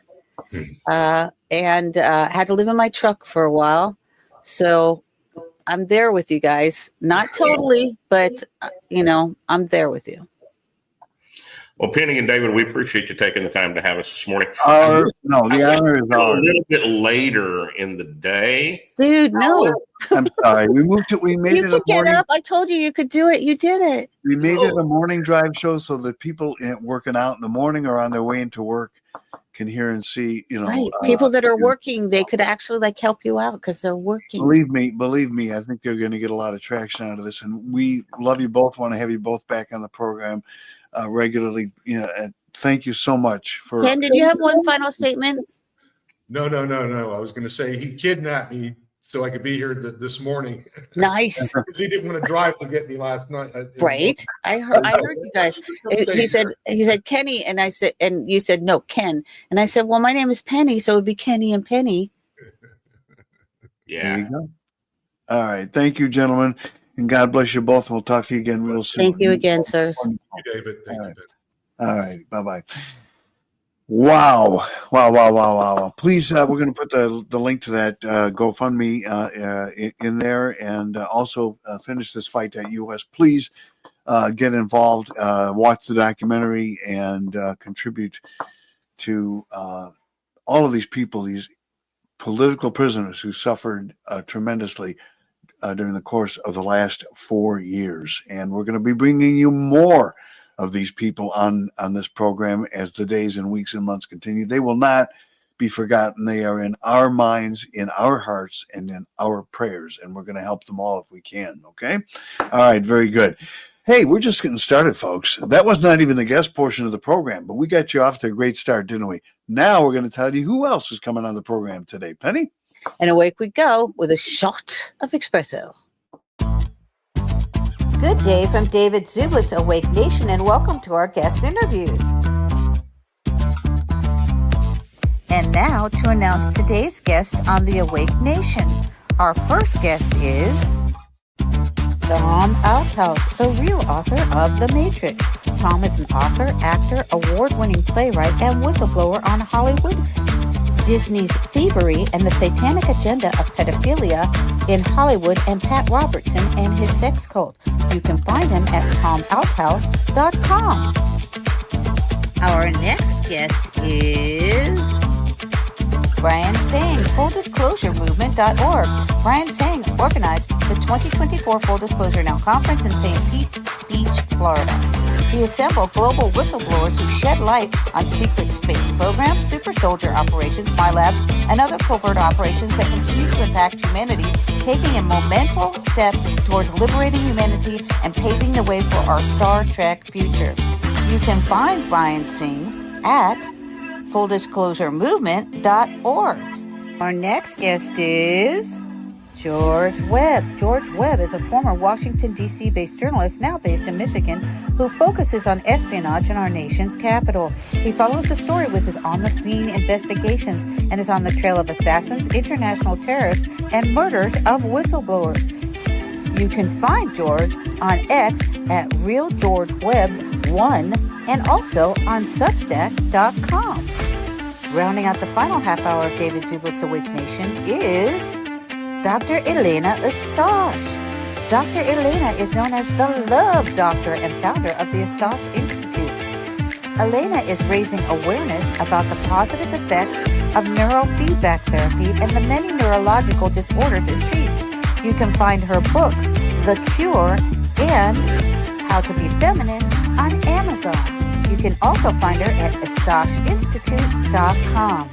and had to live in my truck for a while. So I'm there with you guys. Not totally, but I'm there with you. Well, Penny and David, we appreciate you taking the time to have us this morning. The honor is ours. A little bit later in the day, dude. No, I'm sorry. We moved it. We made you it could a morning. get up. I told you could do it. You did it. We made it a morning drive show so that people working out in the morning or on their way into work can hear and see. Right. People that are working, they could actually help you out because they're working. Believe me. I think you're going to get a lot of traction out of this, and we love you both. Want to have you both back on the program regularly. Thank you so much for. Ken, did you have one final statement? No. I was going to say he kidnapped me so I could be here this morning. Nice. Because he didn't want to drive to get me last night. Right. I heard you guys. He said Kenny, and I said, and you said no, Ken, and I said, well, my name is Penny, so it would be Kenny and Penny. Yeah. There you go. All right. Thank you, gentlemen. And God bless you both. We'll talk to you again real soon. Thank you again, sirs. Thank you, David. Thank you. All right. Bye-bye. Wow. Please, we're going to put the link to that GoFundMe in there, and also Finish This Fight at US. Please get involved, watch the documentary, and contribute to all of these people, these political prisoners who suffered tremendously during the course of the last 4 years. And we're going to be bringing you more of these people on this program as the days and weeks and months continue. They will not be forgotten. They are in our minds, in our hearts, and in our prayers. And we're going to help them all if we can. Okay? All right. Very good. Hey, we're just getting started, folks. That was not even the guest portion of the program, but we got you off to a great start, didn't we? Now we're going to tell you who else is coming on the program today. Penny? And away we go with a shot of espresso. Good day from David Zublitz, Awake Nation, and welcome to our guest interviews. And now to announce today's guest on the Awake Nation. Our first guest is Tom Althouse, the real author of TheMatrix. Tom is an author, actor, award-winning playwright, and whistleblower on Hollywood Disney's thievery and the satanic agenda of pedophilia in Hollywood, and Pat Robertson and his sex cult. You can find him at TomOuthouse.com. Our next guest is Brian Tseng, FullDisclosureMovement.org. Brian Tseng organized the 2024 Full Disclosure Now Conference in St. Pete Beach, Florida. He assembled global whistleblowers who shed light on secret space programs, super soldier operations, MyLabs, and other covert operations that continue to impact humanity, taking a monumental step towards liberating humanity and paving the way for our Star Trek future. You can find Brian Tseng at FullDisclosureMovement.org. Our next guest is George Webb. George Webb is a former Washington, D.C. based journalist, now based in Michigan, who focuses on espionage in our nation's capital. He follows the story with his on-the-scene investigations and is on the trail of assassins, international terrorists, and murders of whistleblowers. You can find George on X at RealGeorgeWebb1 and also on Substack.com. Rounding out the final half hour of David Zublick's Awake Nation is Dr. Elena Eustache. Dr. Elena is known as the Love Doctor and founder of the Eustache Institute. Elena is raising awareness about the positive effects of neurofeedback therapy and the many neurological disorders it treats. You can find her books, The Cure and How to Be Feminine, on Amazon. You can also find her at EustacheInstitute.com.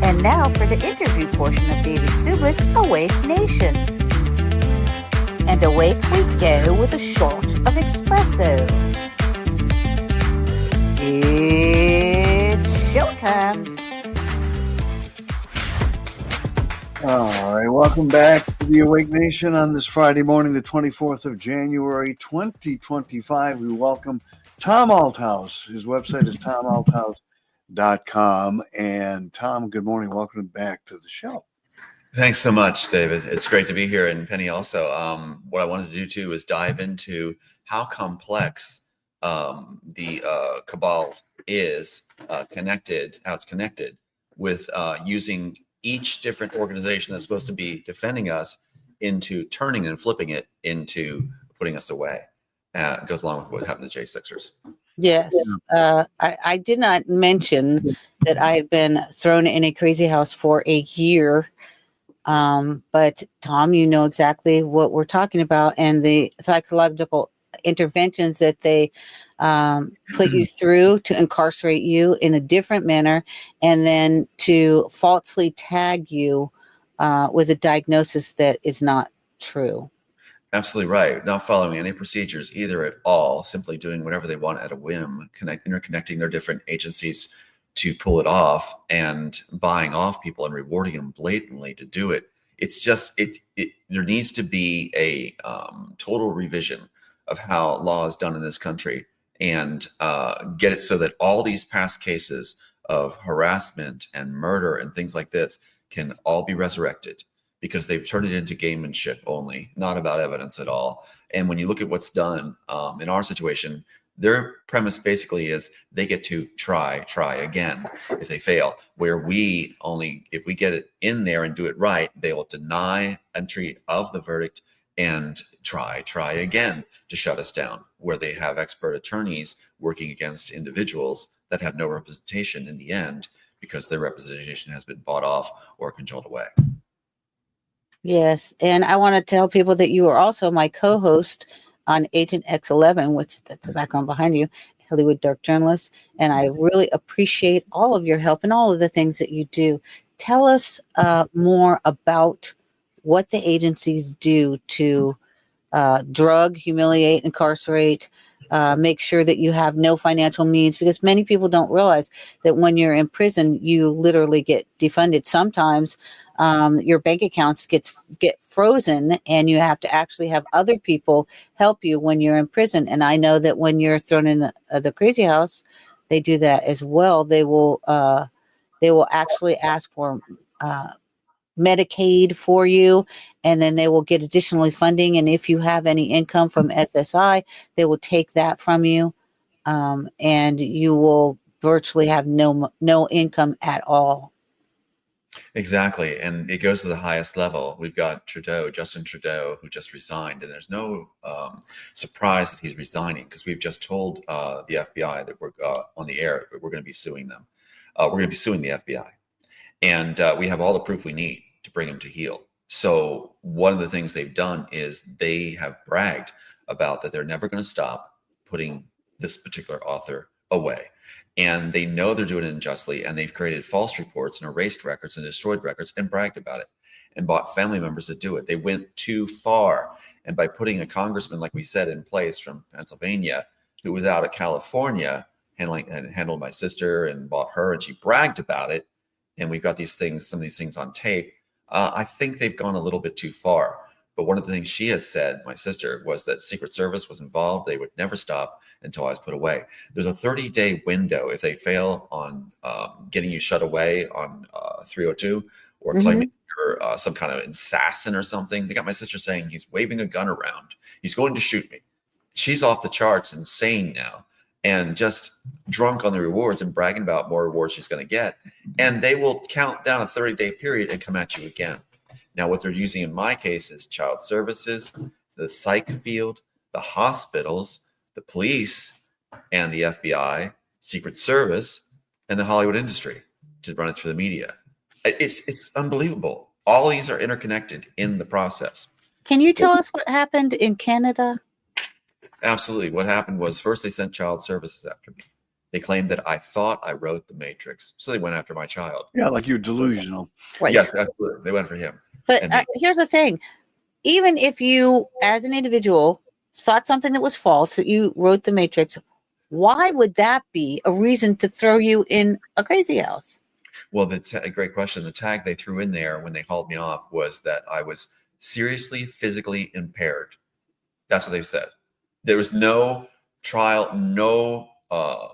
And now for the interview portion of David Zublick's Awake Nation. And awake we go with a shot of espresso. It's showtime. All right, welcome back to the Awake Nation on this Friday morning, the 24th of January, 2025. We welcome Tom Althouse. His website is TomAlthouse.com. And Tom, good morning. Welcome back to the show. Thanks so much, David. It's great to be here. And Penny also. What I wanted to do too is dive into how complex the cabal is connected, how it's connected with using each different organization that's supposed to be defending us into turning and flipping it into putting us away. It goes along with what happened to J6ers. Yes. I did not mention that I had been thrown in a crazy house for a year. But Tom, you know exactly what we're talking about, and the psychological interventions that they put you through to incarcerate you in a different manner, and then to falsely tag you with a diagnosis that is not true. Absolutely right. Not following any procedures either at all, simply doing whatever they want at a whim, interconnecting their different agencies to pull it off, and buying off people and rewarding them blatantly to do it. It's just, there needs to be a total revision of how law is done in this country, and get it so that all these past cases of harassment and murder and things like this can all be resurrected, because they've turned it into gamemanship only, not about evidence at all. And when you look at what's done in our situation, their premise basically is they get to try again if they fail, where we only, if we get it in there and do it right, they will deny entry of the verdict and try again to shut us down, where they have expert attorneys working against individuals that have no representation in the end, because their representation has been bought off or controlled away. Yes, and I want to tell people that you are also my co-host on Agent X11, which that's the background behind you, Hollywood Dark Journalist, and I really appreciate all of your help and all of the things that you do. Tell us more about what the agencies do to drug, humiliate, incarcerate, make sure that you have no financial means, because many people don't realize that when you're in prison, you literally get defunded. Sometimes your bank accounts get frozen, and you have to actually have other people help you when you're in prison. And I know that when you're thrown in the crazy house, they do that as well. They will actually ask for Medicaid for you, and then they will get additionally funding. And if you have any income from SSI, they will take that from you, and you will virtually have no income at all. Exactly. And it goes to the highest level. We've got Justin Trudeau, who just resigned. And there's no surprise that he's resigning, because we've just told the FBI that we're on the air, that we're going to be suing them. We're going to be suing the FBI. And we have all the proof we need to bring him to heel. So one of the things they've done is they have bragged about that they're never going to stop putting this particular author away. And they know they're doing it unjustly, and they've created false reports and erased records and destroyed records and bragged about it and bought family members to do it. They went too far. And by putting a congressman, like we said, in place from Pennsylvania, who was out of California handled my sister and bought her, and she bragged about it. And we've got some of these things on tape. I think they've gone a little bit too far. But one of the things she had said, my sister, was that Secret Service was involved. They would never stop until I was put away. There's a 30-day window if they fail on getting you shut away on 302 or claiming you're some kind of assassin or something. They got my sister saying he's waving a gun around. He's going to shoot me. She's off the charts, insane now, and just drunk on the rewards and bragging about more rewards she's going to get. And they will count down a 30-day period and come at you again. Now, what they're using in my case is child services, the psych field, the hospitals, the police, and the FBI, Secret Service, and the Hollywood industry to run it through the media. It's unbelievable. All these are interconnected in the process. Can you tell us what happened in Canada? Absolutely. What happened was, first they sent child services after me. They claimed that I thought I wrote TheMatrix, so they went after my child. Yeah, like you're delusional. Right. Yes, absolutely. They went for him. But here's the thing. Even if you, as an individual, thought something that was false, that you wrote TheMatrix, why would that be a reason to throw you in a crazy house? Well, a great question. The tag they threw in there when they hauled me off was that I was seriously physically impaired. That's what they said. There was no trial, no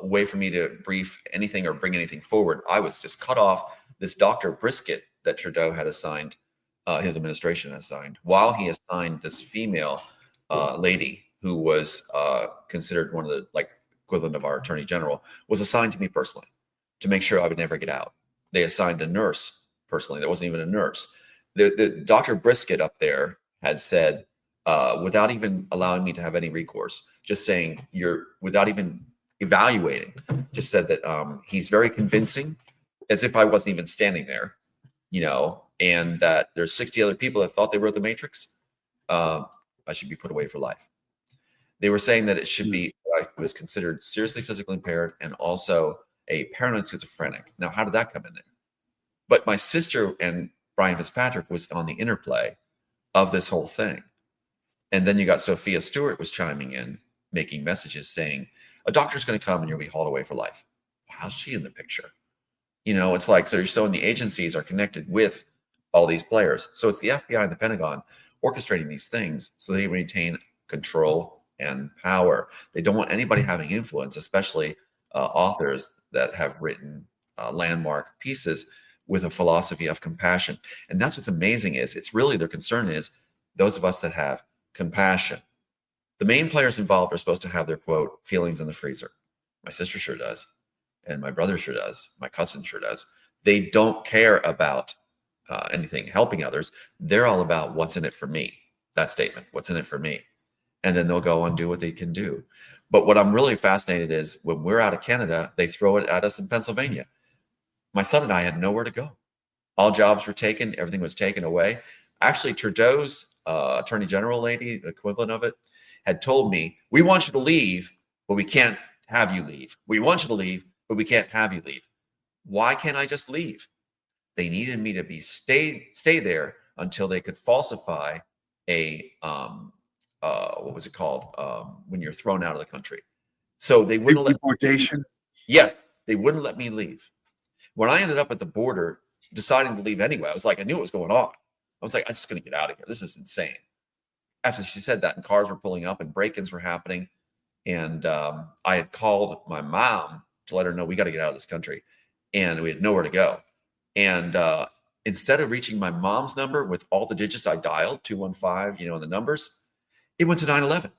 way for me to brief anything or bring anything forward. I was just cut off. This Dr. Brisket that Trudeau had assigned, his administration assigned, while he assigned this female lady who was considered one of the equivalent of our attorney general, was assigned to me personally to make sure I would never get out. They assigned a nurse personally. There wasn't even a nurse. The Dr. Brisket up there had said, without even allowing me to have any recourse, just saying without even evaluating, just said that he's very convincing, as if I wasn't even standing there, and that there's 60 other people that thought they wrote TheMatrix. I should be put away for life. They were saying that it should be, I was considered seriously physically impaired and also a paranoid schizophrenic. Now, how did that come in there? But my sister and Brian Fitzpatrick was on the interplay of this whole thing. And then you got Sophia Stewart was chiming in, making messages saying, a doctor's going to come and you'll be hauled away for life. How's she in the picture? It's like, so you're showing the agencies are connected with all these players. So it's the FBI and the Pentagon orchestrating these things so they maintain control and power. They don't want anybody having influence, especially authors that have written landmark pieces with a philosophy of compassion. And that's what's amazing is it's really their concern is those of us that have compassion. The main players involved are supposed to have their, quote, feelings in the freezer. My sister sure does. And my brother sure does. My cousin sure does. They don't care about anything helping others. They're all about what's in it for me. That statement, what's in it for me. And then they'll go and do what they can do. But what I'm really fascinated is when we're out of Canada, they throw it at us in Pennsylvania. My son and I had nowhere to go. All jobs were taken. Everything was taken away. Actually, Trudeau's attorney general lady, equivalent of it, had told me, we want you to leave, but we can't have you leave. We want you to leave, but we can't have you leave. Why can't I just leave? They needed me to stay there until they could falsify a what was it called when you're thrown out of the country. So they wouldn't let deportation. Yes, they wouldn't let me leave. When I ended up at the border, deciding to leave anyway, I was like, I knew what was going on. I was like, I'm just going to get out of here. This is insane. After she said that, and cars were pulling up, and break-ins were happening, and I had called my mom to let her know we got to get out of this country, and we had nowhere to go. And instead of reaching my mom's number with all the digits I dialed, 215, and the numbers, it went to 911.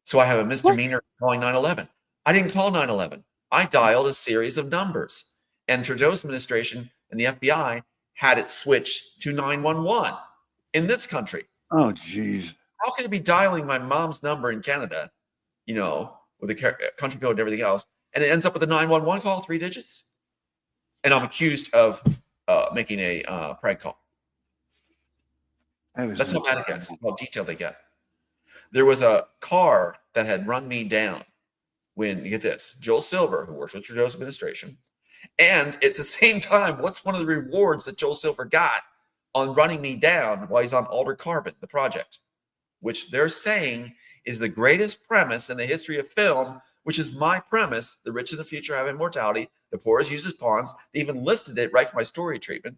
So I have a misdemeanor calling 911. I didn't call 911. I dialed a series of numbers, and Trudeau's administration and the FBI had it switched to 911 in this country. Oh, geez. How can it be dialing my mom's number in Canada, with the country code and everything else, and it ends up with a 911 call, 3 digits? And I'm accused of making a prank call. That's how bad it gets, how detailed they get. There was a car that had run me down when, you get this, Joel Silver, who works with Trudeau's administration, and at the same time, what's one of the rewards that Joel Silver got on running me down while he's on Altered Carbon, the project, which they're saying is the greatest premise in the history of film, which is my premise: the rich in the future have immortality, the poor is used as pawns. They even listed it right for my story treatment,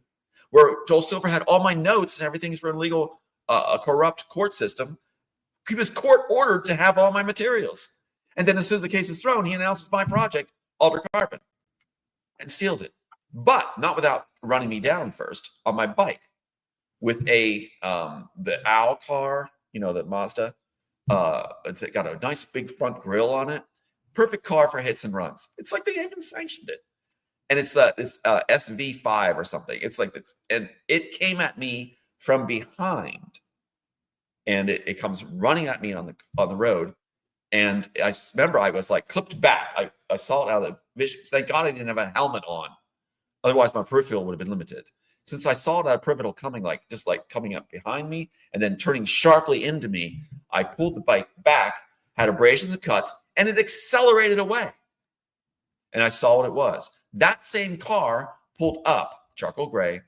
where Joel Silver had all my notes and everything's for a legal, a corrupt court system. He was court ordered to have all my materials. And then as soon as the case is thrown, he announces my project, Altered Carbon, and steals it. But not without running me down first on my bike with the Owl car, the Mazda. It's got a nice big front grille on it. Perfect car for hits and runs. It's like they even sanctioned it. And it's SV5 or something. It's like this. And it came at me from behind. And it comes running at me on the road. And I remember I was like clipped back. I saw it out of the vision. Thank God I didn't have a helmet on. Otherwise, my peripheral would have been limited. Since I saw that peripheral coming, just coming up behind me and then turning sharply into me, I pulled the bike back, had abrasions and cuts, and it accelerated away. And I saw what it was. That same car pulled up, charcoal gray,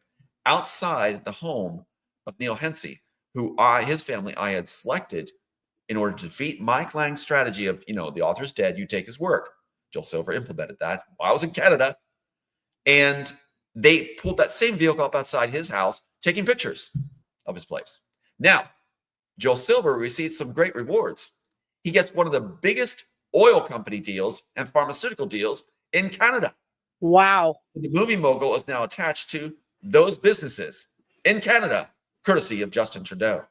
outside the home of Neil Hensey, who his family I had selected in order to defeat Mike Lang's strategy of, the author's dead, you take his work. Joel Silver implemented that while I was in Canada. And they pulled that same vehicle up outside his house, taking pictures of his place. Now, Joel Silver received some great rewards. He gets one of the biggest oil company deals and pharmaceutical deals in Canada. Wow. The movie mogul is now attached to those businesses in Canada, courtesy of Justin Trudeau.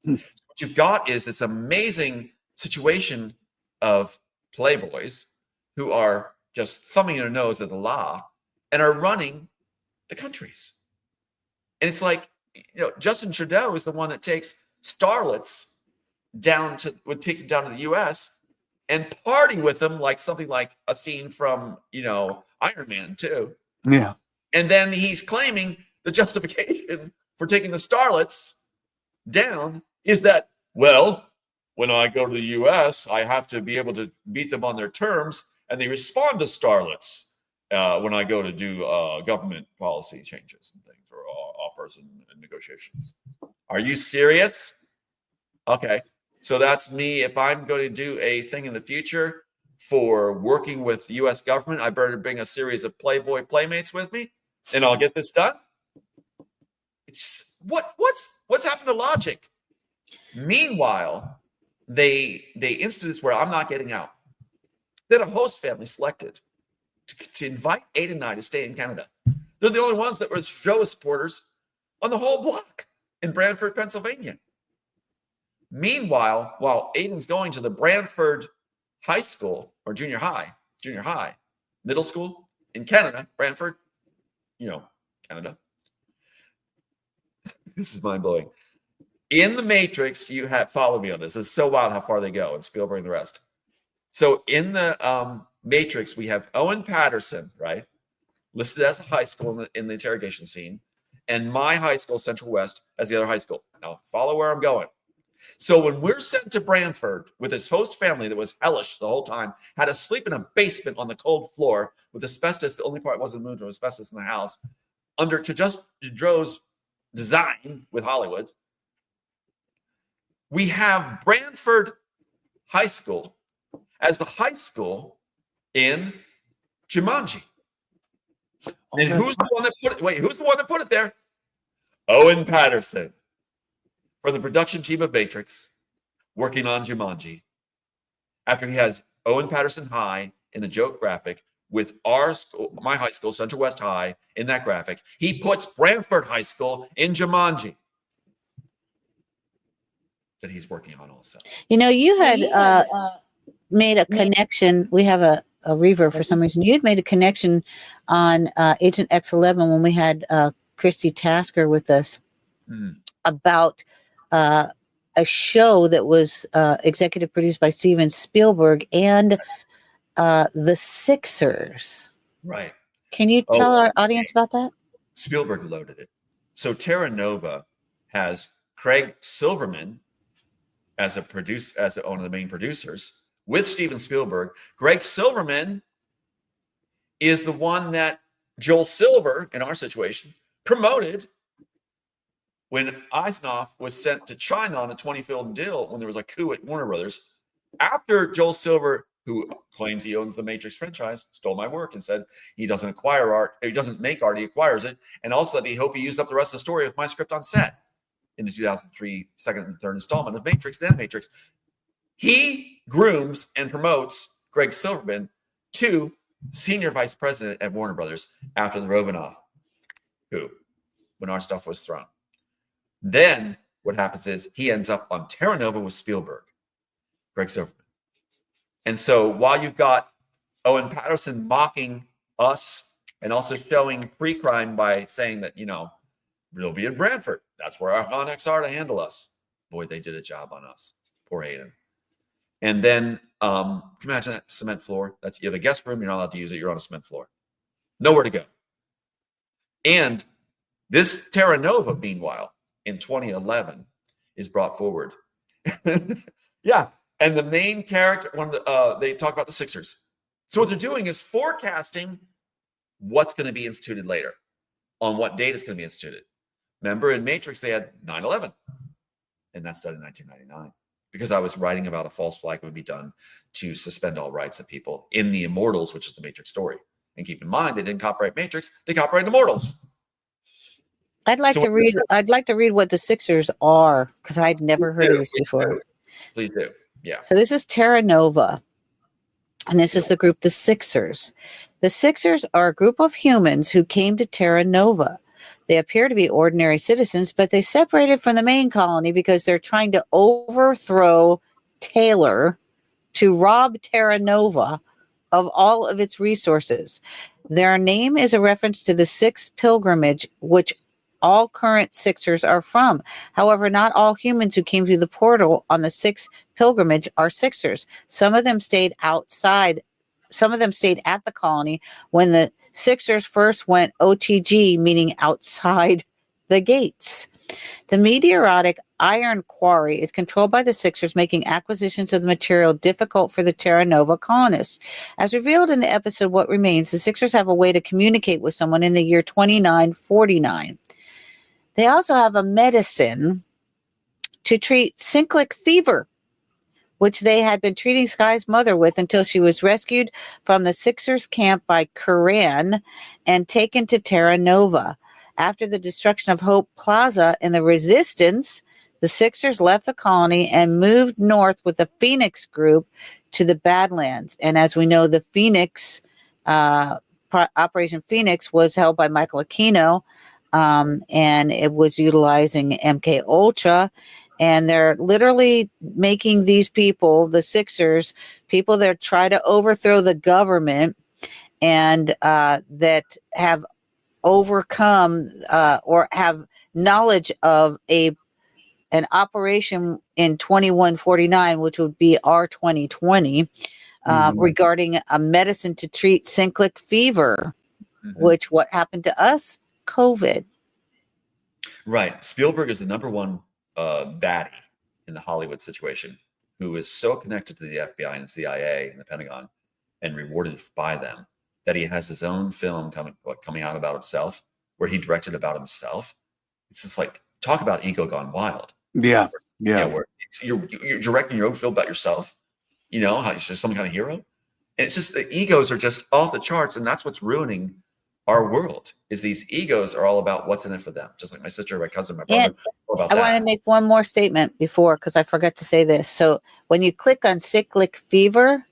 So what you've got is this amazing situation of playboys who are just thumbing their nose at the law and are running the countries. And it's like, Justin Trudeau is the one that takes starlets would take them down to the U.S. and party with them like something like a scene from, Iron Man 2. Yeah. And then he's claiming the justification for taking the starlets down is that, well, when I go to the U.S., I have to be able to beat them on their terms, and they respond to starlets when I go to do government policy changes and things, or offers and negotiations. Are you serious? Okay. So that's me. If I'm going to do a thing in the future for working with the U.S. government, I better bring a series of Playboy playmates with me, and I'll get this done. It's what's happened to logic? Meanwhile, they instituted where I'm not getting out. They had a host family selected to invite Aiden and I to stay in Canada. They're the only ones that were Joe supporters on the whole block in Brantford, Pennsylvania. Meanwhile, while Aiden's going to the Brantford High School or junior high, middle school in Canada, Brantford, Canada. This is mind blowing. In The Matrix, you have, follow me on this. It's so wild how far they go, and Spielberg and the rest. So in the Matrix, we have Owen Patterson, right, listed as a high school in the interrogation scene, and my high school, Central West, as the other high school. Now, follow where I'm going. So when we're sent to Brantford with this host family that was hellish the whole time, had to sleep in a basement on the cold floor with asbestos, the only part wasn't moved, was asbestos in the house, under Trudeau's design with Hollywood, we have Brantford High School as the high school in Jumanji. And who's the one that put it there? Owen Patterson, for the production team of Matrix, working on Jumanji. After he has Owen Patterson High in the joke graphic with our school, my high school, Central West High, in that graphic, he puts Brantford High School in Jumanji that he's working on also. You had made a connection. We have Reaver, for some reason, you had made a connection on Agent X11 when we had Christy Tasker with us about a show that was executive produced by Steven Spielberg and the Sixers. Right. Can you tell our audience about that? Spielberg loaded it. So Terra Nova has Craig Silverman as one of the main producers with Steven Spielberg. Greg Silverman is the one that Joel Silver, in our situation, promoted when Eisenoff was sent to China on a 20-film deal when there was a coup at Warner Brothers. After Joel Silver, who claims he owns the Matrix franchise, stole my work and said he doesn't acquire art, he doesn't make art, he acquires it, and also that he hoped he used up the rest of the story of my script on set in the 2003 second and third installment of Matrix, then Matrix. He grooms and promotes Greg Silverman to senior vice president at Warner Brothers after the Romanoff coup, when our stuff was thrown. Then what happens is he ends up on Terra Nova with Spielberg, Greg Silverman. And so while you've got Owen Patterson mocking us and also showing pre-crime by saying that, we'll be in Brantford. That's where our contacts are to handle us. Boy, they did a job on us. Poor Hayden. And then, can you imagine that cement floor? You have a guest room, you're not allowed to use it, you're on a cement floor. Nowhere to go. And this Terra Nova, meanwhile, in 2011, is brought forward. Yeah. And the main character, they talk about the Sixers. So what they're doing is forecasting what's going to be instituted later, on what date it's going to be instituted. Remember, in Matrix, they had 9/11, and that's done in 1999. Because I was writing about a false flag would be done to suspend all rights of people in the Immortals, which is the Matrix story. And keep in mind, they didn't copyright Matrix; they copyrighted Immortals. I'd like to read what the Sixers are, because I'd never heard of this before. Please do. Yeah. So this is Terra Nova, and this is the group, the Sixers. The Sixers are a group of humans who came to Terra Nova. They appear to be ordinary citizens, but they separated from the main colony because they're trying to overthrow Taylor to rob Terra Nova of all of its resources. Their name is a reference to the sixth pilgrimage, which all current Sixers are from. However, not all humans who came through the portal on the sixth pilgrimage are Sixers. Some of them stayed outside. Some of them stayed at the colony when the Sixers first went OTG, meaning outside the gates. The meteoritic iron quarry is controlled by the Sixers, making acquisitions of the material difficult for the Terra Nova colonists. As revealed in the episode What Remains, the Sixers have a way to communicate with someone in the year 2949. They also have a medicine to treat cyclic fever, which they had been treating Sky's mother with until she was rescued from the Sixers camp by Kuran and taken to Terra Nova. After the destruction of Hope Plaza and the Resistance, the Sixers left the colony and moved north with the Phoenix group to the Badlands. And as we know, the Phoenix, Operation Phoenix, was held by Michael Aquino, and it was utilizing MK Ultra. And they're literally making these people, the Sixers, people that try to overthrow the government and that have overcome or have knowledge of an operation in 2149, which would be our 2020, regarding a medicine to treat cyclic fever, which what happened to us? COVID. Right. Spielberg is the number one baddie in the Hollywood situation, who is so connected to the FBI and the CIA and the Pentagon and rewarded by them that he has his own film coming out about himself, where he directed about himself. It's just like, talk about ego gone wild. Yeah. Where you're directing your own film about yourself, how you're just some kind of hero. And it's just the egos are just off the charts, and that's what's ruining our world. Is these egos are all about what's in it for them, just like my sister, my cousin, my brother. I want to make one more statement before, because I forgot to say this. So when you click on cyclic fever,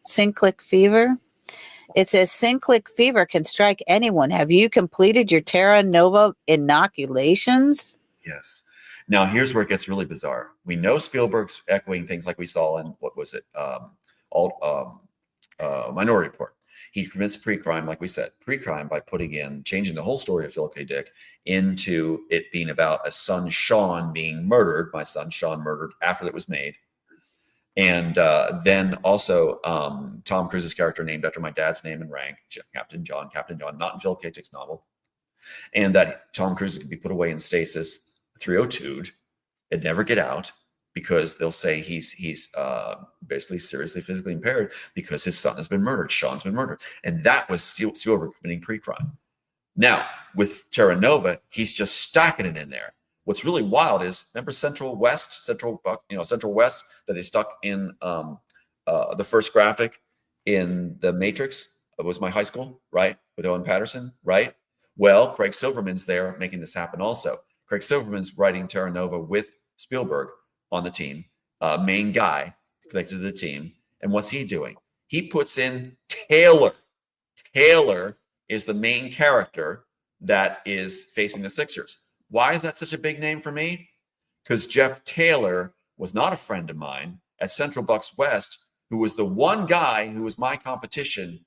it says cyclic fever can strike anyone. Have you completed your Terra Nova inoculations? Yes. Now here's where it gets really bizarre. We know Spielberg's echoing things like we saw in, what was it? Minority Report. He commits pre-crime, like we said, pre-crime by changing the whole story of Philip K. Dick into it being about a son, Sean, being murdered. My son, Sean, murdered after it was made. And then also Tom Cruise's character named after my dad's name and rank, Captain John, not in Philip K. Dick's novel. And that Tom Cruise can be put away in stasis 302'd and never get out because they'll say he's basically seriously physically impaired because his son has been murdered. Sean's been murdered. And that was Spielberg committing pre-crime. Now, with Terra Nova, he's just stacking it in there. What's really wild is, remember Central West that they stuck in the first graphic in TheMatrix? It was my high school, right? With Owen Patterson, right? Well, Craig Silverman's there making this happen also. Craig Silverman's writing Terra Nova with Spielberg on the team, main guy connected to the team. And what's he doing? He puts in Taylor. Taylor is the main character that is facing the Sixers. Why is that such a big name for me? Because Jeff Taylor was not a friend of mine at Central Bucks West, who was the one guy who was my competition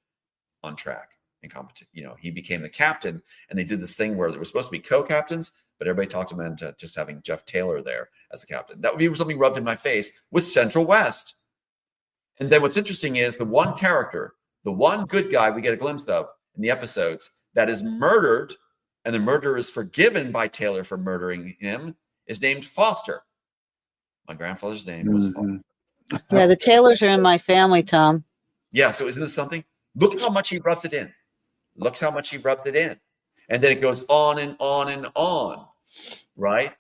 on track and competition. You know, he became the captain, and they did this thing where there were supposed to be co-captains, but everybody talked him into just having Jeff Taylor there as the captain. That would be something rubbed in my face with Central West. And then what's interesting is the one character, the one good guy we get a glimpse of in the episodes that is murdered, and the murderer is forgiven by Taylor for murdering him, is named Foster. My grandfather's name was Foster. Yeah, the Taylors are in my family, Tom. Yeah, so isn't this something? Look how much he rubs it in. Look how much he rubs it in. And then it goes on and on and on, right?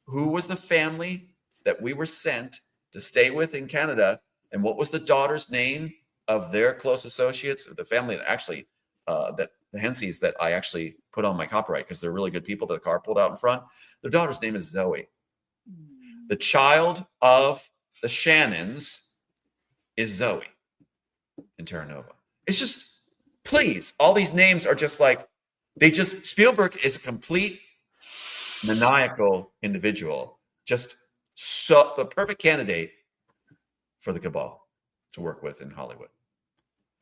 Who was the family that we were sent to stay with in Canada? And what was the daughter's name of their close associates? The family that actually, that the Henseys that I actually put on my copyright because they're really good people that the car pulled out in front. Their daughter's name is Zoe. The child of the Shannons is Zoe in Terra Nova. It's just, please, all these names are just like, Spielberg is a complete maniacal individual, just so the perfect candidate for the cabal to work with in Hollywood.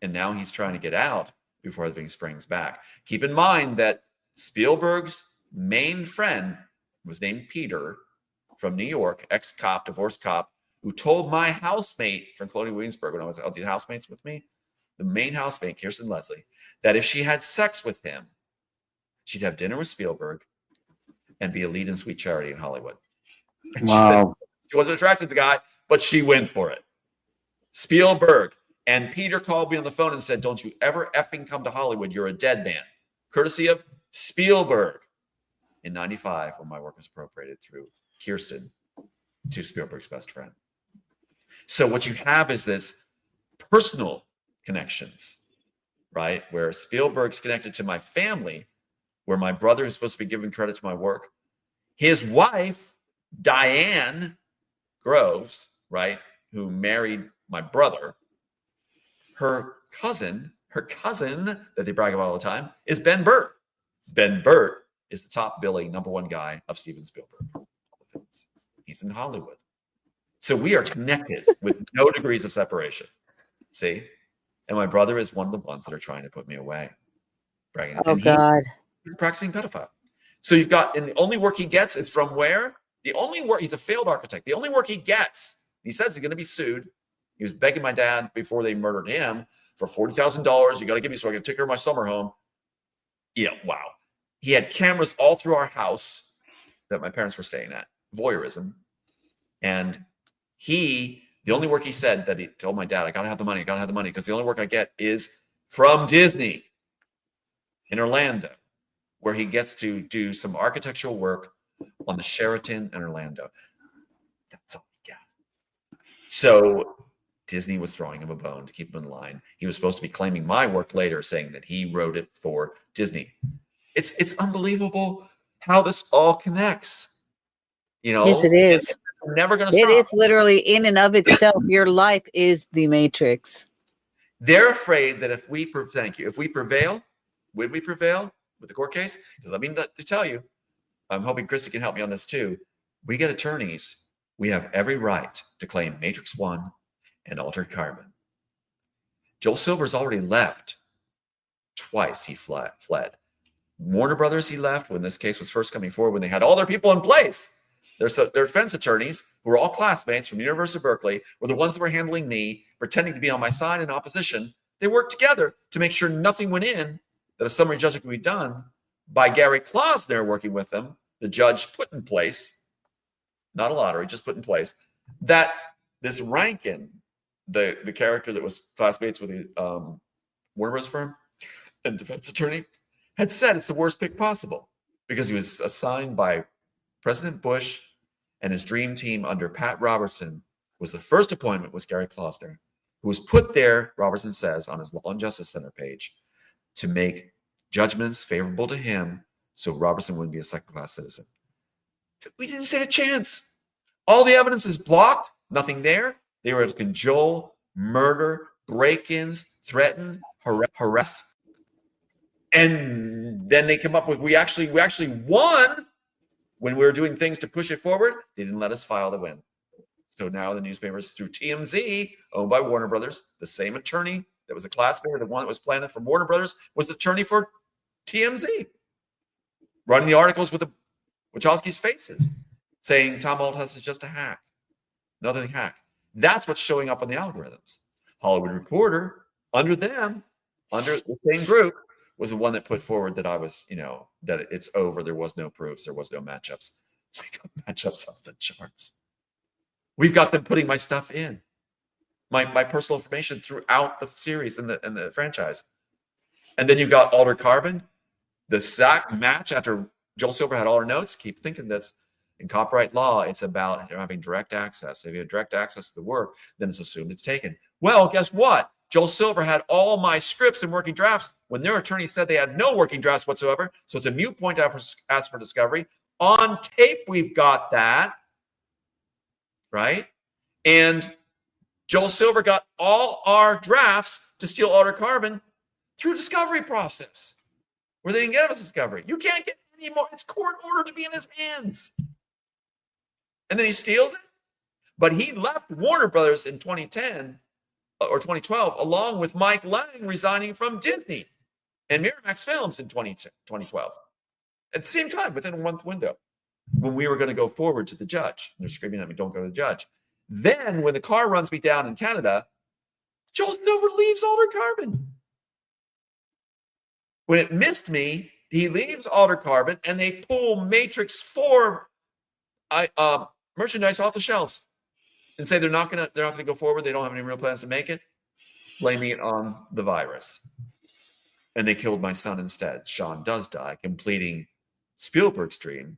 And now he's trying to get out before everything springs back. Keep in mind that Spielberg's main friend was named Peter from New York, ex-cop, divorced cop, who told my housemate from Colonial Williamsburg when I was out, the housemates with me, the main housemate, Kirsten Leslie, that if she had sex with him, she'd have dinner with Spielberg and be a lead in Sweet Charity in Hollywood. And wow. She wasn't attracted to the guy, but she went for it. Spielberg. And Peter called me on the phone and said, don't you ever effing come to Hollywood. You're a dead man. Courtesy of Spielberg. In 95, when my work was appropriated through Kirsten to Spielberg's best friend. So what you have is this personal connections, right? Where Spielberg's connected to my family, where my brother is supposed to be giving credit to my work. His wife, Diane Groves, right, who married my brother, her cousin that they brag about all the time is Ben Burt. Ben Burt is the top billing #1 guy of Steven Spielberg. He's in Hollywood. So we are connected with no degrees of separation. See? And my brother is one of the ones that are trying to put me away. Bragging. Oh, God. He's a practicing pedophile. So you've got, and the only work he gets is from where? The only work, he's a failed architect. The only work he gets, he says he's going to be sued. He was begging my dad before they murdered him for $40,000. You got to give me so I can take care of my summer home. Yeah, wow. He had cameras all through our house that my parents were staying at. Voyeurism. And the only work he said that he told my dad, I got to have the money, because the only work I get is from Disney in Orlando, where he gets to do some architectural work on the Sheraton in Orlando. That's all he got. So Disney was throwing him a bone to keep him in line. He was supposed to be claiming my work later, saying that he wrote it for Disney. It's unbelievable how this all connects. You know, yes, it is. We're never going to stop. It is literally in and of itself. Your life is the Matrix. They're afraid that if we prevail, would we prevail with the court case? Because let me tell you, I'm hoping Christy can help me on this too. We get attorneys. We have every right to claim Matrix 1 and Altered Carbon. Joel Silver's already left Twice he fled. Warner Brothers, he left when this case was first coming forward, when they had all their people in place. Their defense attorneys, who were all classmates from the University of Berkeley, were the ones that were handling me, pretending to be on my side in opposition. They worked together to make sure nothing went in, that a summary judgment could be done by Gary Klausner working with them, the judge put in place, not a lottery, just put in place, that this Rankin, the character that was classmates with the Warner Bros. Firm and defense attorney, had said it's the worst pick possible because he was assigned by President Bush and his dream team under Pat Robertson. Was the first appointment was Gary Klausner, who was put there, Robertson says, on his Law and Justice Center page to make judgments favorable to him so Robertson wouldn't be a second-class citizen. We didn't stand a chance. All the evidence is blocked, nothing there. They were able to cajole, murder, break-ins, threaten, harass. And then they come up with, we actually won when we were doing things to push it forward. They didn't let us file the win. So now the newspapers, through TMZ, owned by Warner Brothers, the same attorney that was a classmate, the one that was planning for Warner Brothers, was the attorney for TMZ, running the articles with the Wachowski's faces, saying Tom Althouse is just a hack, another hack. That's what's showing up on the algorithms. Hollywood Reporter, under them, under the same group, was the one that put forward that I was, that it's over. There was no proofs. There was no matchups. We got matchups off the charts. We've got them putting my stuff in, my personal information throughout the series and the franchise. And then you got Altered Carbon, the exact match after Joel Silver had all our notes. Keep thinking that's in copyright law. It's about having direct access. If you have direct access to the work, then it's assumed it's taken. Well, guess what? Joel Silver had all my scripts and working drafts when their attorney said they had no working drafts whatsoever. So it's a moot point to ask for discovery. On tape, we've got that, right? And Joel Silver got all our drafts to steal Altered Carbon through discovery process, where they didn't get us discovery. You can't get any more. It's court order to be in his hands. And then he steals it. But he left Warner Brothers in 2010 or 2012, along with Mike Lang resigning from Disney and Miramax Films in 2012. At the same time, within a month window, when we were going to go forward to the judge. They're screaming at me, don't go to the judge. Then when the car runs me down in Canada, Joel Silver leaves Altered Carbon. When it missed me, he leaves Altered Carbon and they pull Matrix 4 merchandise off the shelves and say they're not gonna go forward. They don't have any real plans to make it, blaming it on the virus. And they killed my son instead. Sean does die, completing Spielberg's dream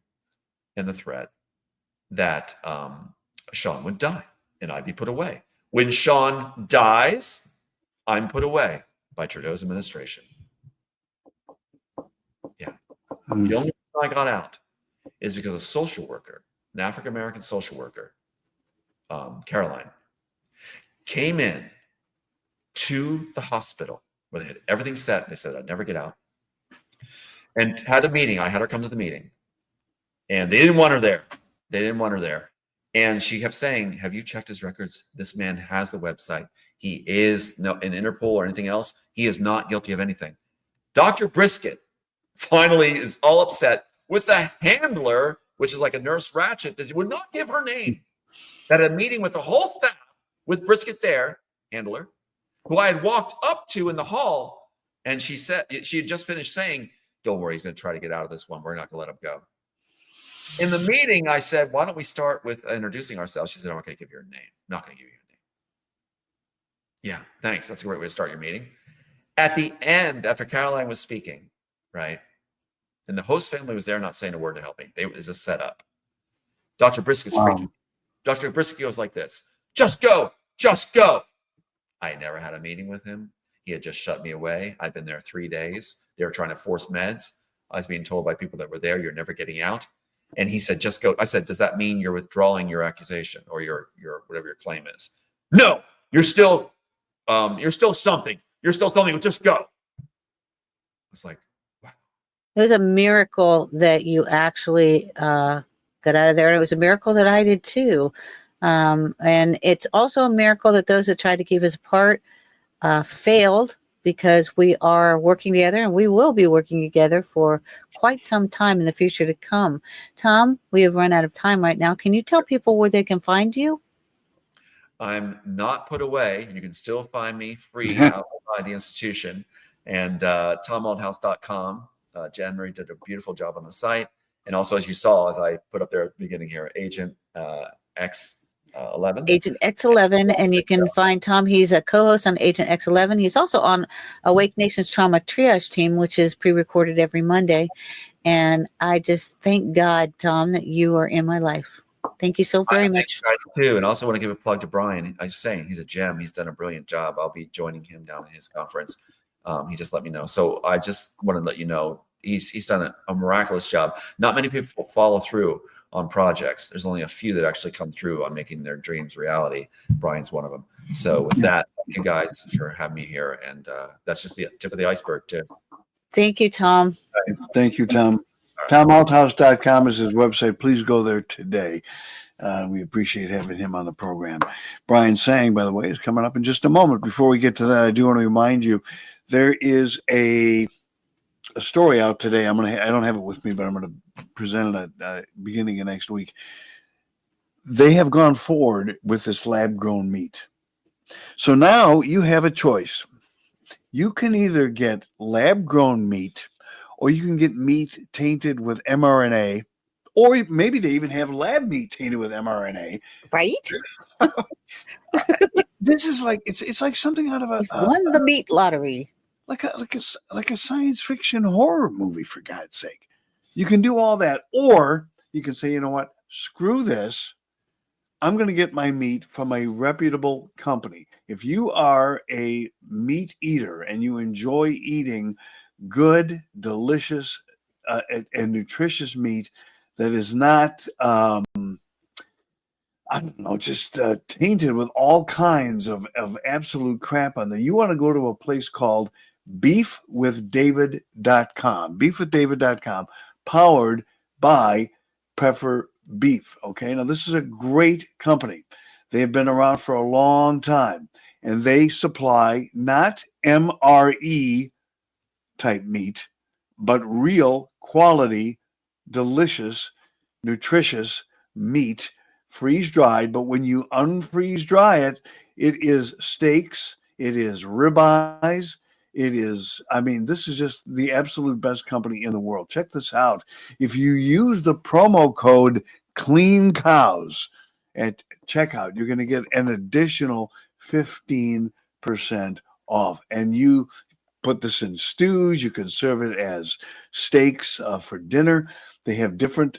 and the threat that Sean would die and I'd be put away. When Sean dies, I'm put away by Trudeau's administration. Yeah. The only reason I got out is because a social worker, an African-American social worker, Caroline, came in to the hospital where they had everything set. They said I'd never get out. And had a meeting. I had her come to the meeting. And they didn't want her there. And she kept saying, have you checked his records? This man has the website. He is no in Interpol or anything else. He is not guilty of anything. Dr. Brisket finally is all upset with the handler, which is like a Nurse Ratched, that would not give her name, that had a meeting with the whole staff with Brisket there, handler, who I had walked up to in the hall. And she said, she had just finished saying, don't worry, he's going to try to get out of this one. We're not going to let him go. In the meeting, I said, why don't we start with introducing ourselves? She said, I'm not going to give you your name. I'm not going to give you your name. Yeah, thanks. That's a great way to start your meeting. At the end, after Caroline was speaking, right, and the host family was there not saying a word to help me. It was a setup. Dr. Brisket's freaking. Dr. Brisket goes like this, just go, just go. I never had a meeting with him. He had just shut me away. I'd been there 3 days. They were trying to force meds. I was being told by people that were there, you're never getting out. And he said, just go. I said, does that mean you're withdrawing your accusation or your whatever your claim is? No, you're still something. You're still something. Just go. It's like, wow. It was a miracle that you actually got out of there. And it was a miracle that I did too. And it's also a miracle that those that tried to keep us apart failed because we are working together, and we will be working together for quite some time in the future to come. Tom, we have run out of time right now. Can you tell people where they can find you? I'm not put away. You can still find me free outside the institution. And TomAldhouse.com. Jen-Marie did a beautiful job on the site. And also, as you saw, as I put up there at the beginning here, Agent X11. Agent X11, and you can find Tom. He's a co-host on Agent X11. He's also on Awake Nation's Trauma Triage team, which is pre-recorded every Monday. And I just thank God, Tom, that you are in my life. Thank you so very much. Guys too, and also want to give a plug to Brian. I was saying he's a gem. He's done a brilliant job. I'll be joining him down in his conference. He just let me know. So I just want to let you know he's done a miraculous job. Not many people follow through on projects. There's only a few that actually come through on making their dreams reality. Brian's one of them. So with that, thank you guys for having me here. And that's just the tip of the iceberg too. Thank you, Tom. Thank you, Tom. TomAldhouse.com is his website. Please go there today. We appreciate having him on the program. Brian Tseng, by the way, is coming up in just a moment. Before we get to that, I do want to remind you there is a story out today. I don't have it with me, but I'm going to present it at beginning of next week. They have gone forward with this lab-grown meat. So now you have a choice. You can either get lab-grown meat, or you can get meat tainted with mRNA, or maybe they even have lab meat tainted with mRNA. Right? This is like it's like something out of won the meat lottery. Like a science fiction horror movie, for God's sake. You can do all that, or you can say, you know what, screw this. I'm going to get my meat from a reputable company. If you are a meat eater and you enjoy eating good, delicious, and nutritious meat that is not, I don't know, just tainted with all kinds of absolute crap on there, you want to go to a place called beefwithdavid.com. Beefwithdavid.com, powered by Pepper Beef. Okay, now this is a great company. They have been around for a long time, and they supply not MRE type meat, but real quality, delicious, nutritious meat, freeze dried. But when you unfreeze dry it, it is steaks, it is ribeyes, it is, I mean, this is just the absolute best company in the world. Check this out. If you use the promo code Clean Cows at checkout, you're going to get an additional 15% off. And you put this in stews. You can serve it as steaks for dinner. They have different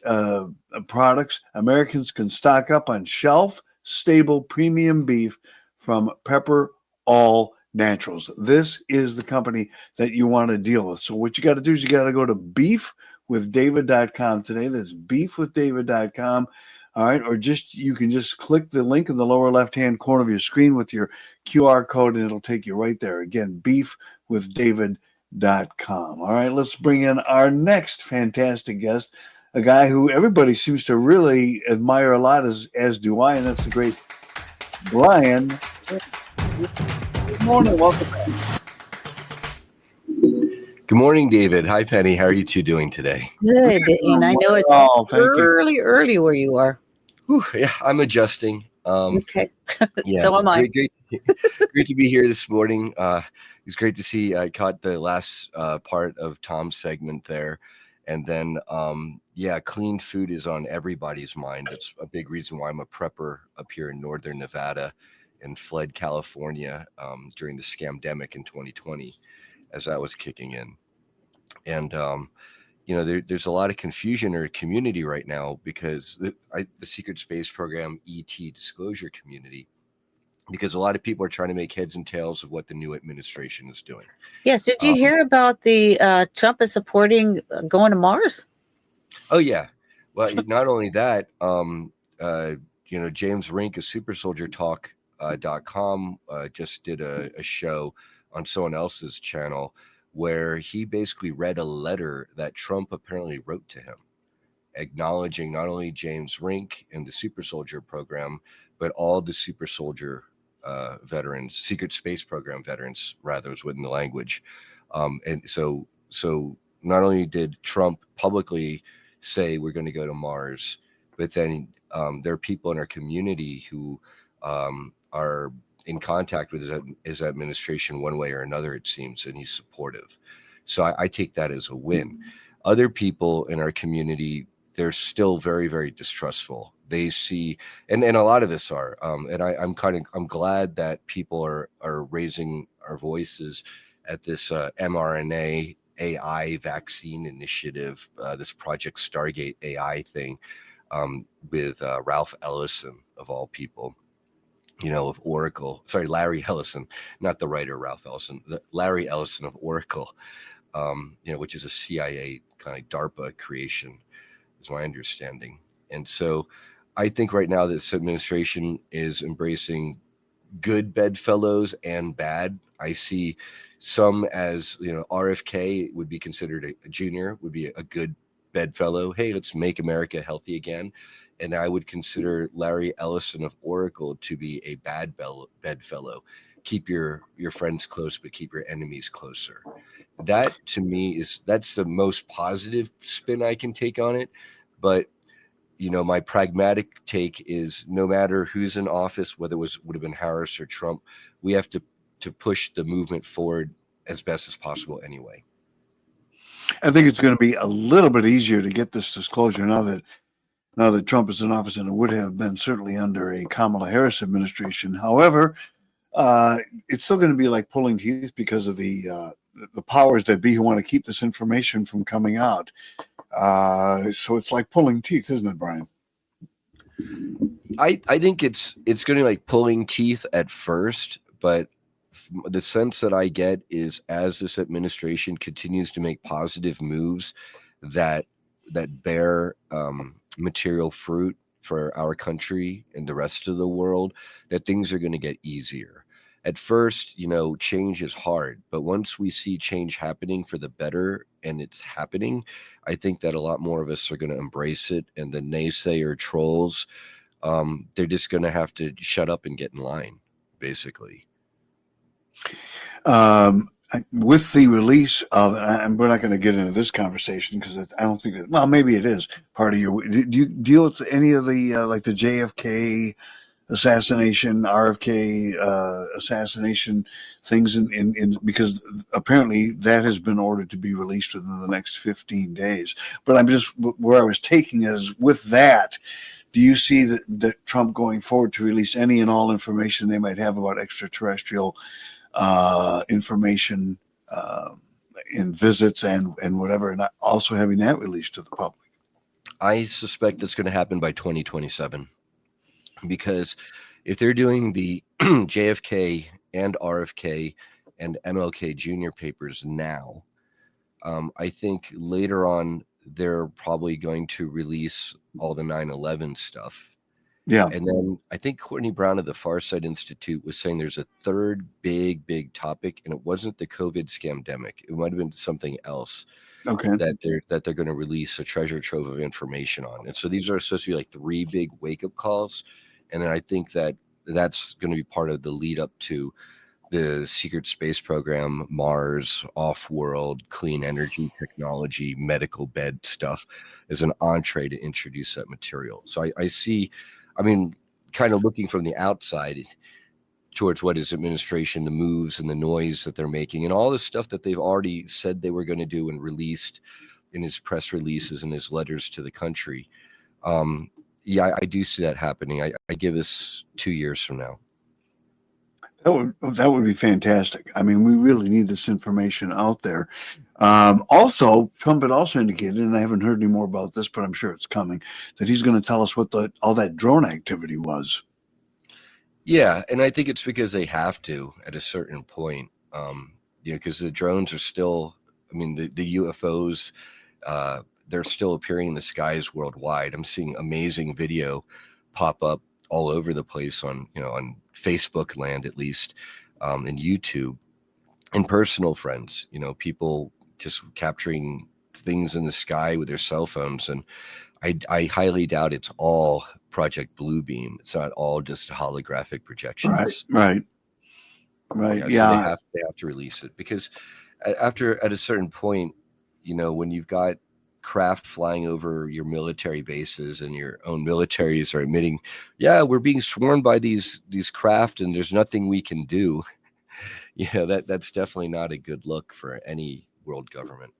products. Americans can stock up on shelf-stable premium beef from Pepper All Naturals. This is the company that you want to deal with. So what you got to do is you got to go to beefwithdavid.com today. That's beefwithdavid.com. All right. Or you can just click the link in the lower left-hand corner of your screen with your QR code, and it'll take you right there. Again, beefwithdavid.com. All right. Let's bring in our next fantastic guest, a guy who everybody seems to really admire a lot, as do I, and that's the great Brian. Good morning. Welcome back. Good morning, David. Hi, Penny. How are you two doing today? Good. And I know it's early where you are. Whew, yeah, I'm adjusting. Okay. Yeah, So am I. Great to be here this morning. It's great to see. I caught the last part of Tom's segment there. And then, clean food is on everybody's mind. It's a big reason why I'm a prepper up here in Northern Nevada and fled California during the scamdemic in 2020 as that was kicking in. And, there's a lot of confusion in our community right now because the secret space program, ET disclosure community, because a lot of people are trying to make heads and tails of what the new administration is doing. Yes. Did you hear about the Trump is supporting going to Mars? Oh, yeah. Well, not only that, James Rink of supersoldiertalk.com just did a show on someone else's channel where he basically read a letter that Trump apparently wrote to him, acknowledging not only James Rink and the Super Soldier program, but all the Super Soldier veterans, secret space program veterans, rather, is within the language. And so not only did Trump publicly say we're going to go to Mars, but then there are people in our community who are in contact with his administration one way or another, it seems, and he's supportive. So I take that as a win. Other people in our community, they're still very, very distrustful. They see, and a lot of us are, and I'm glad that people are raising our voices at this mRNA AI vaccine initiative, this Project Stargate AI thing, with Ralph Ellison of all people, of Oracle. Sorry, Larry Ellison, not the writer Ralph Ellison, Larry Ellison of Oracle, which is a CIA kind of DARPA creation, is my understanding. And so I think right now this administration is embracing good bedfellows and bad. I see some as, RFK would be considered a junior, would be a good bedfellow. Hey, let's make America healthy again. And I would consider Larry Ellison of Oracle to be a bad bedfellow. Keep your friends close, but keep your enemies closer. That to me that's the most positive spin I can take on it. But my pragmatic take is no matter who's in office, whether it would have been Harris or Trump, we have to push the movement forward as best as possible anyway. I think it's going to be a little bit easier to get this disclosure now that Trump is in office, and it would have been certainly under a Kamala Harris administration. However, it's still going to be like pulling teeth because of the powers that be who want to keep this information from coming out. So it's like pulling teeth, isn't it, Brian? I think it's going to be like pulling teeth at first, but the sense that I get is as this administration continues to make positive moves that bear material fruit for our country and the rest of the world, that things are going to get easier. At first, change is hard, but once we see change happening for the better and it's happening, I think that a lot more of us are going to embrace it. And the naysayer trolls, they're just going to have to shut up and get in line, basically. With the release of, and we're not going to get into this conversation because I don't think that, well, maybe it is part of your, do you deal with any of the, like the JFK assassination, RFK assassination things because apparently that has been ordered to be released within the next 15 days. But I'm just, where I was taking is with that, do you see that Trump going forward to release any and all information they might have about extraterrestrial information in visits and whatever, and also having that released to the public? I suspect it's going to happen by 2027. Because if they're doing the JFK and RFK and MLK Jr. papers now, I think later on they're probably going to release all the 9/11 stuff. Yeah. And then I think Courtney Brown of the Farsight Institute was saying there's a third big topic, and it wasn't the COVID scamdemic. It might have been something else. Okay. That they're going to release a treasure trove of information on. And so these are supposed to be like 3 big wake-up calls. And then I think that's going to be part of the lead up to the secret space program, Mars, off-world, clean energy technology, medical bed stuff as an entree to introduce that material. So I see, kind of looking from the outside towards what his administration, the moves and the noise that they're making and all the stuff that they've already said they were going to do and released in his press releases and his letters to the country. Yeah, I do see that happening. I give us 2 years from now. That would be fantastic. We really need this information out there. Also, Trump had also indicated, and I haven't heard any more about this, but I'm sure it's coming, that he's going to tell us what all that drone activity was. Yeah, and I think it's because they have to at a certain point. Because the drones are still, the UFOs, they're still appearing in the skies worldwide. I'm seeing amazing video pop up all over the place on Facebook land, at least, and YouTube, and personal friends, people just capturing things in the sky with their cell phones. And I highly doubt it's all Project Bluebeam. It's not all just holographic projections. Right. So they have to release it, because at a certain point, when you've got craft flying over your military bases and your own militaries are admitting, yeah, we're being swarmed by these craft and there's nothing we can do. That's definitely not a good look for any world government.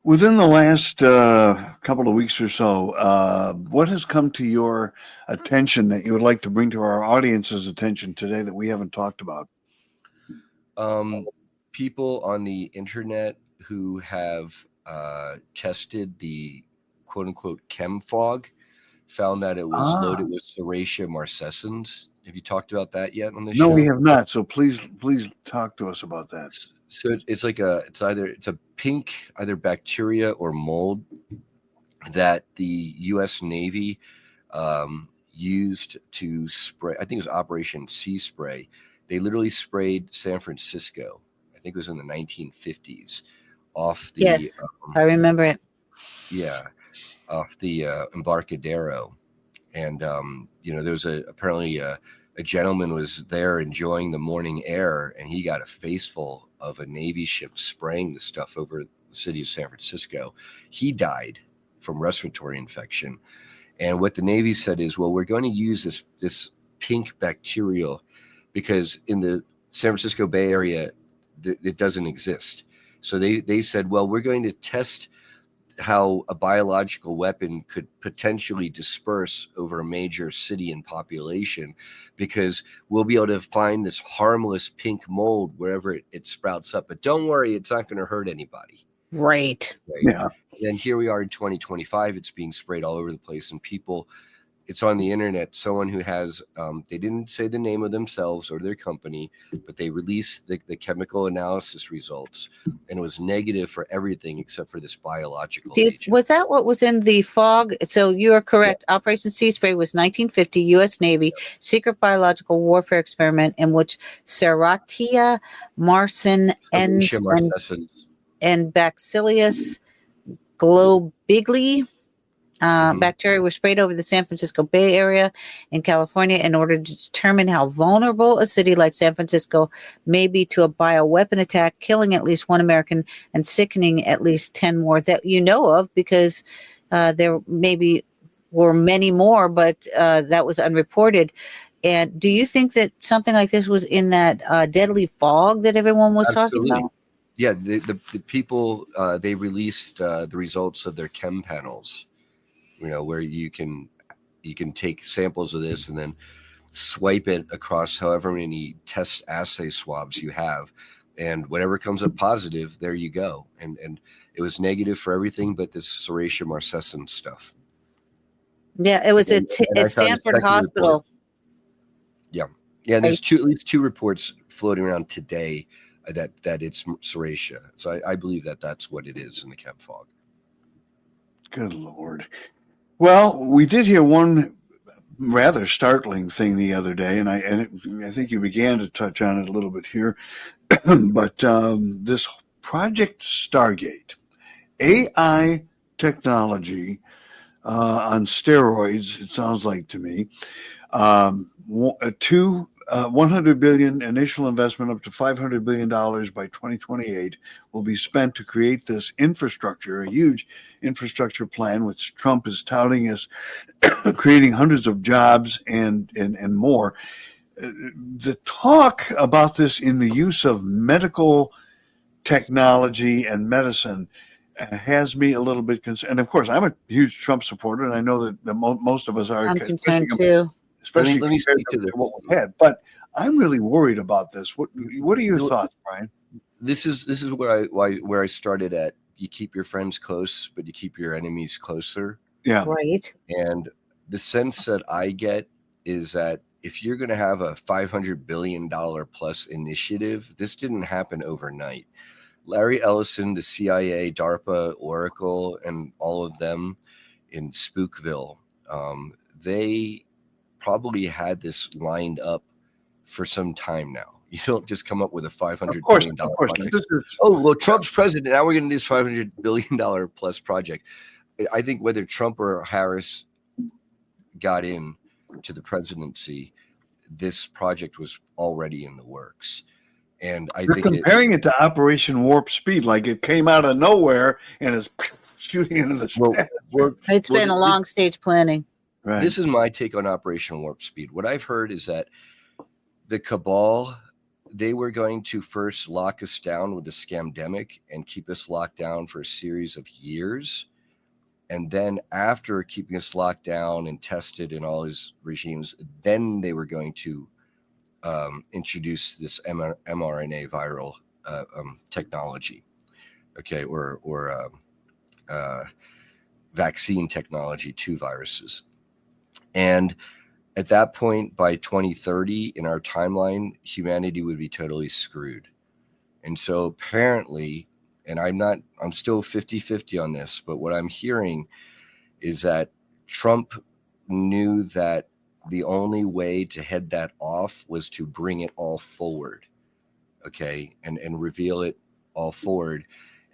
Within the last couple of weeks or so, what has come to your attention that you would like to bring to our audience's attention today that we haven't talked about? People on the internet who have tested the quote-unquote chem fog found that it was loaded with serratia marcescens. Have you talked about that yet on the show? No, we have not. So please talk to us about that. So it's a pink either bacteria or mold that the U.S. Navy used to spray. I think it was Operation Sea Spray. They literally sprayed San Francisco. I think it was in the 1950s. Off the yes, I remember it. Yeah, off the Embarcadero, and there was apparently a gentleman was there enjoying the morning air, and he got a face full of a Navy ship spraying the stuff over the city of San Francisco. He died from respiratory infection, and what the Navy said is, well, we're going to use this pink bacterial because in the San Francisco Bay Area it doesn't exist. So they said, well, we're going to test how a biological weapon could potentially disperse over a major city and population, because we'll be able to find this harmless pink mold wherever it sprouts up. But don't worry, it's not going to hurt anybody. Right. Yeah. And here we are in 2025. It's being sprayed all over the place, and people, it's on the internet. Someone who has, they didn't say the name of themselves or their company, but they released the chemical analysis results, and it was negative for everything except for this biological agent. Was that what was in the fog? So you are correct. Yes. Operation Sea Spray was 1950 U.S. Navy secret biological warfare experiment in which Serratia marcescens and Bacillus globigli bacteria were sprayed over the San Francisco Bay Area in California in order to determine how vulnerable a city like San Francisco may be to a bioweapon attack, killing at least one American and sickening at least 10 more that you know of, because there maybe were many more, but that was unreported. And do you think that something like this was in that deadly fog that everyone was talking about? Yeah, the people, they released the results of their chem panels, where you can take samples of this and then swipe it across however many test assay swabs you have, and whatever comes up positive, there you go. And it was negative for everything but this serratia marcescens stuff. Yeah, it was at Stanford Hospital. Report. Yeah. There's at least two reports floating around today that it's serratia. So I believe that's what it is in the chem fog. Good Lord. Well, we did hear one rather startling thing the other day, and I think you began to touch on it a little bit here, but this Project Stargate, AI technology on steroids, it sounds like to me, $100 billion initial investment up to $500 billion by 2028 will be spent to create this infrastructure, a huge infrastructure plan, which Trump is touting as creating hundreds of jobs and more. The talk about this in the use of medical technology and medicine has me a little bit concerned. And of course, I'm a huge Trump supporter, and I know that most of us are. I'm concerned too. Especially let me speak to what we had, but I'm really worried about this. What are your thoughts, Brian? This is where I started at. You keep your friends close, but you keep your enemies closer. Yeah, right. And the sense that I get is that if you're going to have a $500 billion plus initiative, this didn't happen overnight. Larry Ellison, the CIA, DARPA, Oracle, and all of them in Spookville, they probably had this lined up for some time now. You don't just come up with a $500 billion project. Oh, well, Trump's president. Now we're going to do this $500 billion plus project. I think whether Trump or Harris got in to the presidency, this project was already in the works. And I You're think comparing it to Operation Warp Speed, like it came out of nowhere and is shooting into the sky. It's been a long stage planning. Right. This is my take on Operation Warp Speed. What I've heard is that the cabal, they were going to first lock us down with the scamdemic and keep us locked down for a series of years. And then after keeping us locked down and tested in all his regimes, then they were going to introduce this mRNA viral technology, okay, or vaccine technology to viruses. And at that point, by 2030, in our timeline, humanity would be totally screwed. And so apparently, and I'm still 50-50 on this, but what I'm hearing is that Trump knew that the only way to head that off was to bring it all forward, okay, and reveal it all forward.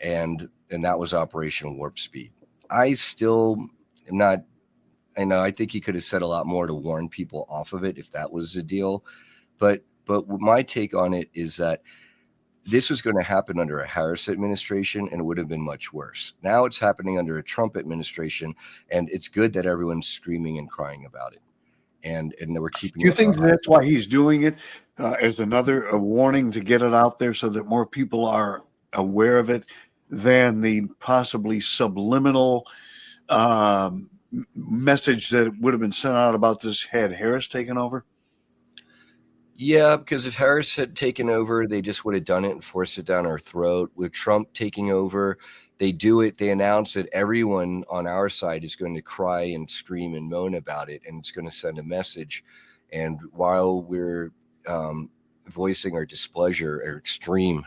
And that was Operation Warp Speed. I still am not, I think he could have said a lot more to warn people off of it if that was the deal. But my take on it is that this was going to happen under a Harris administration, and it would have been much worse. Now it's happening under a Trump administration, and it's good that everyone's screaming and crying about it. And we're keeping. Do you think that's why he's doing it as another warning to get it out there so that more people are aware of it than the possibly subliminal message that would have been sent out about this had Harris taken over? Yeah, because if Harris had taken over, they just would have done it and forced it down our throat. With Trump taking over, they do it. They announce that everyone on our side is going to cry and scream and moan about it, and it's going to send a message. And while we're voicing our displeasure or extreme,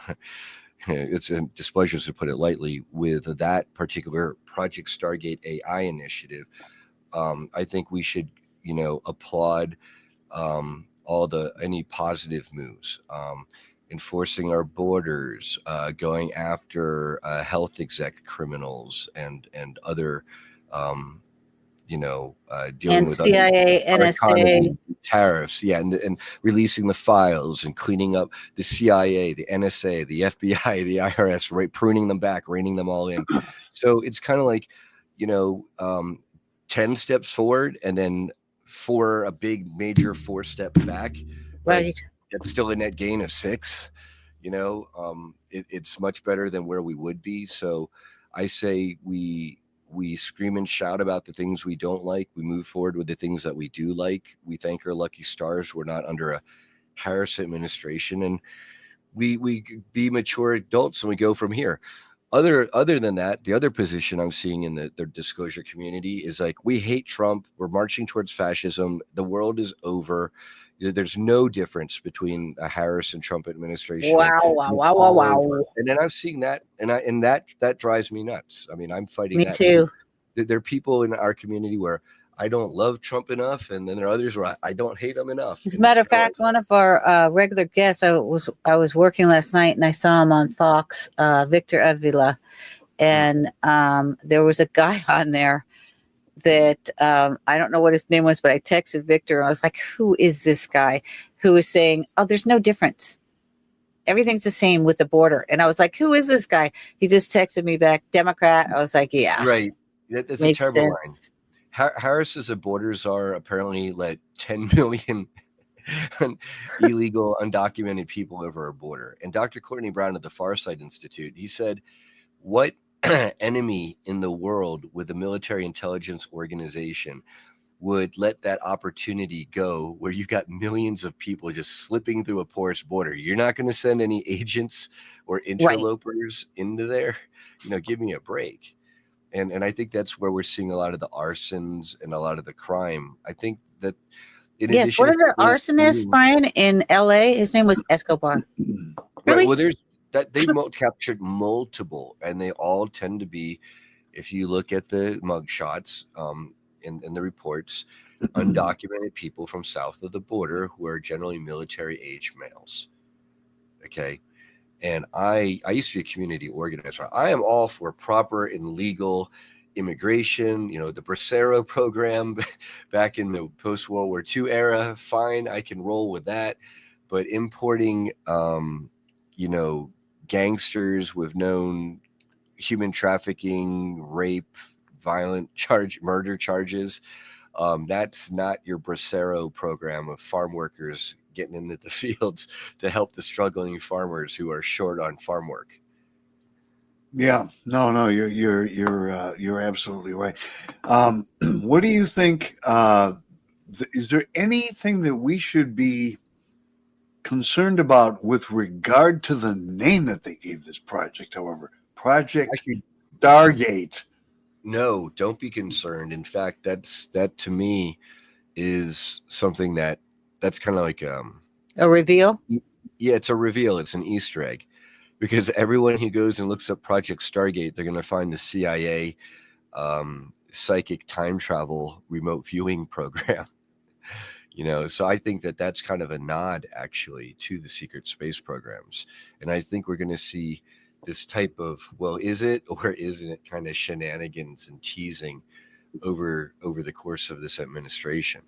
it's a displeasure to put it lightly, with that particular Project Stargate AI initiative, I think we should, applaud any positive moves, enforcing our borders, going after health exec criminals and other, dealing And with CIA, other NSA. tariffs, and releasing the files and cleaning up the CIA, the NSA, the FBI, the IRS, right, pruning them back, reining them all in. So it's kind of like, 10 steps forward and then a big major 4-step back, right? It's still a net gain of 6. It's much better than where we would be. So I say we scream and shout about the things we don't like. We move forward with the things that we do like. We thank our lucky stars we're not under a Harris administration, and we be mature adults and we go from here. Other than that, the other position I'm seeing in the disclosure community is like, we hate Trump. We're marching towards fascism. The world is over. There's no difference between a Harris and Trump administration. Wow. And then I'm seeing that, and that drives me nuts. I mean, I'm fighting Me that too. There are people in our community where I don't love Trump enough, and then there are others where I don't hate him enough. As a matter of fact, one of our regular guests, I was working last night and I saw him on Fox, Victor Avila, and there was a guy on there that I don't know what his name was, but I texted Victor and I was like, who is this guy who is saying, oh, there's no difference. Everything's the same with the border. And I was like, who is this guy? He just texted me back, Democrat. I was like, yeah. Right. That's a terrible line. Harris is a border czar, apparently let 10 million illegal, undocumented people over our border. And Dr. Courtney Brown at the Farsight Institute, he said, what enemy in the world with a military intelligence organization would let that opportunity go where you've got millions of people just slipping through a porous border? You're not going to send any agents or interlopers into there? Give me a break. And I think that's where we're seeing a lot of the arsons and a lot of the crime. I think that yes, what are the arsonists, Brian, in LA? His name was Escobar. Really? Right, well, there's that they captured multiple, and they all tend to be, if you look at the mugshots in the reports, undocumented people from south of the border who are generally military age males. Okay. And I used to be a community organizer. I am all for proper and legal immigration, the Bracero program back in the post-World War II era, fine, I can roll with that. But importing, gangsters with known human trafficking, rape, murder charges, that's not your Bracero program of farm workers getting into the fields to help the struggling farmers who are short on farm work. Yeah, no, you're absolutely right. What do you think? Is there anything that we should be concerned about with regard to the name that they gave this project? However, Project Stargate. No, don't be concerned. In fact, that to me is something that's kind of like a reveal. Yeah, it's a reveal. It's an Easter egg. Because everyone who goes and looks up Project Stargate, they're going to find the CIA psychic time travel remote viewing program. So I think that that's kind of a nod, actually, to the secret space programs. And I think we're going to see this type of, well, is it or isn't it kind of shenanigans and teasing over the course of this administration.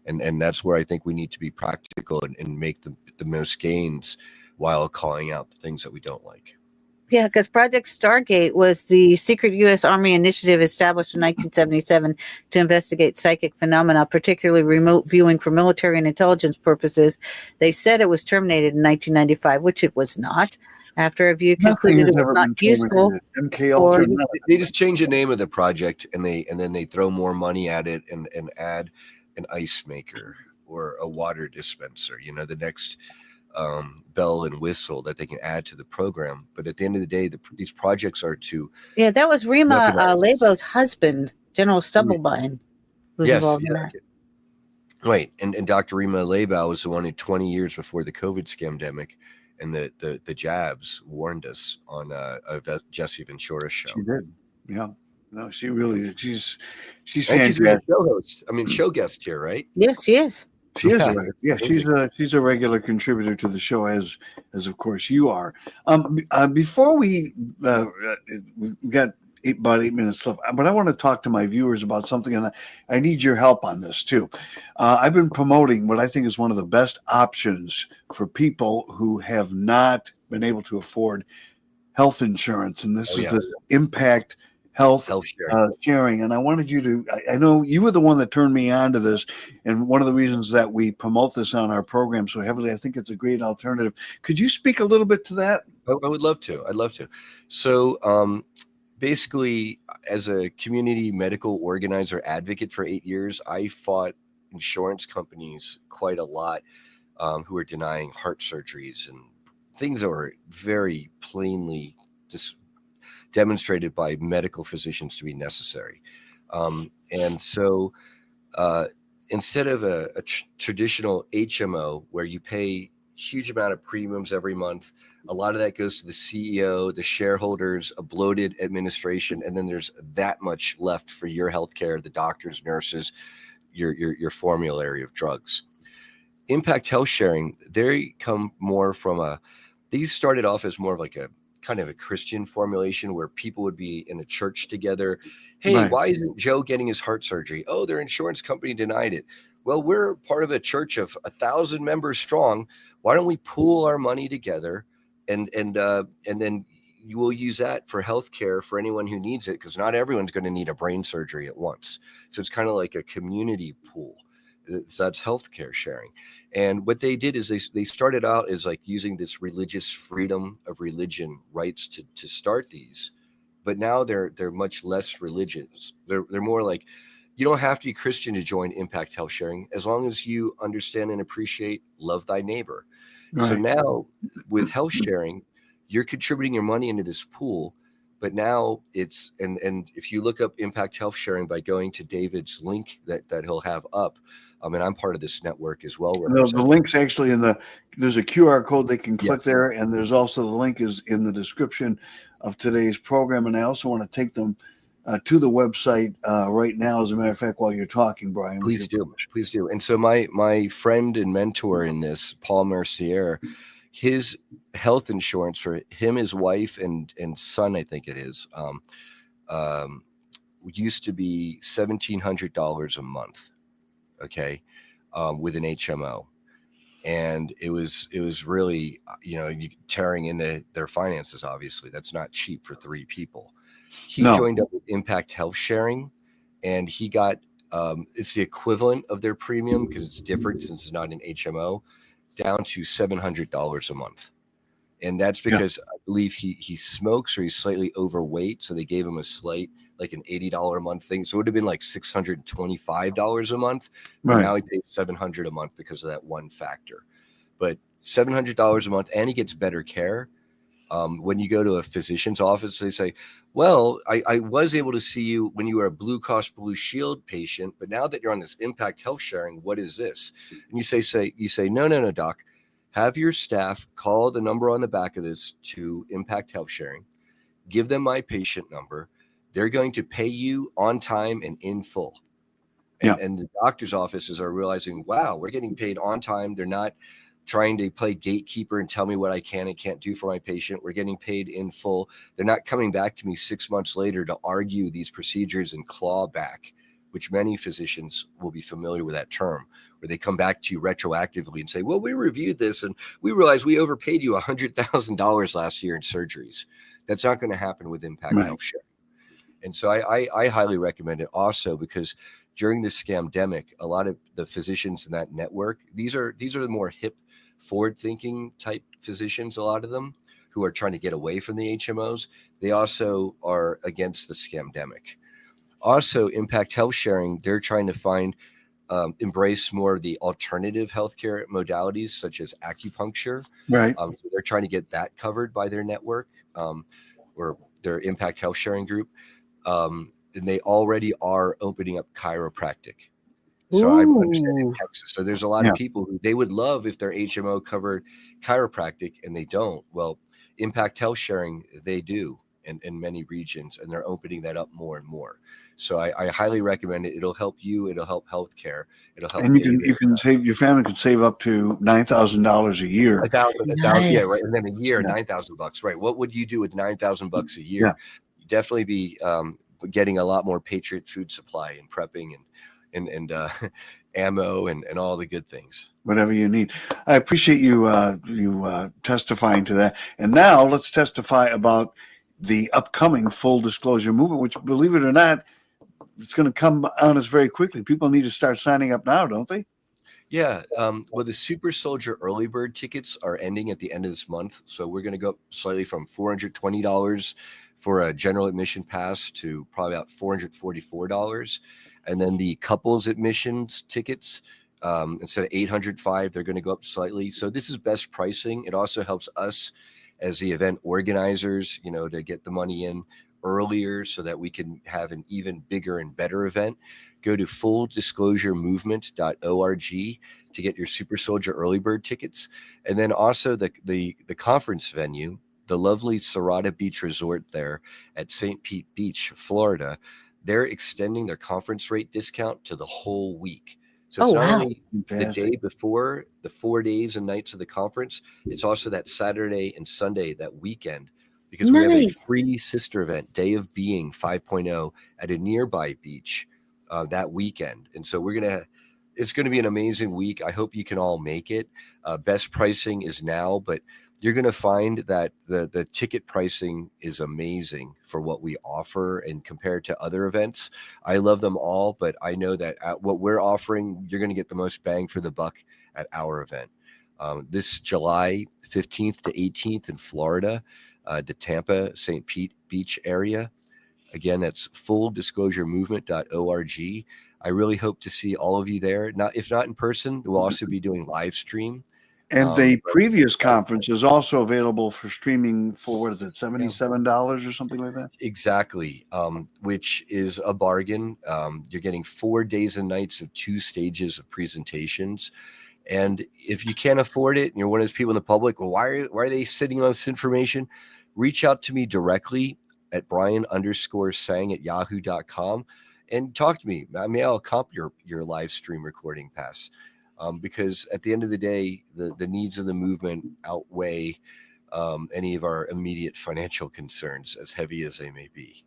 And that's where I think we need to be practical and make the most gains while calling out the things that we don't like. Yeah, because Project Stargate was the secret U.S. Army initiative established in 1977 to investigate psychic phenomena, particularly remote viewing for military and intelligence purposes. They said it was terminated in 1995, which it was not. After a review concluded it was not useful. They just change the name of the project and then they throw more money at it and add an ice maker or a water dispenser. The next bell and whistle that they can add to the program. But at the end of the day, these projects are to that was Rima Lebo's husband, General Stubblebine, who's involved in that. Right, and Dr. Rima Lebo was the one who 20 years before the COVID scamdemic and the jabs warned us on a Jesse Ventura show. She did, yeah. No, she really is. She's fantastic. fantastic. She's a show host. I mean, show guest here, right? Yes, she is. She is. Yeah, she's a regular contributor to the show, as of course you are. Before we got about 8 minutes left, but I want to talk to my viewers about something, and I need your help on this too. I've been promoting what I think is one of the best options for people who have not been able to afford health insurance, and this is the Impact Health sharing. And I wanted you to, I know you were the one that turned me on to this. And one of the reasons that we promote this on our program so heavily, I think it's a great alternative. Could you speak a little bit to that? I would love to. I'd love to. So basically, as a community medical organizer advocate for 8 years, I fought insurance companies quite a lot who were denying heart surgeries and things that were very plainly demonstrated by medical physicians to be necessary. And so instead of a traditional HMO where you pay huge amount of premiums every month, a lot of that goes to the CEO, the shareholders, a bloated administration, and then there's that much left for your healthcare, the doctors, nurses, your formulary of drugs. Impact Health Sharing, they come more from these started off as more of like a kind of a Christian formulation where people would be in a church together. Hey, why isn't Joe getting his heart surgery? Oh, their insurance company denied it. Well, we're part of a church of 1,000 members strong. Why don't we pool our money together and then you will use that for healthcare for anyone who needs it, because not everyone's going to need a brain surgery at once. So it's kind of like a community pool. So that's healthcare sharing. And what they did is they started out as like using this religious freedom of religion rights to start these, but now they're much less religious. They're more like, you don't have to be Christian to join Impact Health Sharing as long as you understand and appreciate love thy neighbor. Right. So now with health sharing, you're contributing your money into this pool, but now it's and if you look up Impact Health Sharing by going to David's link that he'll have up. I mean, I'm part of this network as well. The link's actually there's a QR code they can click there. And there's also the link is in the description of today's program. And I also want to take them to the website right now. As a matter of fact, while you're talking, Brian. Please do. And so my friend and mentor in this, Paul Mercier, his health insurance for him, his wife and son, I think it is, used to be $1,700 a month, okay, with an HMO. And it was really, tearing into their finances. Obviously, that's not cheap for 3 people. He joined up with Impact Health Sharing, and he got it's the equivalent of their premium because it's different since it's not an HMO, down to $700 a month. And that's because I believe he smokes or he's slightly overweight, so they gave him a slight, like an $80 a month thing. So it would have been like $625 a month. But now he pays $700 a month because of that one factor. But $700 a month, and he gets better care. When you go to a physician's office, they say, well, I was able to see you when you were a Blue Cross Blue Shield patient, but now that you're on this Impact Health Sharing, what is this? And you say, no, doc. Have your staff call the number on the back of this to Impact Health Sharing. Give them my patient number. They're going to pay you on time and in full. And the doctor's offices are realizing, wow, we're getting paid on time. They're not trying to play gatekeeper and tell me what I can and can't do for my patient. We're getting paid in full. They're not coming back to me 6 months later to argue these procedures and claw back, which many physicians will be familiar with that term, where they come back to you retroactively and say, well, we reviewed this and we realized we overpaid you $100,000 last year in surgeries. That's not going to happen with Impact Health Sharing. And so I highly recommend it also because during this scamdemic, a lot of the physicians in that network, these are the more hip, forward-thinking type physicians, a lot of them, who are trying to get away from the HMOs. They also are against the scamdemic. Also, Impact Health Sharing, they're trying to embrace more of the alternative healthcare modalities, such as acupuncture. So they're trying to get that covered by their network or their Impact Health Sharing group. And they already are opening up chiropractic. So I understand in Texas. So there's a lot of people who they would love if their HMO covered chiropractic, and they don't. Well, Impact Health Sharing, they do in many regions, and they're opening that up more and more. So I highly recommend it. It'll help you. It'll help healthcare. It'll help. And you can save, your family could save up to $9,000 a year. $1,000, yeah, right. And then a year, $9,000, right? What would you do with $9,000 a year? You'd definitely be getting a lot more Patriot food supply and prepping and ammo and all the good things. Whatever you need. I appreciate you testifying to that. And now let's testify about the upcoming full disclosure movement, which, believe it or not, it's going to come on us very quickly. People need to start signing up now, don't they? Yeah. Well, the Super Soldier early bird tickets are ending at the end of this month. So we're going to go up slightly from $420 for a general admission pass to probably about $444. And then the couples admissions tickets, instead of $805, they're going to go up slightly. So this is best pricing. It also helps us as the event organizers, to get the money in earlier so that we can have an even bigger and better event. Go to fulldisclosuremovement.org to get your Super Soldier early bird tickets. And then also the conference venue, the lovely Serrata Beach Resort there at St. Pete Beach, Florida, they're extending their conference rate discount to the whole week. So it's not only the day before, the 4 days and nights of the conference, it's also that Saturday and Sunday, that weekend, because we have a free sister event, Day of Being 5.0, at a nearby beach that weekend. And so it's going to be an amazing week. I hope you can all make it. Best pricing is now, but you're going to find that the ticket pricing is amazing for what we offer and compared to other events. I love them all, but I know that at what we're offering, you're going to get the most bang for the buck at our event. This July 15th to 18th in Florida, the Tampa, St. Pete Beach area. Again, that's fulldisclosuremovement.org. I really hope to see all of you there. If not in person, we'll also be doing live stream. And the previous conference is also available for streaming for, what is it, $77 or something like that? Exactly, which is a bargain. You're getting 4 days and nights of 2 stages of presentations. And if you can't afford it and you're one of those people in the public, well, why are they sitting on this information? Reach out to me directly at brian_sang@yahoo.com and talk to me. I mean, I'll comp your live stream recording pass. Because at the end of the day, the needs of the movement outweigh any of our immediate financial concerns, as heavy as they may be.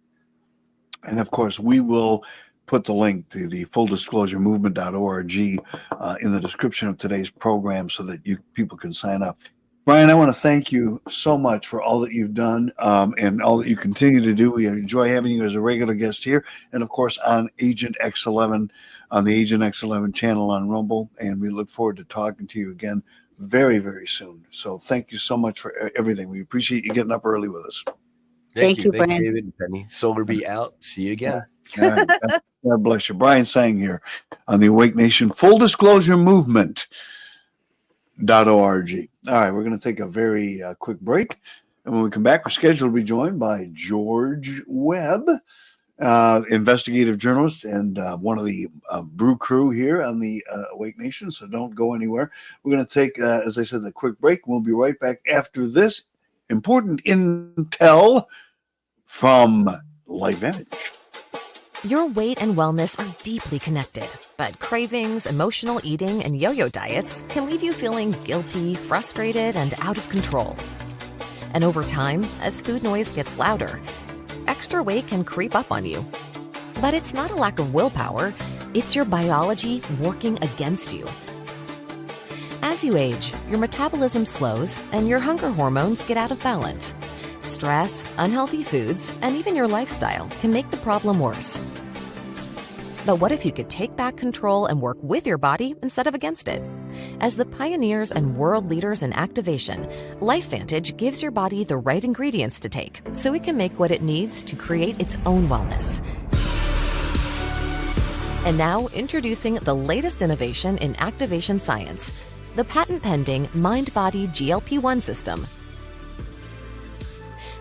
And of course, we will put the link to the fulldisclosuremovement.org in the description of today's program so that people can sign up. Brian, I want to thank you so much for all that you've done and all that you continue to do. We enjoy having you as a regular guest here, and of course on Agent X11, on the Agent X11 channel on Rumble. And we look forward to talking to you again very, very soon. So thank you so much for everything. We appreciate you getting up early with us. Thank you, Brian. David and Penny. Solar be out. See you again. All right. God bless you. Brian Tseng here on the Awake Nation Full Disclosure Movement.org. All right, we're going to take a very quick break. And when we come back, we're scheduled to be joined by George Webb, investigative journalist and one of the brew crew here on the Awake Nation. So don't go anywhere. We're going to take, as I said, a quick break. We'll be right back after this important intel from LifeVantage. Your weight and wellness are deeply connected, but cravings, emotional eating, and yo-yo diets can leave you feeling guilty, frustrated, and out of control. And over time, as food noise gets louder, extra weight can creep up on you. But it's not a lack of willpower, it's your biology working against you. As you age, your metabolism slows and your hunger hormones get out of balance. Stress, unhealthy foods, and even your lifestyle can make the problem worse. But what if you could take back control and work with your body instead of against it? As the pioneers and world leaders in activation, LifeVantage gives your body the right ingredients to take so it can make what it needs to create its own wellness. And now, introducing the latest innovation in activation science, the patent-pending Mind-Body GLP-1 system.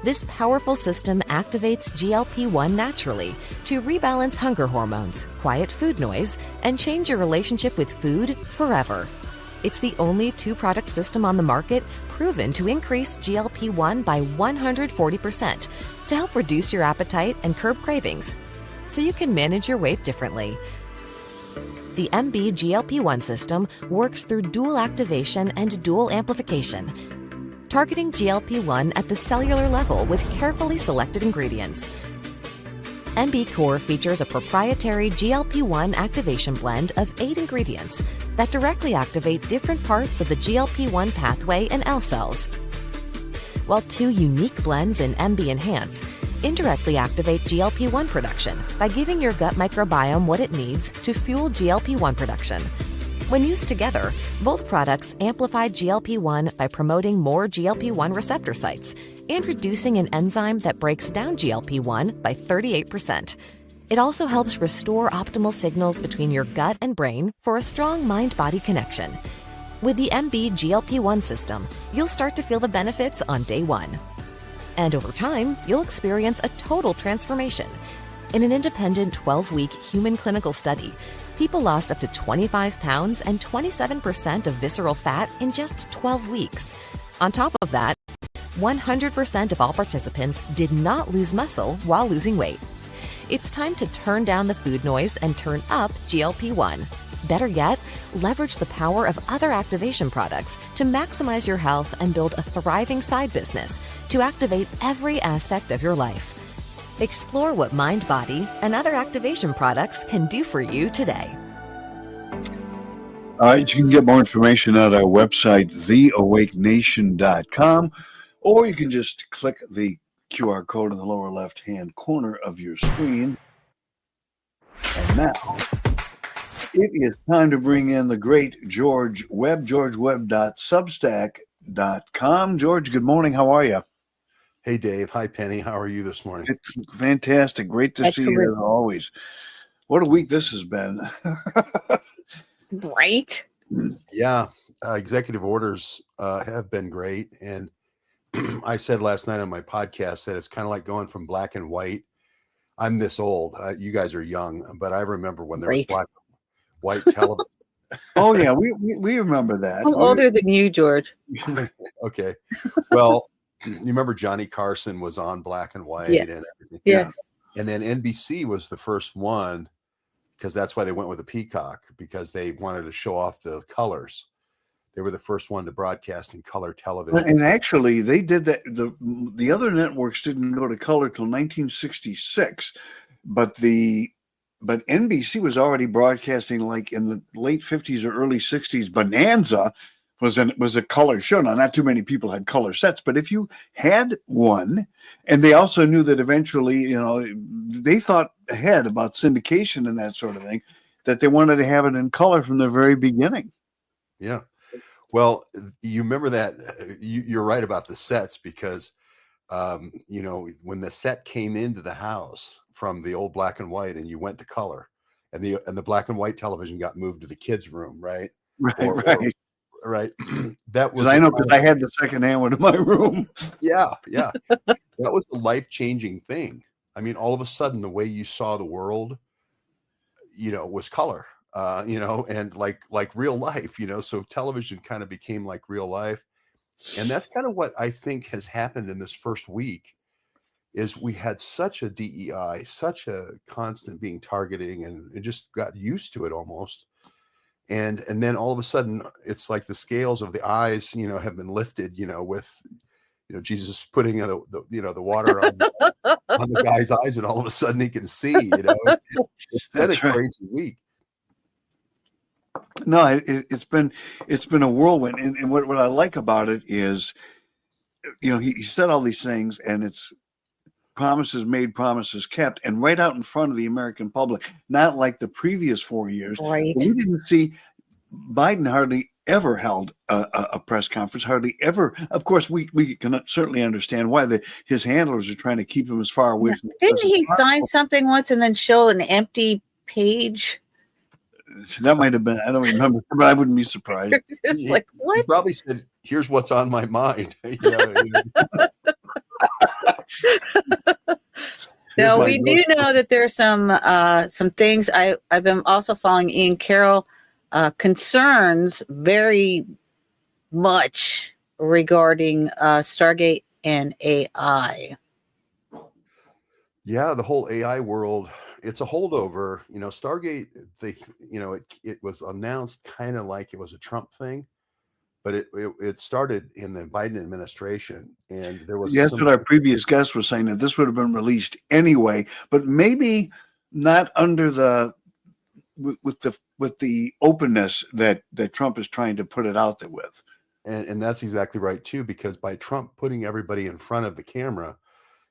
This powerful system activates GLP-1 naturally to rebalance hunger hormones, quiet food noise, and change your relationship with food forever. It's the only two-product system on the market proven to increase GLP-1 by 140% to help reduce your appetite and curb cravings, so you can manage your weight differently. The MB GLP-1 system works through dual activation and dual amplification, targeting GLP-1 at the cellular level with carefully selected ingredients. MB Core features a proprietary GLP-1 activation blend of 8 ingredients that directly activate different parts of the GLP-1 pathway in L cells, while 2 unique blends in MB Enhance indirectly activate GLP-1 production by giving your gut microbiome what it needs to fuel GLP-1 production. When used together, both products amplify GLP-1 by promoting more GLP-1 receptor sites and reducing an enzyme that breaks down GLP-1 by 38%. It also helps restore optimal signals between your gut and brain for a strong mind-body connection. With the MB GLP-1 system, you'll start to feel the benefits on day 1. And over time, you'll experience a total transformation. In an independent 12-week human clinical study, people lost up to 25 pounds and 27% of visceral fat in just 12 weeks. On top of that, 100% of all participants did not lose muscle while losing weight. It's time to turn down the food noise and turn up GLP-1. Better yet, leverage the power of other activation products to maximize your health and build a thriving side business to activate every aspect of your life. Explore what Mind-Body and other activation products can do for you today. All right, you can get more information at our website, theawakenation.com, or you can just click the QR code in the lower left-hand corner of your screen. And now, it is time to bring in the great George Webb, georgewebb.substack.com. George, good morning. How are you? Hey, Dave. Hi, Penny. How are you this morning? It's fantastic. Great to see you as always. What a week this has been. Right? Yeah. Executive orders have been great. And I said last night on my podcast that it's kind of like going from black and white. I'm this old. You guys are young, but I remember when there was black and white television. Oh, yeah. We remember that. I'm older than you, George. Okay. Well, you remember Johnny Carson was on black and white and everything. Yes. And then NBC was the first one, because that's why they went with the Peacock, because they wanted to show off the colors. They were the first one to broadcast in color television. And actually, they did that. The other networks didn't go to color till 1966. but NBC was already broadcasting, like in the late 50s or early 60s. Bonanza was a color show. Now, not too many people had color sets, but if you had one, and they also knew that eventually, they thought ahead about syndication and that sort of thing, that they wanted to have it in color from the very beginning. Yeah. Well, you remember that you're right about the sets, because when the set came into the house from the old black and white and you went to color, and the black and white television got moved to the kids' room, right? Right. Right. That was, I know, because I had the secondhand one in my room. Yeah. That was a life-changing thing. I mean, all of a sudden, the way you saw the world, was color, and like real life, so television kind of became like real life. And that's kind of what I think has happened in this first week, is we had such a DEI, such a constant being targeting, and it just got used to it almost. And then all of a sudden, it's like the scales of the eyes, have been lifted, with, Jesus putting the water on the guy's eyes, and all of a sudden he can see. It's been a crazy week. No, it's been a whirlwind, and what I like about it is, he said all these things, and it's promises made, promises kept, and right out in front of the American public. Not like the previous 4 years. Right. We didn't see Biden hardly ever held a press conference, hardly ever. Of course, we can certainly understand why his handlers are trying to keep him as far away from. Didn't he sign something once and then show an empty page? That might have been, I don't remember, but I wouldn't be surprised. It's like, what? He probably said, "Here's what's on my mind." No, we do know that there's some things. I've been also following Ian Carroll concerns very much regarding Stargate and AI. Yeah, the whole AI world, it's a holdover. Stargate, it was announced kind of like it was a Trump thing, but it started in the Biden administration, and there was. Yes, what our previous guest was saying, that this would have been released anyway, but maybe not under with the openness that Trump is trying to put it out there with. And that's exactly right too, because by Trump putting everybody in front of the camera,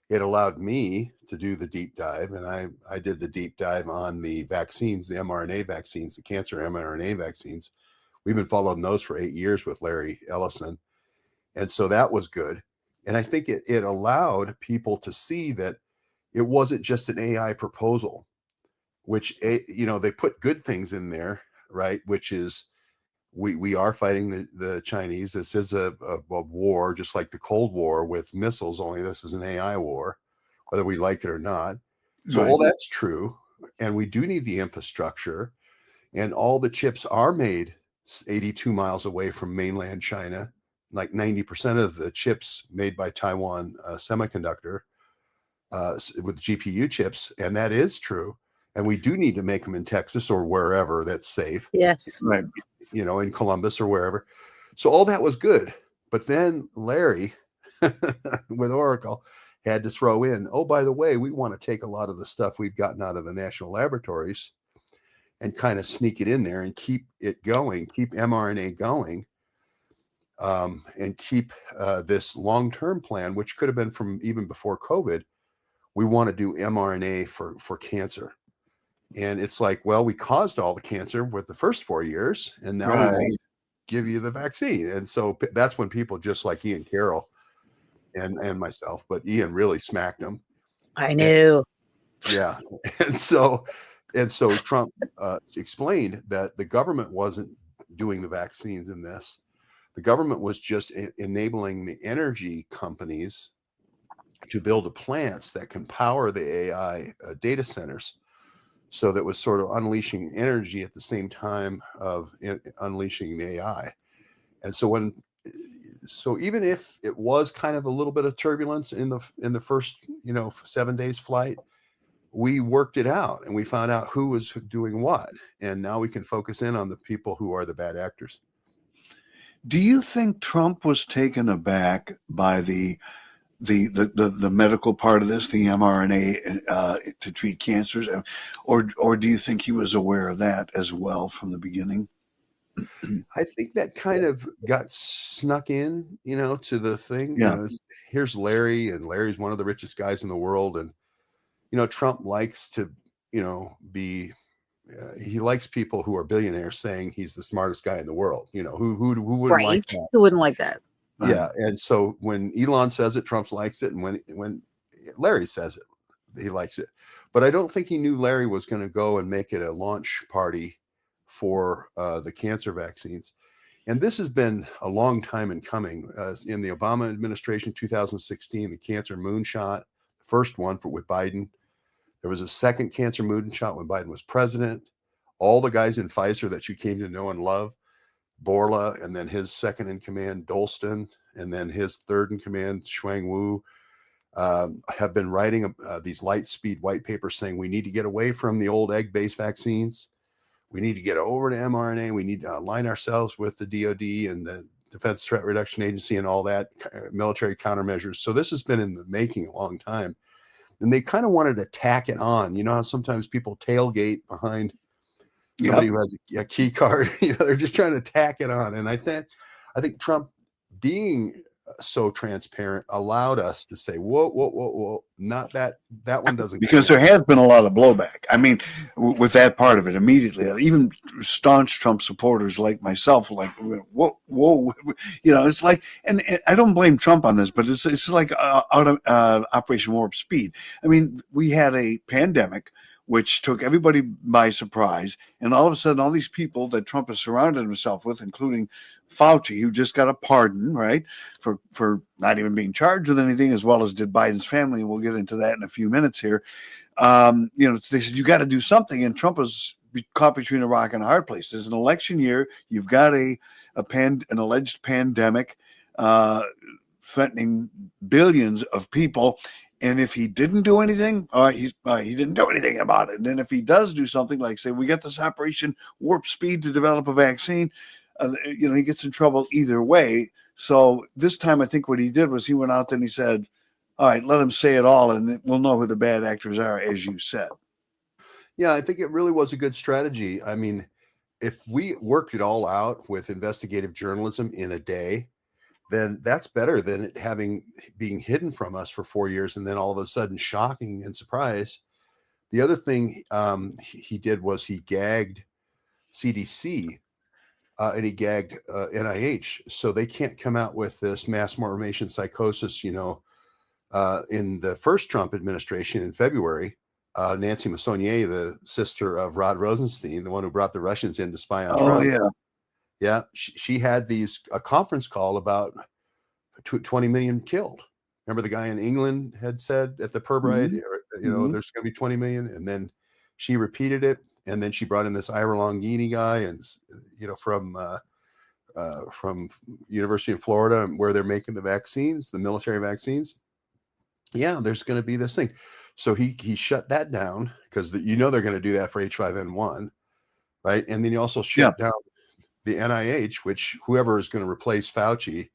it allowed me to do the deep dive, and I did the deep dive on the vaccines, the mRNA vaccines, the cancer mRNA vaccines. We've been following those for 8 years with Larry Ellison. And so that was good. And I think it allowed people to see that it wasn't just an AI proposal, which, they put good things in there, right? Which is, we are fighting the Chinese. This is a war, just like the Cold War with missiles, only this is an AI war, whether we like it or not. So Right. all that's true. And we do need the infrastructure. And all the chips are made 82 miles away from mainland China. Like 90% of the chips made by Taiwan Semiconductor with GPU chips. And that is true. And we do need to make them in Texas or wherever that's safe. Yes. Right. In Columbus or wherever. So all that was good. But then Larry with Oracle had to throw in, oh, by the way, we want to take a lot of the stuff we've gotten out of the national laboratories and kind of sneak it in there and keep it going, keep mRNA going, and keep this long-term plan, which could have been from even before COVID. We want to do mRNA for cancer. And it's like, well, we caused all the cancer with the first 4 years, and now we want to give you the vaccine. And so that's when people just like Ian Carroll and myself, but Ian really smacked them. I knew. Yeah. And so Trump explained that the government wasn't doing the vaccines in this. The government was just enabling the energy companies to build the plants that can power the AI data centers. So that was sort of unleashing energy at the same time of unleashing the AI. And so even if it was kind of a little bit of turbulence in the first 7 days flight, we worked it out and we found out who was doing what. And now we can focus in on the people who are the bad actors. Do you think Trump was taken aback by the the medical part of this, the mRNA to treat cancers, or do you think he was aware of that as well from the beginning? I think that kind of got snuck in, to the thing. Yeah. Here's Larry, and Larry's one of the richest guys in the world, and Trump likes to, be. He likes people who are billionaires saying he's the smartest guy in the world. Who wouldn't like that? Who wouldn't like that? Yeah, and so when Elon says it, Trump likes it, and when Larry says it, he likes it. But I don't think he knew Larry was going to go and make it a launch party for the cancer vaccines. And this has been a long time in coming. In the Obama administration, 2016, the cancer moonshot, the first one with Biden. There was a second cancer moonshot when Biden was president. All the guys in Pfizer that you came to know and love, Borla, and then his second in command, Dolston, and then his third in command, Shuang Wu, have been writing these light speed white papers saying we need to get away from the old egg-based vaccines. We need to get over to mRNA. We need to align ourselves with the DoD and the Defense Threat Reduction Agency and all that military countermeasures. So this has been in the making a long time. And they kind of wanted to tack it on. You know how sometimes people tailgate behind somebody who has a key card? They're just trying to tack it on. And I think Trump, being so transparent, allowed us to say, whoa, not that one doesn't. Because there has been a lot of blowback. I mean, with that part of it immediately, even staunch Trump supporters like myself, like, whoa, it's like, and I don't blame Trump on this, but it's like out of Operation Warp Speed. I mean, we had a pandemic which took everybody by surprise, and all of a sudden, all these people that Trump has surrounded himself with, including Fauci, who just got a pardon, right, for not even being charged with anything, as well as did Biden's family. And we'll get into that in a few minutes here. They said, you got to do something. And Trump was caught between a rock and a hard place. There's an election year. You've got an alleged pandemic threatening billions of people. And if he didn't do anything, he didn't do anything about it. And then if he does do something, like say, we got this Operation Warp Speed to develop a vaccine, he gets in trouble either way. So this time, I think what he did was he went out there and he said, all right, let him say it all, and we'll know who the bad actors are, as you said. Yeah, I think it really was a good strategy. I mean, if we worked it all out with investigative journalism in a day, then that's better than it being hidden from us for 4 years and then all of a sudden shocking and surprise. The other thing he did was he gagged CDC and he gagged NIH, so they can't come out with this mass formation psychosis. In the first Trump administration in February, Nancy Messonnier, the sister of Rod Rosenstein, the one who brought the Russians in to spy on Trump. Yeah, she had a conference call about 20 million killed. Remember the guy in England had said at the Purbright, there's going to be 20 million, and then she repeated it, and then she brought in this Ira Longini guy, and from University of Florida, where they're making the vaccines, the military vaccines. Yeah, there's going to be this thing. So he shut that down because they're going to do that for H5N1, right? And then he also shut down the NIH, which whoever is going to replace Fauci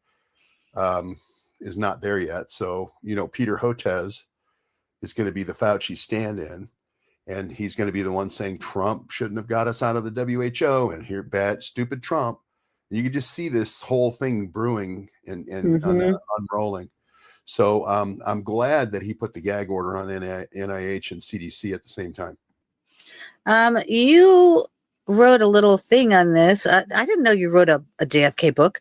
is not there yet. So, Peter Hotez is going to be the Fauci stand-in, and he's going to be the one saying Trump shouldn't have got us out of the WHO, and here, bad, stupid Trump. You can just see this whole thing brewing and unrolling. So I'm glad that he put the gag order on NIH and CDC at the same time. You wrote a little thing on this. I didn't know you wrote a JFK book.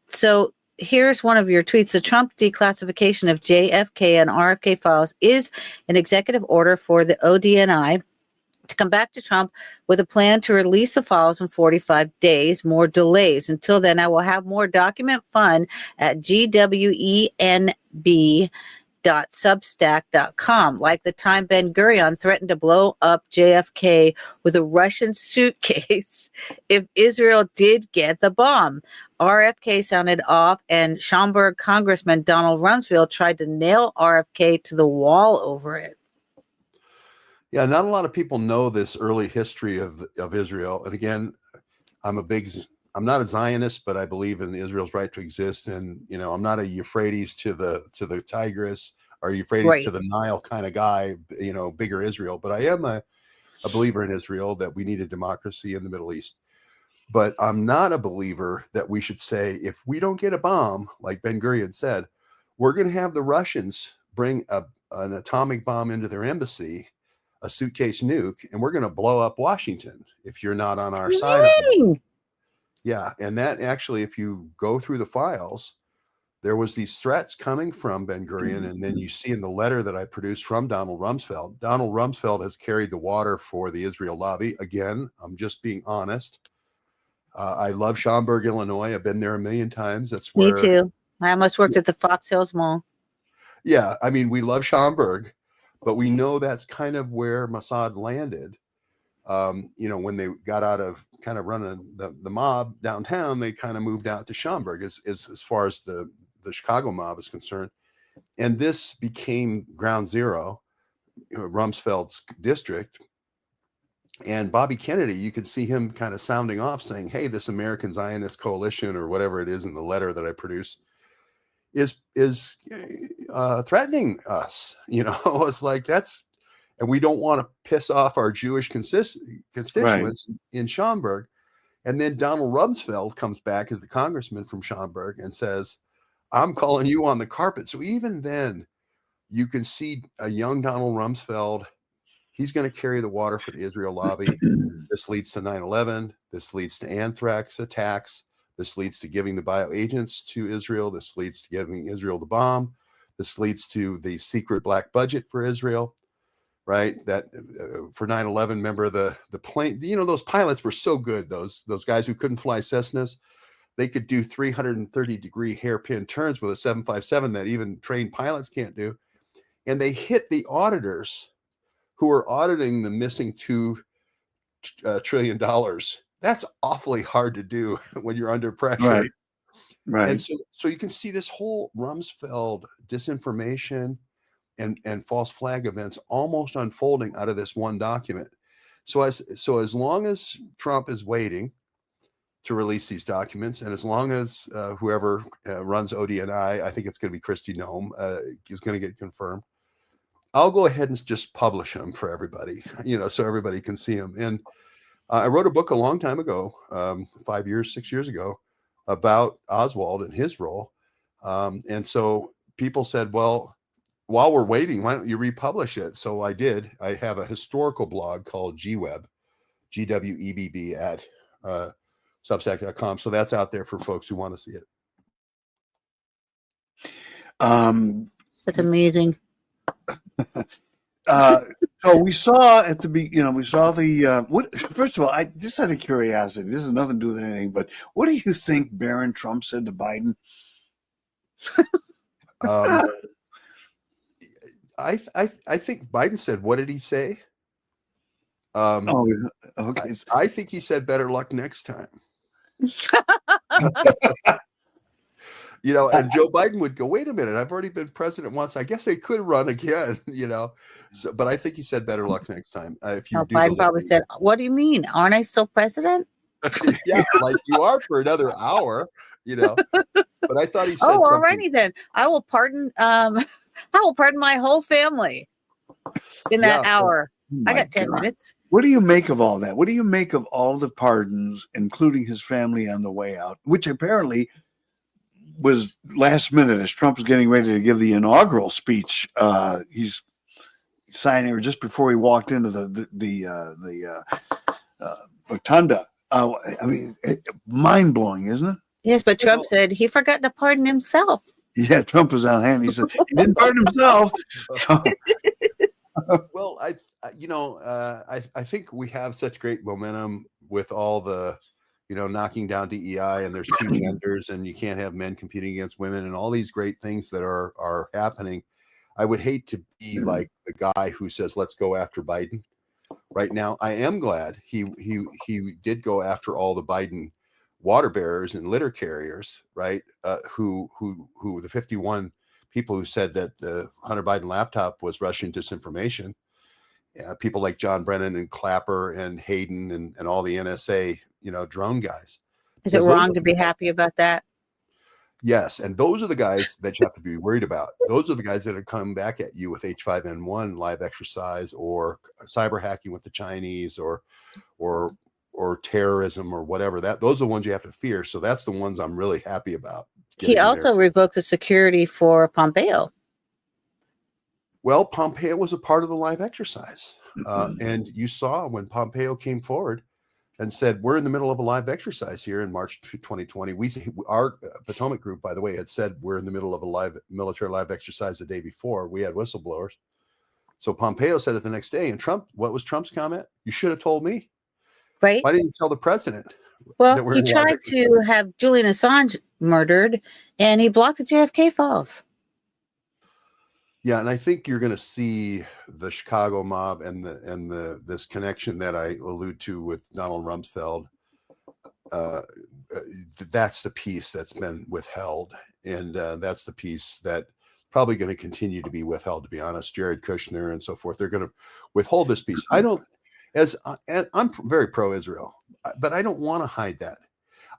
So here's one of your tweets. The Trump declassification of JFK and RFK files is an executive order for the ODNI to come back to Trump with a plan to release the files in 45 days. More delays. Until then, I will have more document fun at GWENB.substack.com. Like the time Ben Gurion threatened to blow up JFK with a Russian suitcase if Israel did get the bomb. RFK sounded off, and Schaumburg Congressman Donald Rumsfeld tried to nail RFK to the wall over it. Yeah, not a lot of people know this early history of Israel. And again, I'm a big I'm not a Zionist, but I believe in Israel's right to exist. And, you know, I'm not a Euphrates to the Tigris or Euphrates to the Nile kind of guy, you know, bigger Israel. But I am a believer in Israel, that we need a democracy in the Middle East. But I'm not a believer that we should say, if we don't get a bomb, like Ben Gurion said, we're going to have the Russians bring an atomic bomb into their embassy, a suitcase nuke, and we're going to blow up Washington if you're not on our side of it. Yeah. And that actually, if you go through the files, there was these threats coming from Ben Gurion. And then you see in the letter that I produced from Donald Rumsfeld, Donald Rumsfeld has carried the water for the Israel lobby. Again, I'm just being honest. I love Schaumburg, Illinois. I've been there a million times. That's where. Me too. I almost worked at the Fox Hills Mall. Yeah. I mean, we love Schaumburg, but we know that's kind of where Mossad landed. You know, when they got out of kind of running the mob downtown, they kind of moved out to Schaumburg as far as the Chicago mob is concerned. And this became ground zero, you know, Rumsfeld's district. And Bobby Kennedy, you could see him kind of sounding off saying, hey, this American Zionist coalition, or whatever it is in the letter that I produced, is threatening us. You know, it's like and we don't want to piss off our Jewish constituents in Schaumburg. And then Donald Rumsfeld comes back as the congressman from Schaumburg and says, I'm calling you on the carpet. So even then, you can see a young Donald Rumsfeld. He's going to carry the water for the Israel lobby. This leads to 9/11. This leads to anthrax attacks. This leads to giving the bioagents to Israel. This leads to giving Israel the bomb. This leads to the secret black budget for Israel, right? That for 9/11, remember the plane, you know, those pilots were so good. Those guys who couldn't fly Cessnas, they could do 330-degree hairpin turns with a 757 that even trained pilots can't do. And they hit the auditors who are auditing the missing $2 trillion. That's awfully hard to do when you're under pressure. Right. And so you can see this whole Rumsfeld disinformation and false flag events almost unfolding out of this one document. So as long as Trump is waiting to release these documents, and as long as whoever runs ODNI, I think it's going to be Kristi Noem, is going to get confirmed, I'll go ahead and just publish them for everybody, you know, so everybody can see them. And I wrote a book a long time ago, 6 years ago, about Oswald and his role. And so people said, well, while we're waiting, why don't you republish it? So I did. I have a historical blog called GWebb, GWEBB at Substack.com. So that's out there for folks who want to see it. That's amazing. So we saw at the we saw the first of all, I just out of curiosity, this has nothing to do with anything, but what do you think Barron Trump said to Biden? I think Biden said, what did he say? Okay. I think he said better luck next time. You know, and Joe Biden would go, wait a minute, I've already been president once. I guess I could run again, you know. So, but I think he said better luck next time. If you Biden probably said, what do you mean? Aren't I still president? Yeah, like you are for another hour, you know. But I thought he said something. Alrighty then. I will pardon my whole family in that hour. I got 10 minutes. What do you make of all that? What do you make of all the pardons, including his family on the way out, which apparently was last minute as Trump was getting ready to give the inaugural speech? He's signing, or just before he walked into the rotunda. I mean, mind blowing, isn't it? Yes, but Trump said he forgot to pardon himself. Yeah, Trump was on hand. He said he didn't pardon himself. So. Well, I think we have such great momentum with all the, you know, knocking down DEI, and there's two genders, and you can't have men competing against women, and all these great things that are happening. I would hate to be like the guy who says, let's go after Biden right now. I am glad he did go after all the Biden water bearers and litter carriers, right? Who the 51 people who said that the Hunter Biden laptop was Russian disinformation. People like John Brennan and Clapper and Hayden and all the NSA, you know, drone guys. Is it wrong to be happy about that? Yes, and those are the guys that you have to be worried about. Those are the guys that are coming back at you with H5N1 live exercise or cyber hacking with the Chinese or terrorism or whatever. Those are the ones you have to fear. So that's the ones I'm really happy about. He also revokes the security for Pompeo. Well, Pompeo was a part of the live exercise. And you saw when Pompeo came forward and said, we're in the middle of a live exercise here in March 2020. Our Potomac group, by the way, had said we're in the middle of a military live exercise the day before. We had whistleblowers. So Pompeo said it the next day. And Trump, what was Trump's comment? You should have told me. Right. Why didn't you tell the president? Well, he tried to have Julian Assange murdered, and he blocked the JFK files. Yeah, and I think you're going to see the Chicago mob and this connection that I allude to with Donald Rumsfeld. That's the piece that's been withheld, and that's the piece that probably going to continue to be withheld. To be honest, Jared Kushner and so forth, they're going to withhold this piece. I'm very pro-Israel, but I don't want to hide that.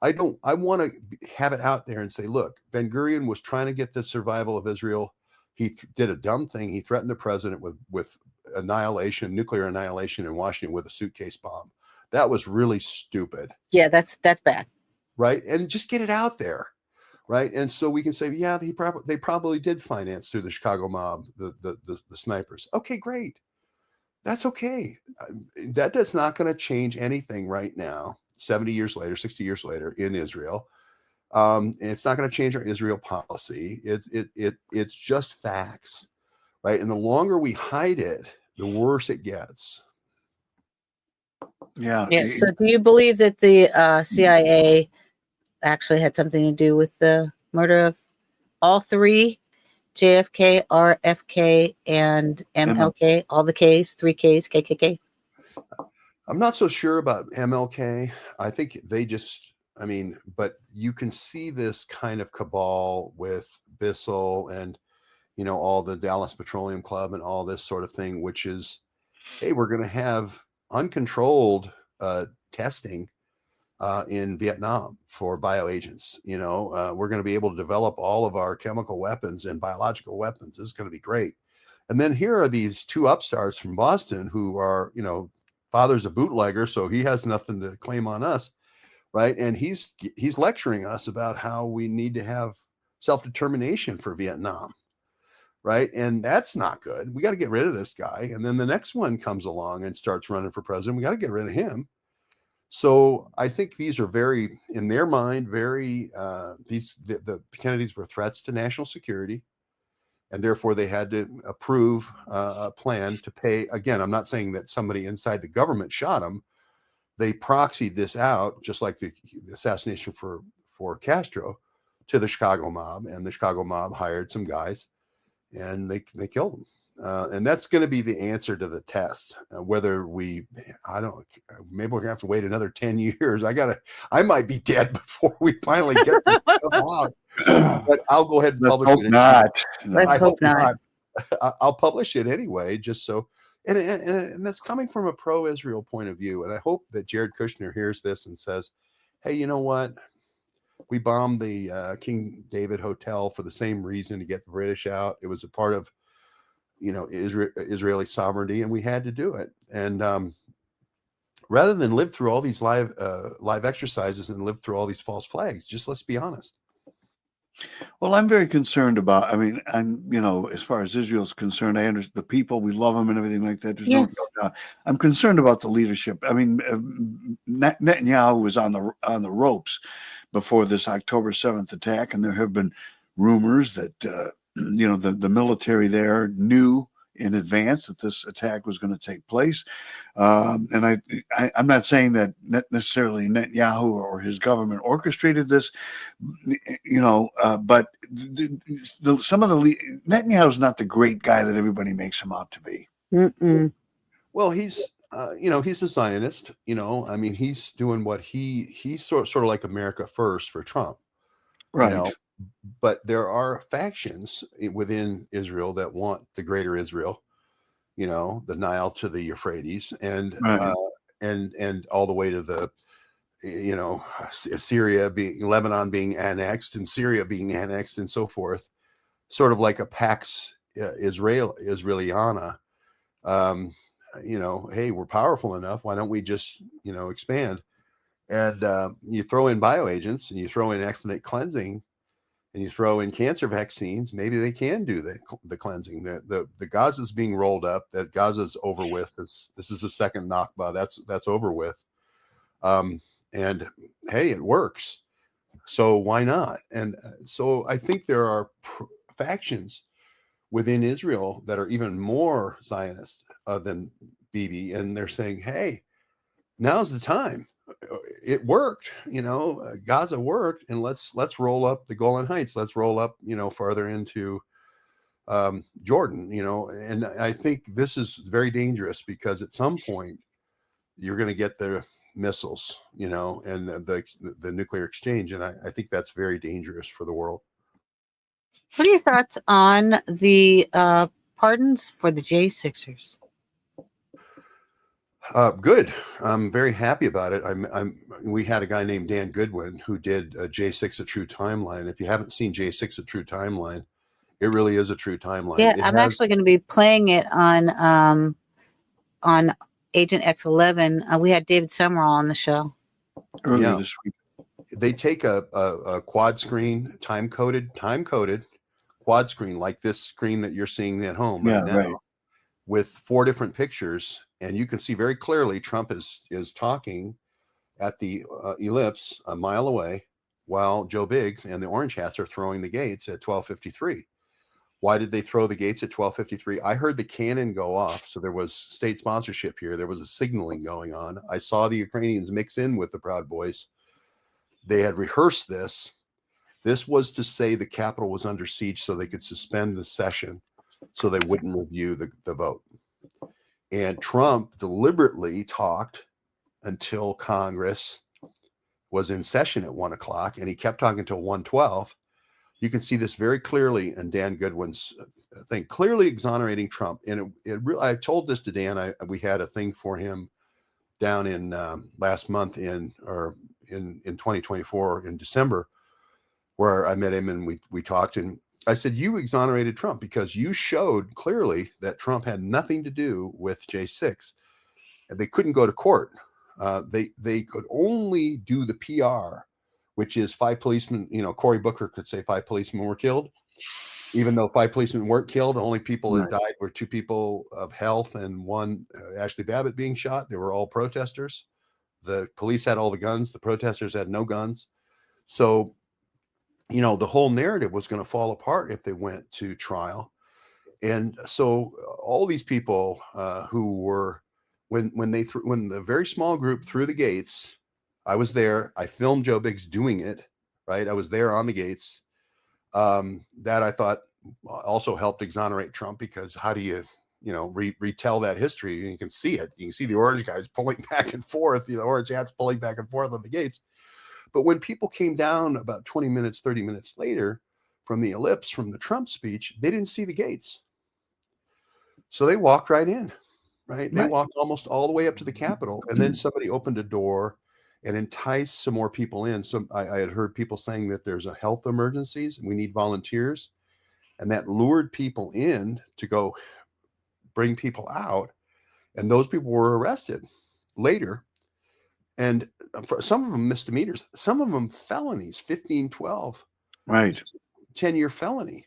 I want to have it out there and say, look, Ben Gurion was trying to get the survival of Israel. He did a dumb thing. He threatened the president with annihilation, nuclear annihilation in Washington with a suitcase bomb. That was really stupid. Yeah, that's bad. Right. And just get it out there. Right. And so we can say, yeah, they probably did finance through the Chicago mob, the snipers. Okay, great. That's okay. That is not going to change anything right now, 70 years later, 60 years later in Israel. It's not going to change our Israel policy. It's just facts, right? And the longer we hide it, the worse it gets. Yeah. So do you believe that the CIA actually had something to do with the murder of all three, JFK, RFK, and MLK, all the Ks, 3 Ks, KKK? I'm not so sure about MLK. I think they just, but you can see this kind of cabal with Bissell and, all the Dallas Petroleum Club and all this sort of thing, which is, hey, we're going to have uncontrolled testing in Vietnam for bioagents. We're going to be able to develop all of our chemical weapons and biological weapons. This is going to be great. And then here are these two upstarts from Boston who are, father's a bootlegger, so he has nothing to claim on us. Right. And he's lecturing us about how we need to have self-determination for Vietnam. Right. And that's not good. We got to get rid of this guy. And then the next one comes along and starts running for president. We got to get rid of him. So I think these are very, in their mind, the Kennedys were threats to national security. And therefore they had to approve a plan to pay. Again, I'm not saying that somebody inside the government shot him. They proxied this out, just like the assassination for Castro, to the Chicago mob, and the Chicago mob hired some guys, and they killed them. And that's going to be the answer to the test. Whether maybe we're gonna have to wait another 10 years. I might be dead before we finally get this stuff out. But I'll go ahead and publish it. Let's hope not. I'll publish it anyway, just so. And it's coming from a pro-Israel point of view. And I hope that Jared Kushner hears this and says, hey, you know what? We bombed the King David Hotel for the same reason, to get the British out. It was a part of, Israeli sovereignty, and we had to do it. And rather than live through all these live exercises and live through all these false flags, just let's be honest. Well, I'm very concerned about, as far as Israel's concerned, I understand the people, we love them and everything like that. There's no doubt. I'm concerned about the leadership. Netanyahu was on the ropes before this October 7th attack, and there have been rumors that, the military there knew in advance that this attack was going to take place. And I'm not saying that necessarily Netanyahu or his government orchestrated this, but Netanyahu's not the great guy that everybody makes him out to be. Mm-mm. Well, he's a Zionist, he's doing what he's sort of like America First for Trump. Right. But there are factions within Israel that want the greater Israel, the Nile to the Euphrates, and right. And all the way to the Lebanon being annexed and Syria being annexed and so forth, sort of like a Pax Israeliana. Hey, we're powerful enough. Why don't we just, expand? And you throw in bioagents and you throw in ethnic cleansing and you throw in cancer vaccines, maybe they can do the cleansing. The Gaza's being rolled up. That Gaza's over with. This is the second Nakba. That's over with. And hey, it works. So why not? And so I think there are factions within Israel that are even more Zionist than Bibi, and they're saying, hey, now's the time. It worked, Gaza worked, and let's roll up the Golan Heights. Let's roll up, farther into Jordan, and I think this is very dangerous because at some point you're going to get the missiles, and the nuclear exchange, and I think that's very dangerous for the world. What are your thoughts on the pardons for the J6ers? Good. I'm very happy about it. We had a guy named Dan Goodwin who did J6 a True Timeline. If you haven't seen J6 a True Timeline, it really is a true timeline. Yeah, I'm actually going to be playing it on Agent X11. We had David Summerall on the show earlier this week. They take a quad screen, time coded quad screen like this screen that you're seeing at home right now, with 4 different pictures. And you can see very clearly Trump is talking at the ellipse a mile away while Joe Biggs and the orange hats are throwing the gates at 12:53. Why did they throw the gates at 12:53? I heard the cannon go off. So there was state sponsorship here. There was a signaling going on. I saw the Ukrainians mix in with the Proud Boys. They had rehearsed this. This was to say the Capitol was under siege so they could suspend the session so they wouldn't review the vote. And Trump deliberately talked until Congress was in session at 1 o'clock, and he kept talking until 1:12. You can see this very clearly in Dan Goodwin's thing, clearly exonerating Trump. And I told this to Dan. We had a thing for him down in last month in 2024 in December, where I met him and we talked, and I said, you exonerated Trump because you showed clearly that Trump had nothing to do with J6. And they couldn't go to court. They could only do the PR, which is 5 policemen. Cory Booker could say 5 policemen were killed, even though 5 policemen weren't killed. Only people that died were 2 people of health and 1 Ashley Babbitt being shot. They were all protesters. The police had all the guns. The protesters had no guns. So, the whole narrative was going to fall apart if they went to trial. And so all these people who were, when the very small group threw the gates, I was there. I filmed Joe Biggs doing it, right? I was there on the gates. That I thought also helped exonerate Trump, because how do you, retell that history? And you can see it. You can see the orange guys pulling back and forth, orange hats pulling back and forth on the gates. But when people came down about 20 minutes, 30 minutes later from the ellipse, from the Trump speech, they didn't see the gates. So they walked right in, right? They walked almost all the way up to the Capitol. And then somebody opened a door and enticed some more people in. I had heard people saying that there's a health emergencies and we need volunteers. And that lured people in to go bring people out. And those people were arrested later. And for some of them misdemeanors, some of them felonies, 15, 12, 10-year felony.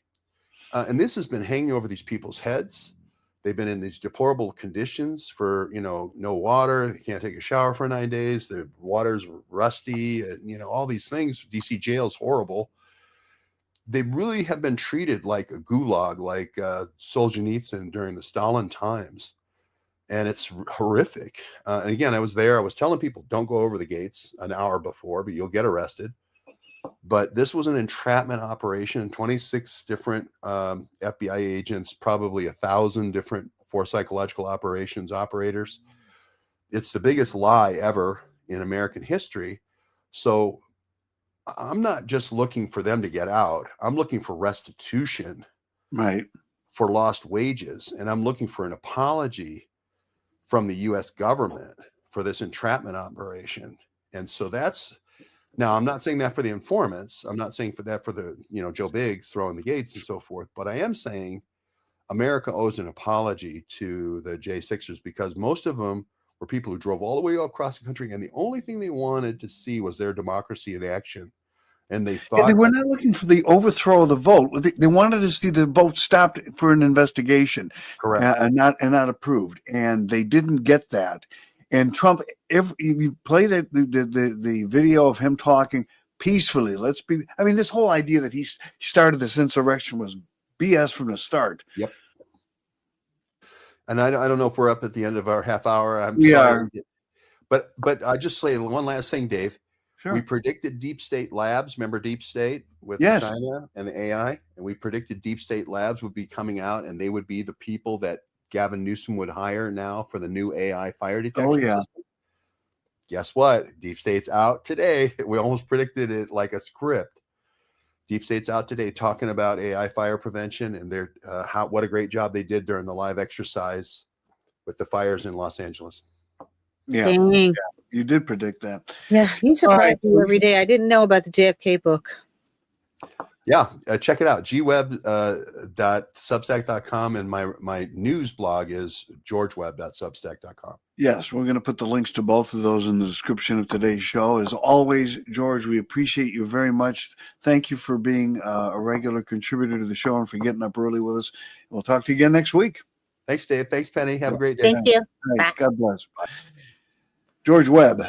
And this has been hanging over these people's heads. They've been in these deplorable conditions for, no water. They can't take a shower for 9 days. The water's rusty, and, all these things. DC jail is horrible. They really have been treated like a gulag, like Solzhenitsyn during the Stalin times. And it's horrific. And again, I was there. I was telling people, don't go over the gates an hour before, but you'll get arrested. But this was an entrapment operation. 26 different FBI agents, probably 1,000 different force psychological operations operators. It's the biggest lie ever in American history. So I'm not just looking for them to get out. I'm looking for restitution, for lost wages. And I'm looking for an apology from the U.S. government for this entrapment operation. And so that's, now I'm not saying that for the informants. I'm not saying for that for the, Joe Biggs throwing the gates and so forth, but I am saying America owes an apology to the J6ers, because most of them were people who drove all the way across the country, and the only thing they wanted to see was their democracy in action. And they thought they were not looking for the overthrow of the vote. They wanted to see the vote stopped for an investigation, correct, and not approved. And they didn't get that. And Trump, if you play the video of him talking peacefully, this whole idea that he started this insurrection was BS from the start. Yep. And I don't know if we're up at the end of our half hour. We are. But I just say one last thing, Dave. Sure. We predicted deep state labs. Remember deep state with Yes. China and the AI? And we predicted deep state labs would be coming out, and they would be the people that Gavin Newsom would hire now for the new AI fire detection system. Guess what? Deep state's out today. We almost predicted it like a script. Deep state's out today talking about AI fire prevention, and they're what a great job they did during the live exercise with the fires in Los Angeles. Yeah. Dang. Yeah, you did predict that. Yeah, you surprise me every day. I didn't know about the JFK book. Yeah, check it out. gweb.substack.com, and my news blog is georgeweb.substack.com. Yes, we're going to put the links to both of those in the description of today's show. As always, George, we appreciate you very much. Thank you for being a regular contributor to the show and for getting up early with us. We'll talk to you again next week. Thanks, Dave. Thanks, Penny. Have a great day. Thank you. Right. God bless. Bye. George Webb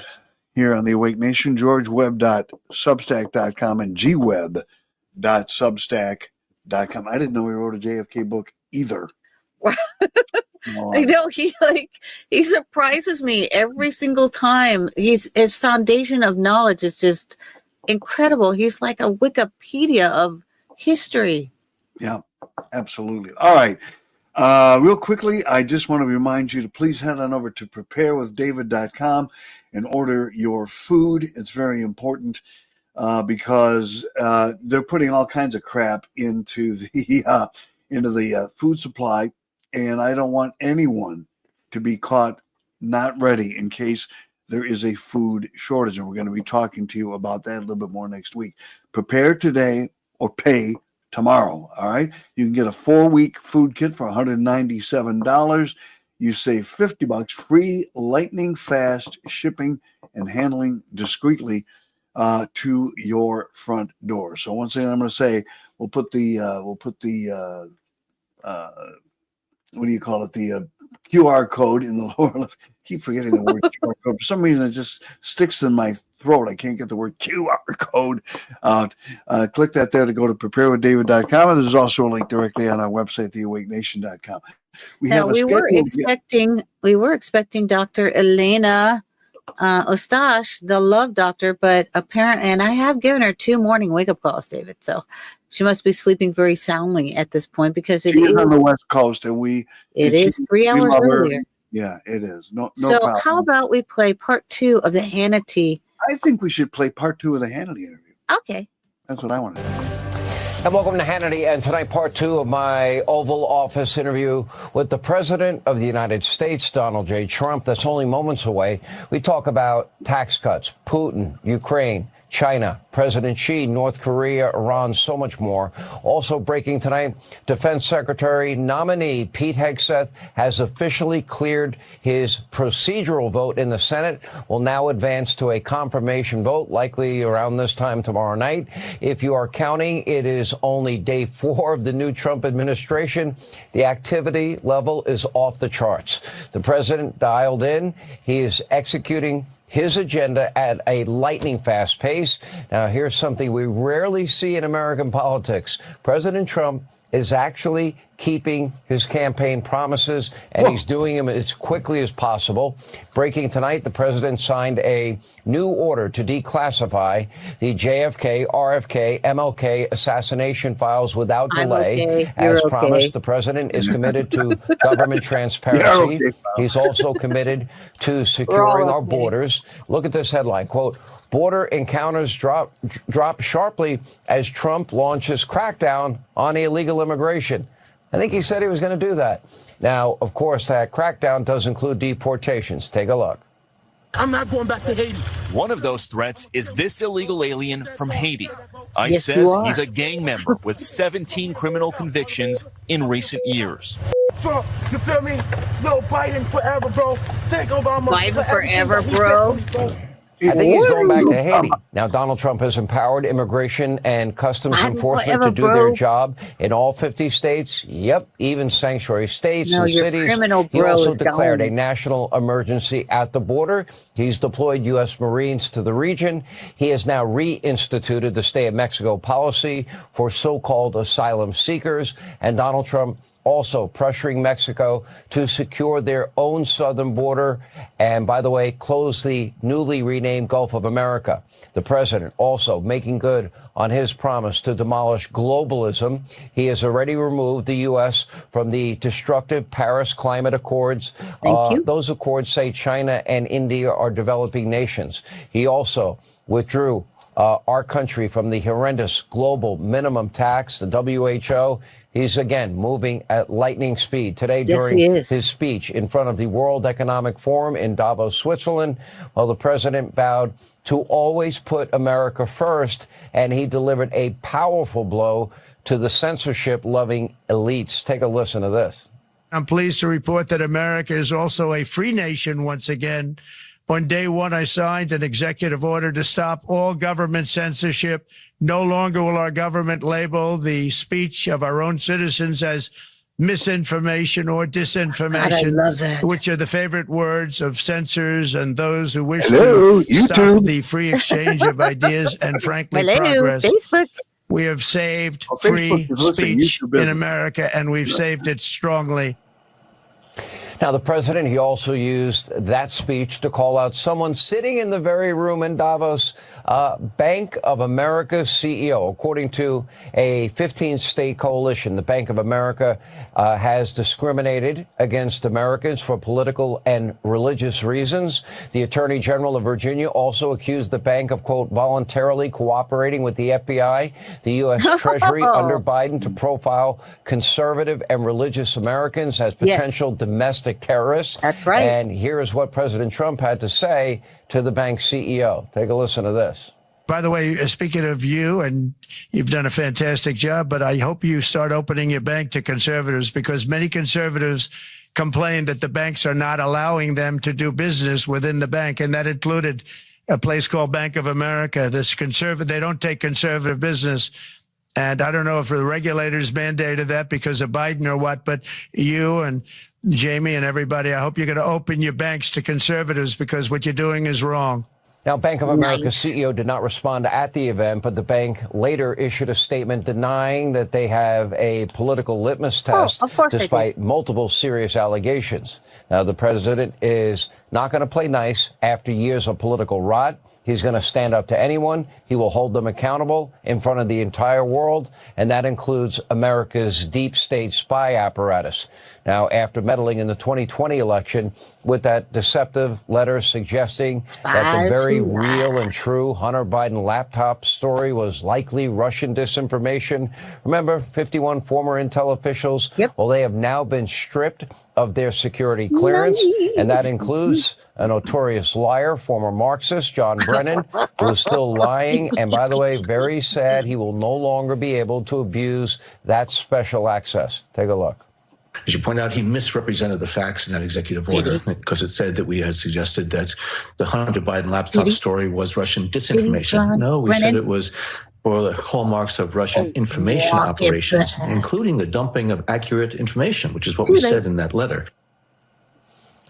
here on the Awake Nation, georgeweb.substack.com and gweb.substack.com. I didn't know he wrote a JFK book either. I know he surprises me every single time. His foundation of knowledge is just incredible. He's like a Wikipedia of history. Yeah, absolutely. All right. Real quickly, I just want to remind you to please head on over to preparewithdavid.com and order your food. It's very important because they're putting all kinds of crap into the food supply, and I don't want anyone to be caught not ready in case there is a food shortage. And we're going to be talking to you about that a little bit more next week. Prepare today or pay tomorrow. All right. You can get a 4-week food kit for $197. You save $50, free lightning fast shipping and handling discreetly to your front door. So once again, I'm going to say, we'll put the what do you call it? The QR code in the lower left. Keep forgetting the word QR code. For some reason, it just sticks in my throat. I can't get the word QR code out. Click that there to go to preparewithdavid.com. And there's also a link directly on our website, theawakenation.com. We were expecting Dr. Elena Ostash, the love doctor, but apparently, and I have given her 2 morning wake-up calls, David. So she must be sleeping very soundly at this point because it is on the West Coast, and it is 3 hours earlier. Yeah, it is. No so problem. How about we play part 2 of the Hannity? I think we should play part 2 of the Hannity interview. Okay. That's what I want to do. And welcome to Hannity. And tonight, part 2 of my Oval Office interview with the President of the United States, Donald J. Trump. That's only moments away. We talk about tax cuts, Putin, Ukraine, China, President Xi, North Korea, Iran, so much more. Also breaking tonight, Defense Secretary nominee Pete Hegseth has officially cleared his procedural vote in the Senate, will now advance to a confirmation vote, likely around this time tomorrow night. If you are counting, it is only day 4 of the new Trump administration. The activity level is off the charts. The president dialed in. He is executing his agenda at a lightning fast pace. Now, here's something we rarely see in American politics. President Trump is actually keeping his campaign promises, and he's doing them as quickly as possible. Breaking tonight, the president signed a new order to declassify the JFK, RFK, MLK assassination files without delay. As promised, the president is committed to government transparency. He's also committed to securing our borders. Look at this headline, quote, border encounters drop sharply as Trump launches crackdown on illegal immigration. I think he said he was going to do that. Now, of course, that crackdown does include deportations. Take a look. I'm not going back to Haiti. One of those threats is this illegal alien from Haiti. ICE Yes, you says are. he's a gang member with 17 criminal convictions in recent years. Trump, you feel me? Yo, Biden forever, bro. Thank Obama. Biden forever, bro. I think he's going back to Haiti. Now, Donald Trump has empowered immigration and customs enforcement to do their job in all 50 states. Yep, even sanctuary states No, and your cities. criminal He bro also is declared gone. a national emergency at the border. He's deployed U.S. Marines to the region. He has now reinstituted the Stay in Mexico policy for so-called asylum seekers. And Donald Trump also pressuring Mexico to secure their own southern border and, by the way, close the newly renamed Gulf of America. The president also making good on his promise to demolish globalism. He has already removed the U.S. from the destructive Paris Climate Accords. Thank you. Those accords say China and India are developing nations. He also withdrew our country from the horrendous global minimum tax, the WHO. He's again moving at lightning speed. Today, during his speech in front of the World Economic Forum in Davos, Switzerland, well, the president vowed to always put America first, and he delivered a powerful blow to the censorship-loving elites. Take a listen to this. I'm pleased to report that America is also a free nation once again. On day one, I signed an executive order to stop all government censorship. No longer will our government label the speech of our own citizens as misinformation or disinformation, God, I love that. which are the favorite words of censors and those who wish Hello, to stop YouTube. the free exchange of ideas and, frankly, Hello, progress. Facebook. We have saved Oh, free Facebook is listening. speech YouTube isn't. in America, and we've saved it strongly. Now, the president, he also used that speech to call out someone sitting in the very room in Davos, Bank of America's CEO. According to a 15-state coalition, the Bank of America has discriminated against Americans for political and religious reasons. The Attorney General of Virginia also accused the bank of, quote, voluntarily cooperating with the FBI, the U.S. Treasury under Biden to profile conservative and religious Americans as potential domestic terrorists. That's right. And here is what President Trump had to say to the bank's CEO. Take a listen to this. By the way, speaking of you, and you've done a fantastic job, but I hope you start opening your bank to conservatives, because many conservatives complain that the banks are not allowing them to do business within the bank, and that included a place called Bank of America. They don't take conservative business. And I don't know if the regulators mandated that because of Biden or what, but you and Jamie and everybody, I hope you're going to open your banks to conservatives, because what you're doing is wrong. Now, Bank of America's CEO did not respond at the event, but the bank later issued a statement denying that they have a political litmus test, despite multiple serious allegations. Now, the president is not going to play nice after years of political rot. He's going to stand up to anyone. He will hold them accountable in front of the entire world, and that includes America's deep state spy apparatus. Now, after meddling in the 2020 election with that deceptive letter suggesting that the very real and true Hunter Biden laptop story was likely Russian disinformation. Remember, 51 former intel officials? Well, they have now been stripped of their security clearance, and that includes a notorious liar, former Marxist, John Brennan, who is still lying. And by the way, very sad, he will no longer be able to abuse that special access. Take a look. As you point out, he misrepresented the facts in that executive order because it said that we had suggested that the Hunter Biden laptop story was Russian disinformation. No, we said it was for the hallmarks of Russian information operations, including the dumping of accurate information, which is what we said in that letter.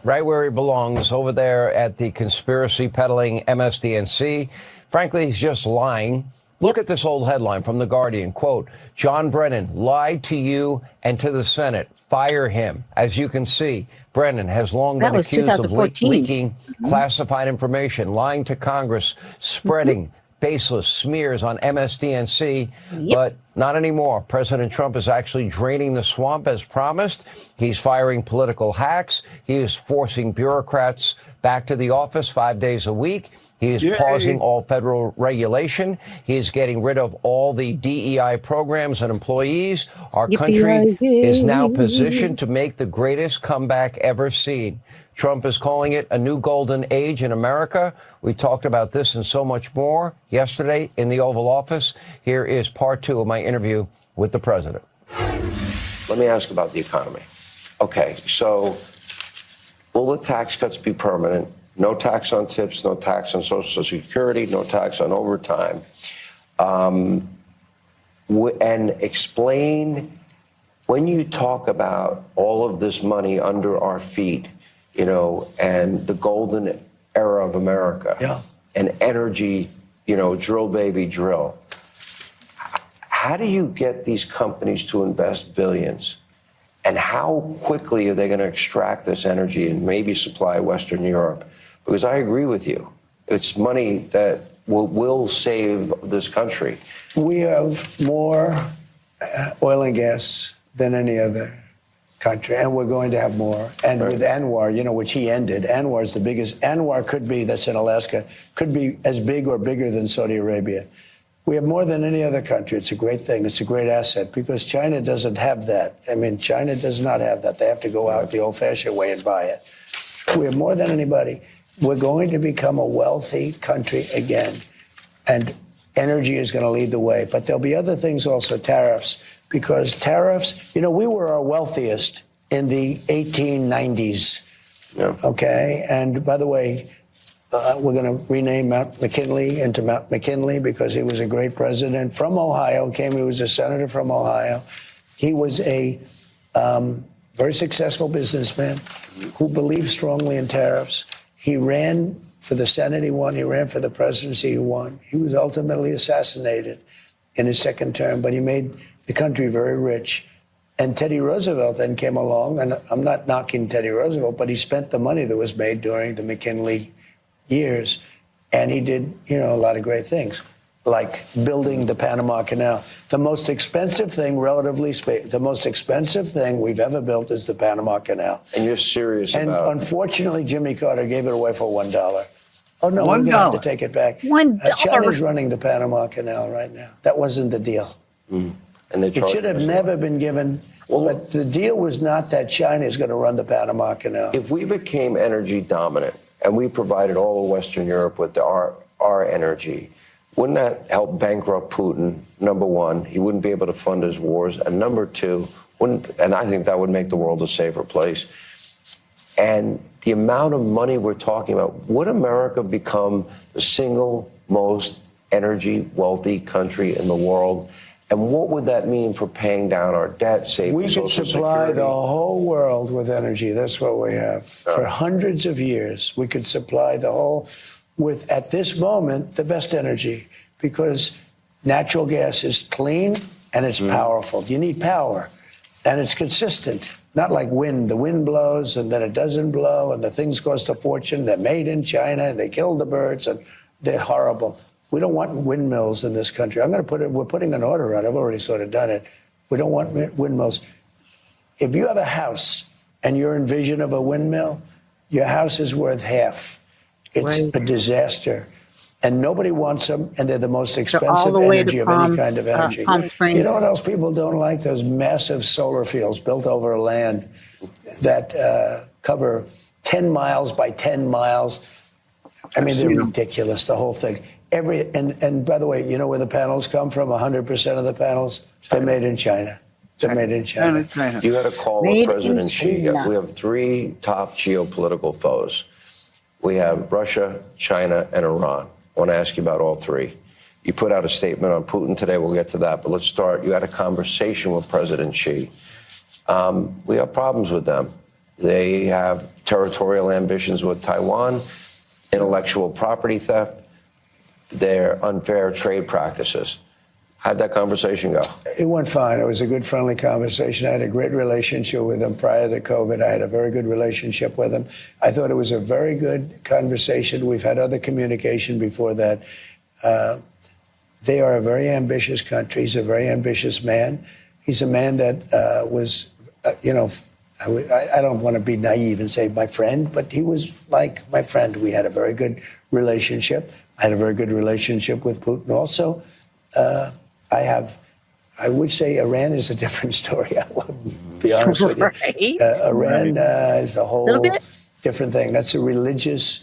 Right where he belongs, over there at the conspiracy peddling MSDNC. Frankly, he's just lying. Look at this old headline from The Guardian. Quote, John Brennan lied to you and to the Senate. Fire him. As you can see, Brennan has long been accused of leaking classified information, lying to Congress, spreading baseless smears on MSDNC. But Not anymore. President Trump is actually draining the swamp as promised. He's firing political hacks. He is forcing bureaucrats back to the office 5 days a week. He is pausing all federal regulation. He is getting rid of all the DEI programs and employees. Our country is now positioned to make the greatest comeback ever seen. Trump is calling it a new golden age in America. We talked about this and so much more yesterday in the Oval Office. Here is part 2 of my interview with the president. Let me ask about the economy. Okay, so will the tax cuts be permanent? No tax on tips, no tax on Social Security, no tax on overtime. And explain, when you talk about all of this money under our feet, you know, and the golden era of America, and energy, you know, drill, baby, drill. How do you get these companies to invest billions? And how quickly are they going to extract this energy and maybe supply Western Europe? Because I agree with you. It's money that will save this country. We have more oil and gas than any other country, and we're going to have more. And with Anwar, you know, which he ended, Anwar is the biggest. Anwar could be, that's in Alaska, could be as big or bigger than Saudi Arabia. We have more than any other country. It's a great thing. It's a great asset because China doesn't have that. I mean, China does not have that. They have to go out the old-fashioned way and buy it. We have more than anybody. We're going to become a wealthy country again, and energy is going to lead the way. But there'll be other things also, tariffs, because tariffs, you know, we were our wealthiest in the 1890s, okay? And by the way, we're going to rename Mount McKinley into Mount McKinley because he was a great president from Ohio, he was a senator from Ohio. He was a very successful businessman who believed strongly in tariffs. He ran for the Senate, he won. He ran for the presidency, he won. He was ultimately assassinated in his second term, but he made the country very rich. And Teddy Roosevelt then came along, and I'm not knocking Teddy Roosevelt, but he spent the money that was made during the McKinley years, and he did, you know, a lot of great things, like building the Panama Canal. The most expensive thing, relatively speaking, the most expensive thing we've ever built is the Panama Canal. And you're serious and about it? Unfortunately, Jimmy Carter gave it away for $1. Oh, no, $1. we're going to have to take it back. $1. China's running the Panama Canal right now. That wasn't the deal. And they it should have never been given. But the deal was not that China is going to run the Panama Canal. If we became energy dominant and we provided all of Western Europe with our energy, wouldn't that help bankrupt Putin, number one? He wouldn't be able to fund his wars. And number two, and I think that would make the world a safer place. And the amount of money we're talking about, would America become the single most energy wealthy country in the world? And what would that mean for paying down our debt, saving We could Social supply Security? the whole world with energy. That's what we have. For hundreds of years, we could supply the whole, with, at this moment, the best energy, because natural gas is clean and it's powerful. You need power, and it's consistent. Not like wind. The wind blows and then it doesn't blow, and the things cost a fortune. They're made in China, and they kill the birds, and they're horrible. We don't want windmills in this country. We're putting an order out. I've already sort of done it. We don't want windmills. If you have a house and you're in vision of a windmill, your house is worth half. It's a disaster. And nobody wants them, and they're the most expensive energy of any kind of energy. You know what else people don't like? Those massive solar fields built over land that cover 10 miles by 10 miles. I mean, they're ridiculous, the whole thing. And by the way, you know where the panels come from? 100% of the panels, they're made in China. They're made in China. You had a call with President Xi. We have 3 top geopolitical foes. We have Russia, China, and Iran. I want to ask you about all 3. You put out a statement on Putin today. We'll get to that. But let's start. You had a conversation with President Xi. We have problems with them. They have territorial ambitions with Taiwan, intellectual property theft, their unfair trade practices. How'd that conversation go? It went fine. It was a good, friendly conversation. I had a great relationship with him prior to COVID. I had a very good relationship with him. I thought it was a very good conversation. We've had other communication before that. They are a very ambitious country. He's a very ambitious man. He's a man that was, I don't want to be naive and say my friend, but he was like my friend. We had a very good relationship. I had a very good relationship with Putin also. I would say Iran is a different story. I will be honest with you. Right. Iran is a whole different thing. That's a religious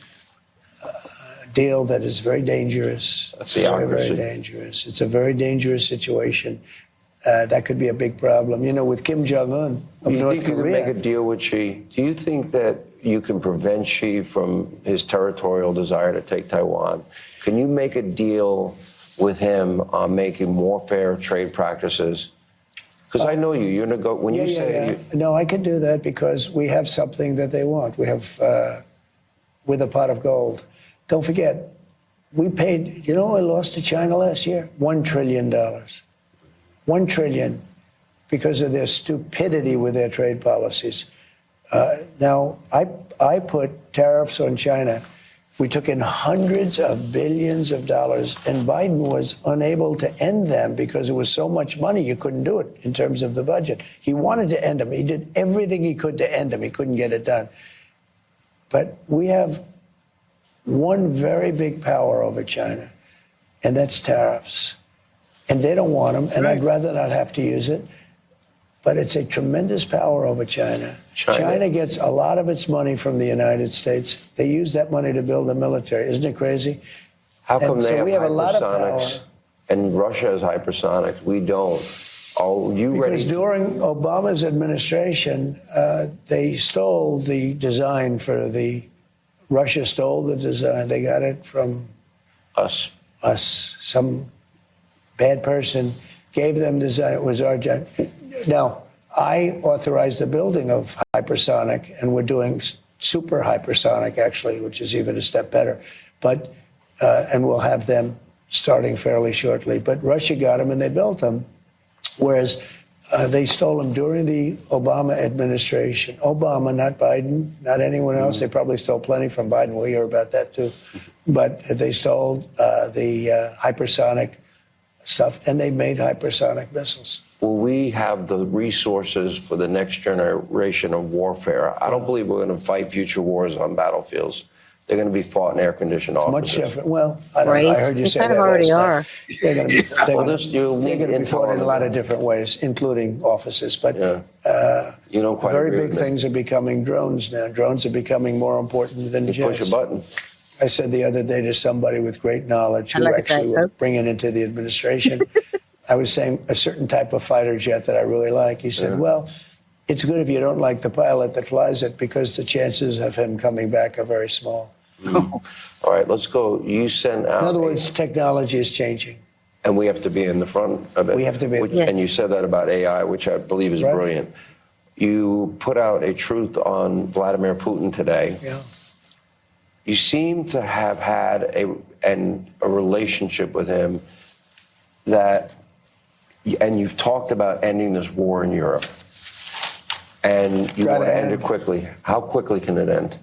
deal that is very dangerous. Very, very dangerous. It's a very dangerous situation. That could be a big problem. You know, with Kim Jong-un of Do you North think you Korea. can make a deal with Xi? Do you think that you can prevent Xi from his territorial desire to take Taiwan? Can you make a deal with him on making more fair trade practices? Because I know you. No, I can do that because we have something that they want. We have with a pot of gold. Don't forget, we paid. You know, what I lost to China last year? $1 trillion. $1 trillion because of their stupidity with their trade policies. Now, I put tariffs on China. We took in hundreds of billions of dollars, and Biden was unable to end them because it was so much money you couldn't do it in terms of the budget. He wanted to end them. He did everything he could to end them. He couldn't get it done. But we have one very big power over China, and that's tariffs. And they don't want them, and I'd rather not have to use it. But it's a tremendous power over China. China gets a lot of its money from the United States. They use that money to build the military. Isn't it crazy? How come they we have have a lot of hypersonics power? and Russia has hypersonics? We don't. Are you Because ready? during Obama's administration, they stole the design for Russia stole the design. They got it from us. Some bad person gave them design. It was our job. Now, I authorized the building of hypersonic, and we're doing super hypersonic, actually, which is even a step better. But and we'll have them starting fairly shortly. But Russia got them, and they built them, whereas they stole them during the Obama administration. Obama, not Biden, not anyone else. They probably stole plenty from Biden. We'll hear about that, too. But they stole the hypersonic stuff, and they made hypersonic missiles. Will we have the resources for the next generation of warfare? I don't believe we're going to fight future wars on battlefields. They're going to be fought in air-conditioned offices. Much different. Well, I don't know. I heard you say that already last night. They're going to be, Well, fought in a lot of different ways, including offices. But you don't quite very agree big with me. things are becoming drones now. Drones are becoming more important than You jets. push a button. I said the other day to somebody with great knowledge I who like actually that, were Coke. bringing into the administration, I was saying a certain type of fighter jet that I really like. He said, well, it's good if you don't like the pilot that flies it because the chances of him coming back are very small. All right, let's go. You sent out. In other words, technology is changing. And we have to be in the front of it. We have to be. And you said that about AI, which I believe is brilliant. You put out a truth on Vladimir Putin today. Yeah. You seem to have had a relationship with him that, and you've talked about ending this war in Europe. And you want to end it quickly. How quickly can it end?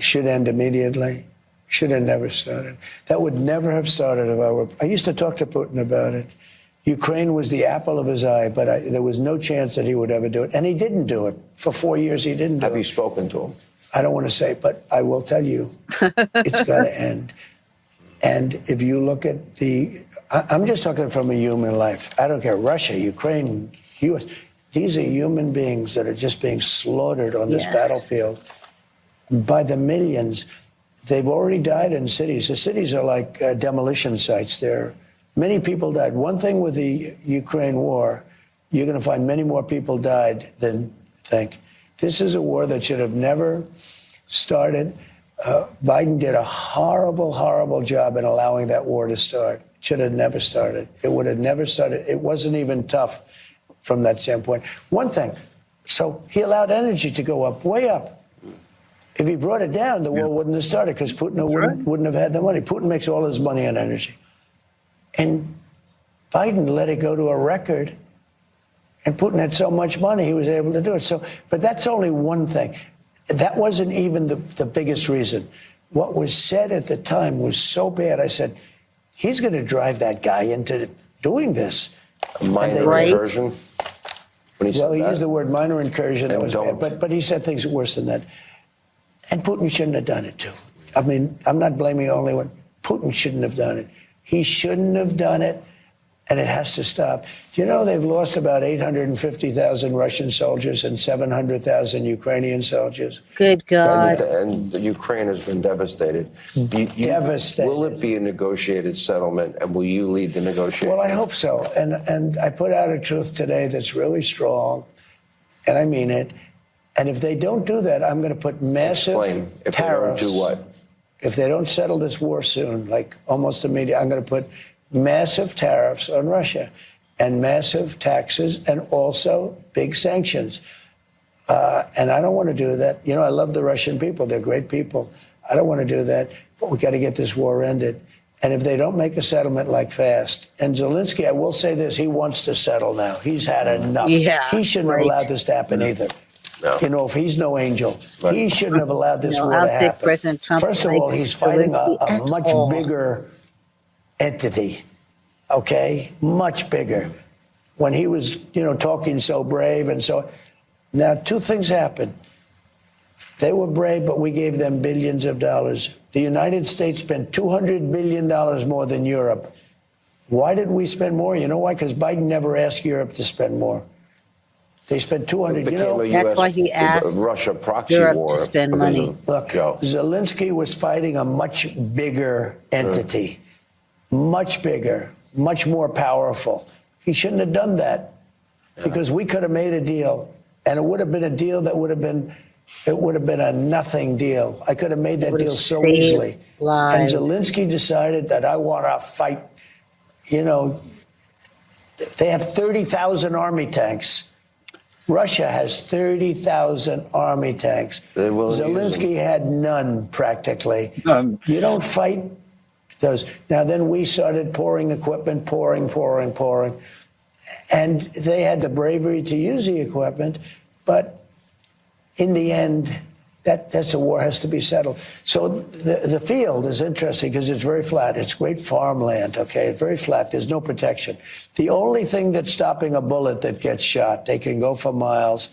Should end immediately. Should have never started. That would never have started if I were. I used to talk to Putin about it. Ukraine was the apple of his eye, but there was no chance that he would ever do it. And he didn't do it. For 4 years, he didn't do it. Have you spoken to him? I don't want to say, but I will tell you, it's got to end. And if you look at I'm just talking from a human life. I don't care, Russia, Ukraine, US. These are human beings that are just being slaughtered on this battlefield by the millions. They've already died in cities. The cities are like demolition sites. Many people died. One thing with the Ukraine war, you're going to find many more people died than think. This is a war that should have never started. Biden did a horrible, horrible job in allowing that war to start. It should have never started. It would have never started. It wasn't even tough from that standpoint. One thing, so he allowed energy to go up, way up. If he brought it down, the war wouldn't have started because Putin wouldn't have had the money. Putin makes all his money on energy. And Biden let it go to a record. And Putin had so much money, he was able to do it. So, but that's only one thing. That wasn't even the biggest reason. What was said at the time was so bad. I said, he's going to drive that guy into doing this. Minor incursion. When he Well, he used the word minor incursion. That was bad, but he said things worse than that. And Putin shouldn't have done it too. I mean, I'm not blaming only one. Putin shouldn't have done it. He shouldn't have done it, and it has to stop. Do you know they've lost about 850,000 Russian soldiers and 700,000 Ukrainian soldiers? Good God. And Ukraine has been devastated. Devastated. Will it be a negotiated settlement, and will you lead the negotiations? Well, I hope so. And I put out a truth today that's really strong, and I mean it. And if they don't do that, I'm going to put massive tariffs. They don't do what? If they don't settle this war soon, like almost immediately, I'm going to put massive tariffs on Russia and massive taxes and also big sanctions. And I don't want to do that. You know, I love the Russian people. They're great people. I don't want to do that, but we got to get this war ended. And if they don't make a settlement like fast, and Zelensky, I will say this, he wants to settle now. He's had enough. Yeah, he shouldn't have allowed this to happen either. No. You know, if he's no angel, he shouldn't have allowed this war I to think happen. President Trump First of all, likes he's fighting a Zelensky much at all. bigger entity, okay? Much bigger. When he was, you know, talking so brave and so... Now, two things happened. They were brave, but we gave them billions of dollars. The United States spent $200 billion more than Europe. Why did we spend more? You know why? Because Biden never asked Europe to spend more. They spent 200. You know, that's why he asked Russia proxy Europe war to spend money. Look, Zelensky was fighting a much bigger entity, much bigger, much more powerful. He shouldn't have done that because we could have made a deal, and it would have been a deal that would have been, it would have been a nothing deal. I could have made that deal so easily. And Zelensky decided that I want to fight. You know, they have 30,000 army tanks. Russia has 30,000 army tanks. Zelensky had none, practically. None. You don't fight those. Now, then we started pouring equipment, pouring. And they had the bravery to use the equipment. But in the end, that's a war has to be settled. So the field is interesting because it's very flat. It's great farmland, okay? It's very flat. There's no protection. The only thing that's stopping a bullet that gets shot, they can go for miles,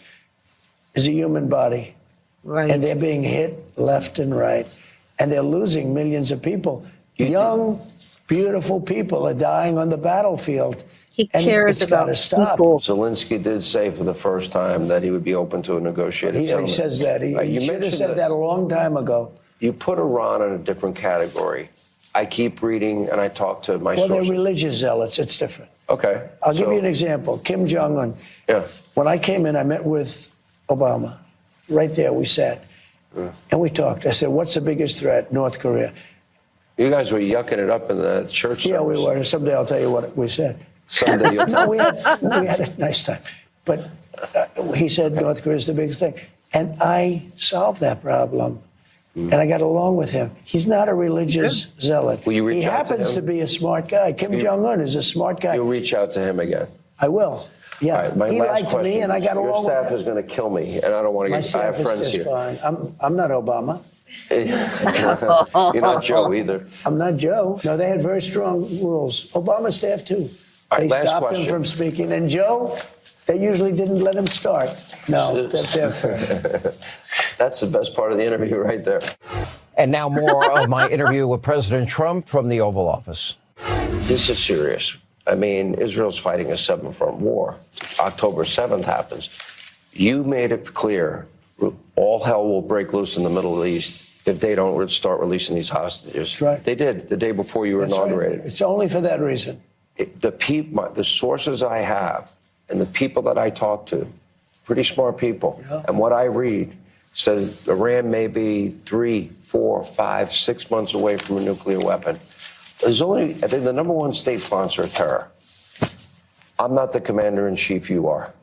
is a human body. Right. And they're being hit left and right. And they're losing millions of people. Young, beautiful people are dying on the battlefield. He cares about people. Zelensky did say for the first time that he would be open to a negotiated settlement. He says that. He should have said that a long time ago. You put Iran in a different category. I keep reading and I talk to my sources. Well, they're religious zealots. It's different. Okay. I'll give you an example. Kim Jong-un. Yeah. When I came in, I met with Obama. Right there, we sat. And we talked. I said, what's the biggest threat? North Korea. You guys were yucking it up in the church service. Yeah, we were. Someday I'll tell you what we said. Someday you'll tell me. We had a nice time. But he said North Korea is the biggest thing. And I solved that problem. And I got along with him. He's not a religious zealot. Will you reach he out happens to him? to be a smart guy. Kim Jong-un is a smart guy. You'll reach out to him again. I will. Yeah. All right, my he last liked question. me, and I got along with Your him. staff is going to kill me, and I don't want to get. I have friends just here. Fine. I'm not Obama. You're not Joe either. I'm not Joe. No, they had very strong rules. Obama's staff, too. All right, They last stopped question. him from speaking. And Joe, they usually didn't let him start. No, they're fair. That's the best part of the interview right there. And now more of my interview with President Trump from the Oval Office. This is serious. I mean, Israel's fighting a seven-front war. October 7th happens. You made it clear all hell will break loose in the Middle East if they don't start releasing these hostages. That's right. They did the day before you were That's inaugurated. right. It's only for that reason. The sources I have and the people that I talk to, pretty smart people, and what I read says Iran may be 3, 4, 5, 6 months away from a nuclear weapon. They're the number one state sponsor of terror. I'm not the commander-in-chief, you are.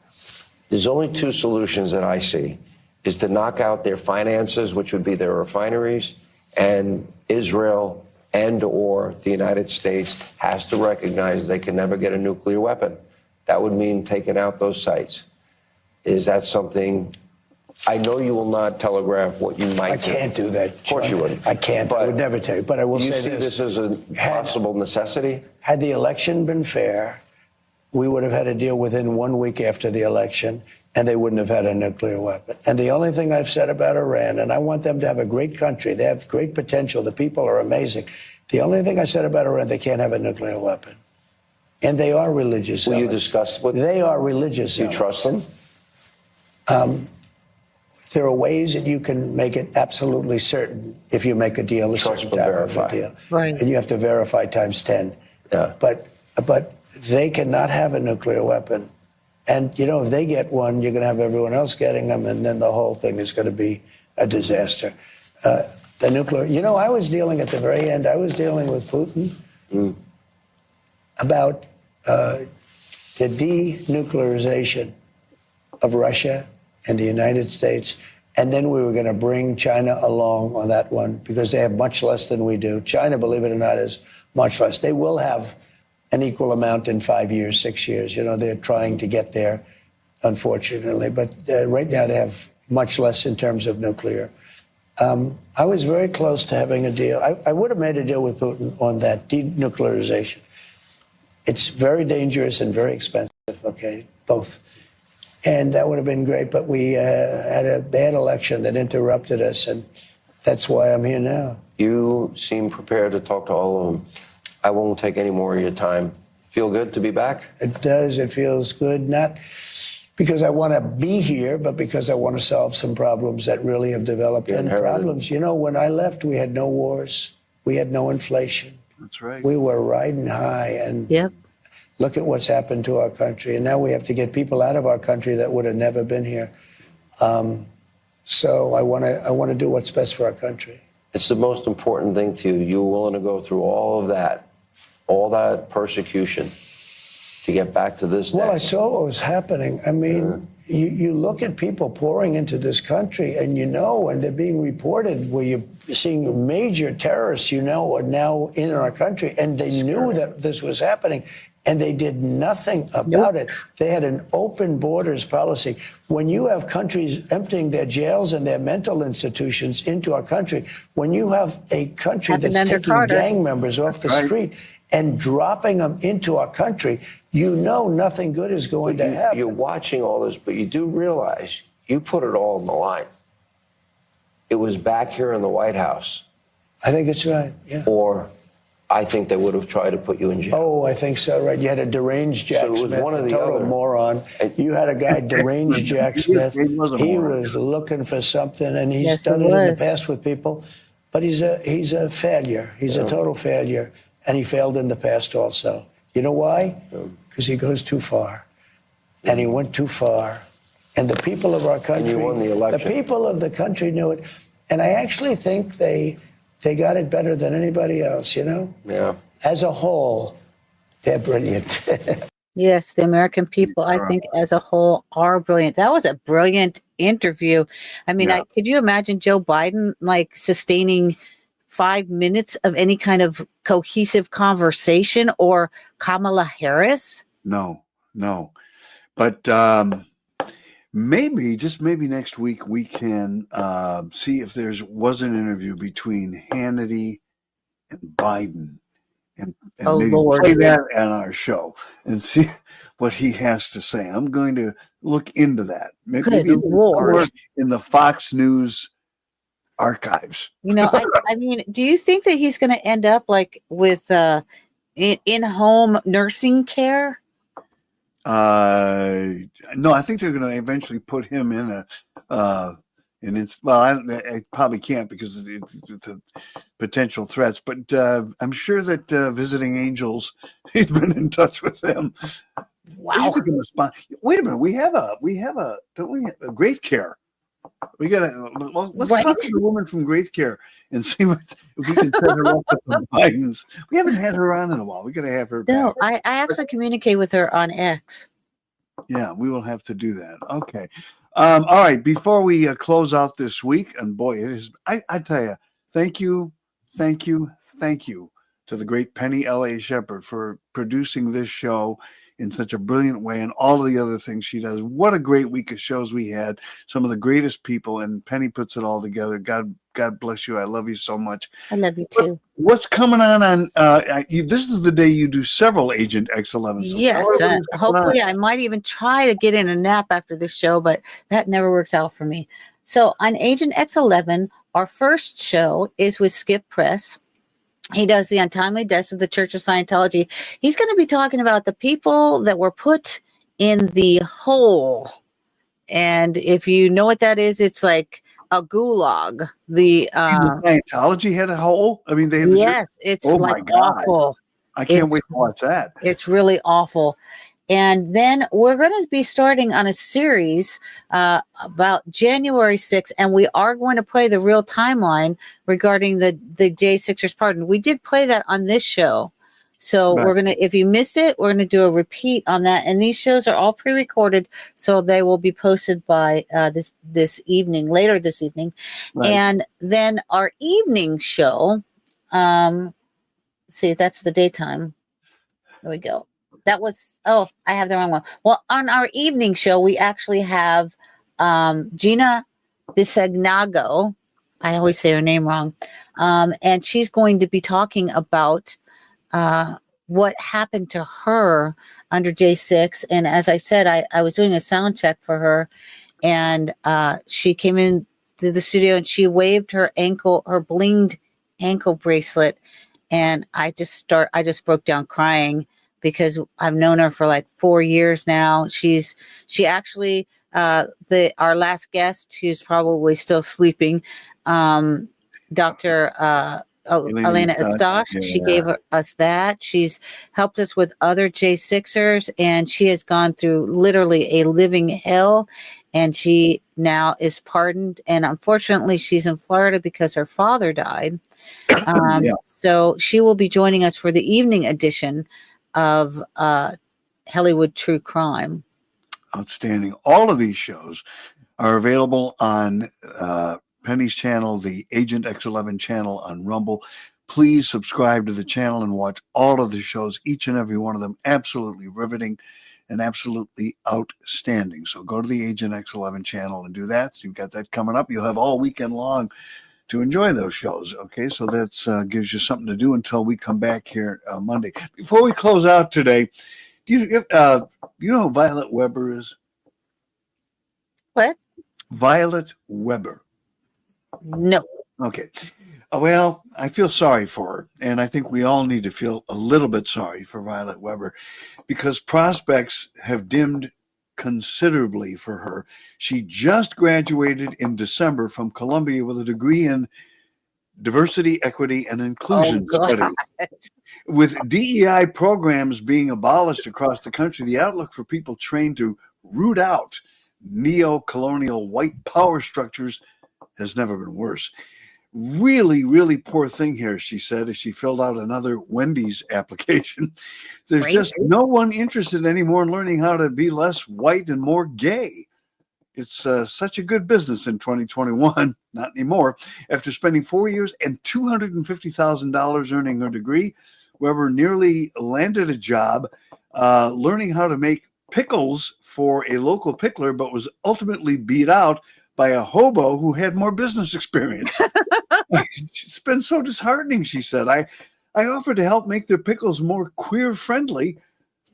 There's only two solutions that I see, is to knock out their finances, which would be their refineries, and Israel and or the United States has to recognize they can never get a nuclear weapon. That would mean taking out those sites. Is that something I know you will not telegraph what you might. I can't do that. Of course you wouldn't. I can't. I would never tell you. But I will Do you say see this as a possible necessity? Had the election been fair, we would have had a deal within 1 week after the election, and they wouldn't have had a nuclear weapon. And the only thing I've said about Iran, and I want them to have a great country, they have great potential, the people are amazing. The only thing I said about Iran, they can't have a nuclear weapon. And they are religious. Will you discuss what they are religious? Do you trust them? There are ways that you can make it absolutely certain if you make a deal, a certain type of a deal. Right. And you have to verify times 10. Yeah. But they cannot have a nuclear weapon. And, you know, if they get one, you're going to have everyone else getting them, and then the whole thing is going to be a disaster. The nuclear, you know, I was dealing at the very end, I was dealing with Putin about the denuclearization of Russia and the United States. And then we were going to bring China along on that one because they have much less than we do. China, believe it or not, is much less. They will have an equal amount in 5 years, 6 years. You know, they're trying to get there, unfortunately. But right now they have much less in terms of nuclear. I was very close to having a deal. I would have made a deal with Putin on that denuclearization. It's very dangerous and very expensive, okay, both. And that would have been great, but we had a bad election that interrupted us, and that's why I'm here now. You seem prepared to talk to all of them. I won't take any more of your time. Feel good to be back? It does. It feels good, not because I want to be here, but because I want to solve some problems that really have developed. And problems, you know, when I left, we had no wars. We had no inflation. That's right. We were riding high, and look at what's happened to our country. And now we have to get people out of our country that would have never been here. So I want to do what's best for our country. It's the most important thing to you. You were willing to go through all that persecution to get back to this day. Well, I saw what was happening. I mean, you look at people pouring into this country, and you know, and they're being reported where you're seeing major terrorists, you know, are now in our country, and they knew that this was happening, and they did nothing about it. They had an open borders policy. When you have countries emptying their jails and their mental institutions into our country, when you have a country that's taking gang members off the street and dropping them into our country, you know nothing good is going to happen. You're watching all this, but you do realize you put it all on the line. It was back here in the White House. I think it's right, yeah. Or I think they would have tried to put you in jail. Oh, I think so, right. You had a deranged Jack So it was Smith, one or a the total other. moron. You had a guy, deranged Jack Smith. He was a He moron. was looking for something, and he's Yes, done he it in the was. past with people. But he's a failure. He's a total failure, and he failed in the past also. You know why? Because he goes too far, and he went too far. And the people of our country, you won the election. people of the country knew it, and I actually think they got it better than anybody else. You know? Yeah. As a whole, they're brilliant. Yes, the American people, I think, as a whole, are brilliant. That was a brilliant interview. I mean, could you imagine Joe Biden like sustaining 5 minutes of any kind of cohesive conversation, or Kamala Harris? No. But maybe, just maybe next week, we can see if was an interview between Hannity and Biden. And maybe play that on our show and see what he has to say. I'm going to look into that. Maybe somewhere in the Fox News archives. You know, I mean, do you think that he's going to end up like with in-home nursing care? No, I think they're going to eventually put him in I probably can't because of the potential threats, but I'm sure that Visiting Angels, he's been in touch with them. Wow. Wait a minute, we have don't we have a Great Care? We got to let's talk to the woman from Great Care and see if we can set her up with the Bidens. We haven't had her on in a while. We got to have her back. No, I actually communicate with her on X. Yeah, we will have to do that. Okay. All right. Before we close out this week, and boy, it is, I tell you, thank you to the great Penny L.A. Shepherd for producing this show in such a brilliant way, and all of the other things she does. What a great week of shows we had. Some of the greatest people, and Penny puts it all together. God bless you. I love you so much. I love you too. What's coming on this is the day you do several Agent X11. So Yes, hopefully I might even try to get in a nap after this show, but that never works out for me. So on Agent X11, our first show is with Skip Press. He does the untimely deaths of the Church of Scientology. He's going to be talking about the people that were put in the hole. And if you know what that is, it's like a gulag. The Scientology had a hole? I mean, they had it's like awful. I can't wait to watch that. It's really awful. And then we're going to be starting on a series about January 6th, and we are going to play the real timeline regarding the J6ers pardon. We did play that on this show. So we're going to, if you miss it, we're going to do a repeat on that. And these shows are all pre-recorded, so they will be posted by this evening, later this evening. Right. And then our evening show, see, that's the daytime. There we go. That was, I have the wrong one. Well, on our evening show, we actually have Gina Bisagnago. I always say her name wrong. And she's going to be talking about what happened to her under J6. And as I said, I was doing a sound check for her, and she came in to the studio and she waved her blinged ankle bracelet. And I just broke down crying, because I've known her for like 4 years now. She actually, our last guest, who's probably still sleeping, Dr. Elena Eustache, she gave us that. She's helped us with other J6ers, and she has gone through literally a living hell, and she now is pardoned. And unfortunately, she's in Florida because her father died. So she will be joining us for the evening edition of Hollywood True Crime. Outstanding. All of these shows are available on Penny's channel, the Agent X11 channel on Rumble. Please subscribe to the channel and watch all of the shows, each and every one of them absolutely riveting and absolutely outstanding. So go to the Agent X11 channel and do that. So you've got that coming up. You'll have all weekend long to enjoy those shows. Okay, so that gives you something to do until we come back here Monday. Before we close out today, do you know who Violet Weber is? What? Violet Weber. No. Okay. Well, I feel sorry for her, and I think we all need to feel a little bit sorry for Violet Weber, because prospects have dimmed considerably for her. She just graduated in December from Columbia with a degree in diversity, equity, and inclusion studies. With DEI programs being abolished across the country, the outlook for people trained to root out neo-colonial white power structures has never been worse. Really, really poor thing here, she said, as she filled out another Wendy's application. There's just no one interested anymore in learning how to be less white and more gay. It's such a good business in 2021. Not anymore. After spending 4 years and $250,000 earning her degree, Weber nearly landed a job learning how to make pickles for a local pickler, but was ultimately beat out by a hobo who had more business experience. It's been so disheartening, she said. I offered to help make their pickles more queer-friendly,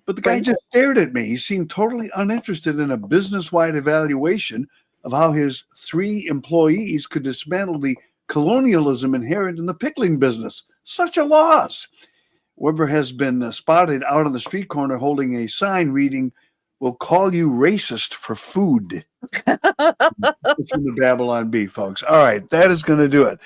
but the guy just stared at me. He seemed totally uninterested in a business-wide evaluation of how his 3 employees could dismantle the colonialism inherent in the pickling business. Such a loss. Weber has been spotted out on the street corner holding a sign reading, "We'll call you racist for food." It's from the Babylon Bee, folks. All right, that is going to do it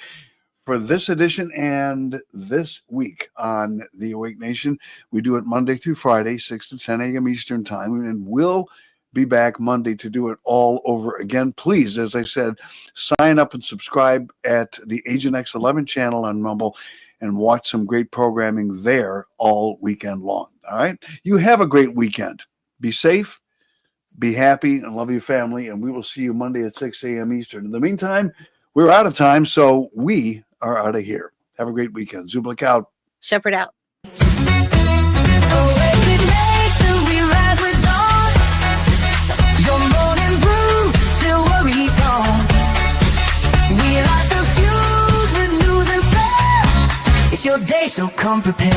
for this edition and this week on The Awake Nation. We do it Monday through Friday, 6 to 10 a.m. Eastern Time, and we'll be back Monday to do it all over again. Please, as I said, sign up and subscribe at the Agent X11 channel on Rumble and watch some great programming there all weekend long. All right? You have a great weekend. Be safe, be happy, and love your family, and we will see you Monday at 6 a.m. Eastern. In the meantime, we're out of time, so we are out of here. Have a great weekend. Zublik out. Shepherd out. Awake Nation, we your day, so come prepared.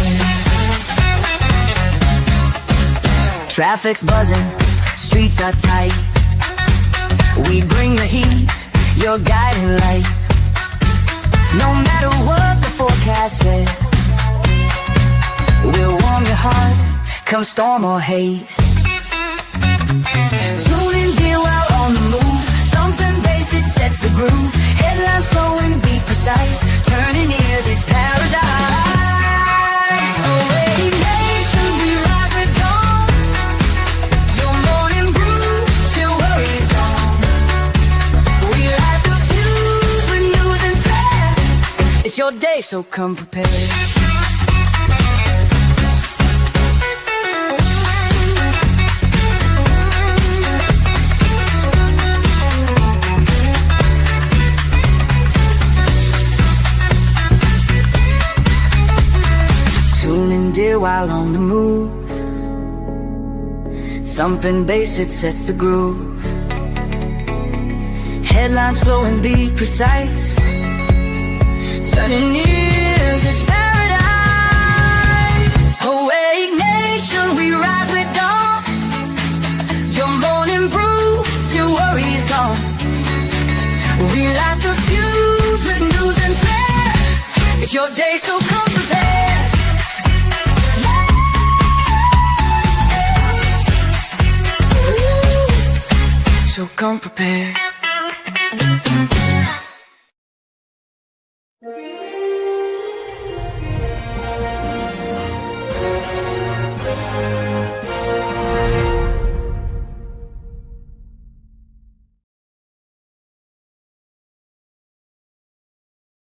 Traffic's buzzing, streets are tight. We bring the heat, your guiding light. No matter what the forecast says, we'll warm your heart, come storm or haze. Tune in, dear, while on the move. Thumping bass, it sets the groove. Headlines flowing, be precise. Turning ears, it's paradise. Awake nation, we rise at dawn. Your morning brew, till worry's gone. We light the fuse with news and flair. It's your day, so come prepared. Dear, while on the move. Thumping bass, it sets the groove. Headlines flowing, be precise. Turning ears, it's paradise. Awake nation, we rise with dawn. Your morning brew, till worry's gone. We light the fuse with news and flair. It's your day, so come prepared. So come prepared.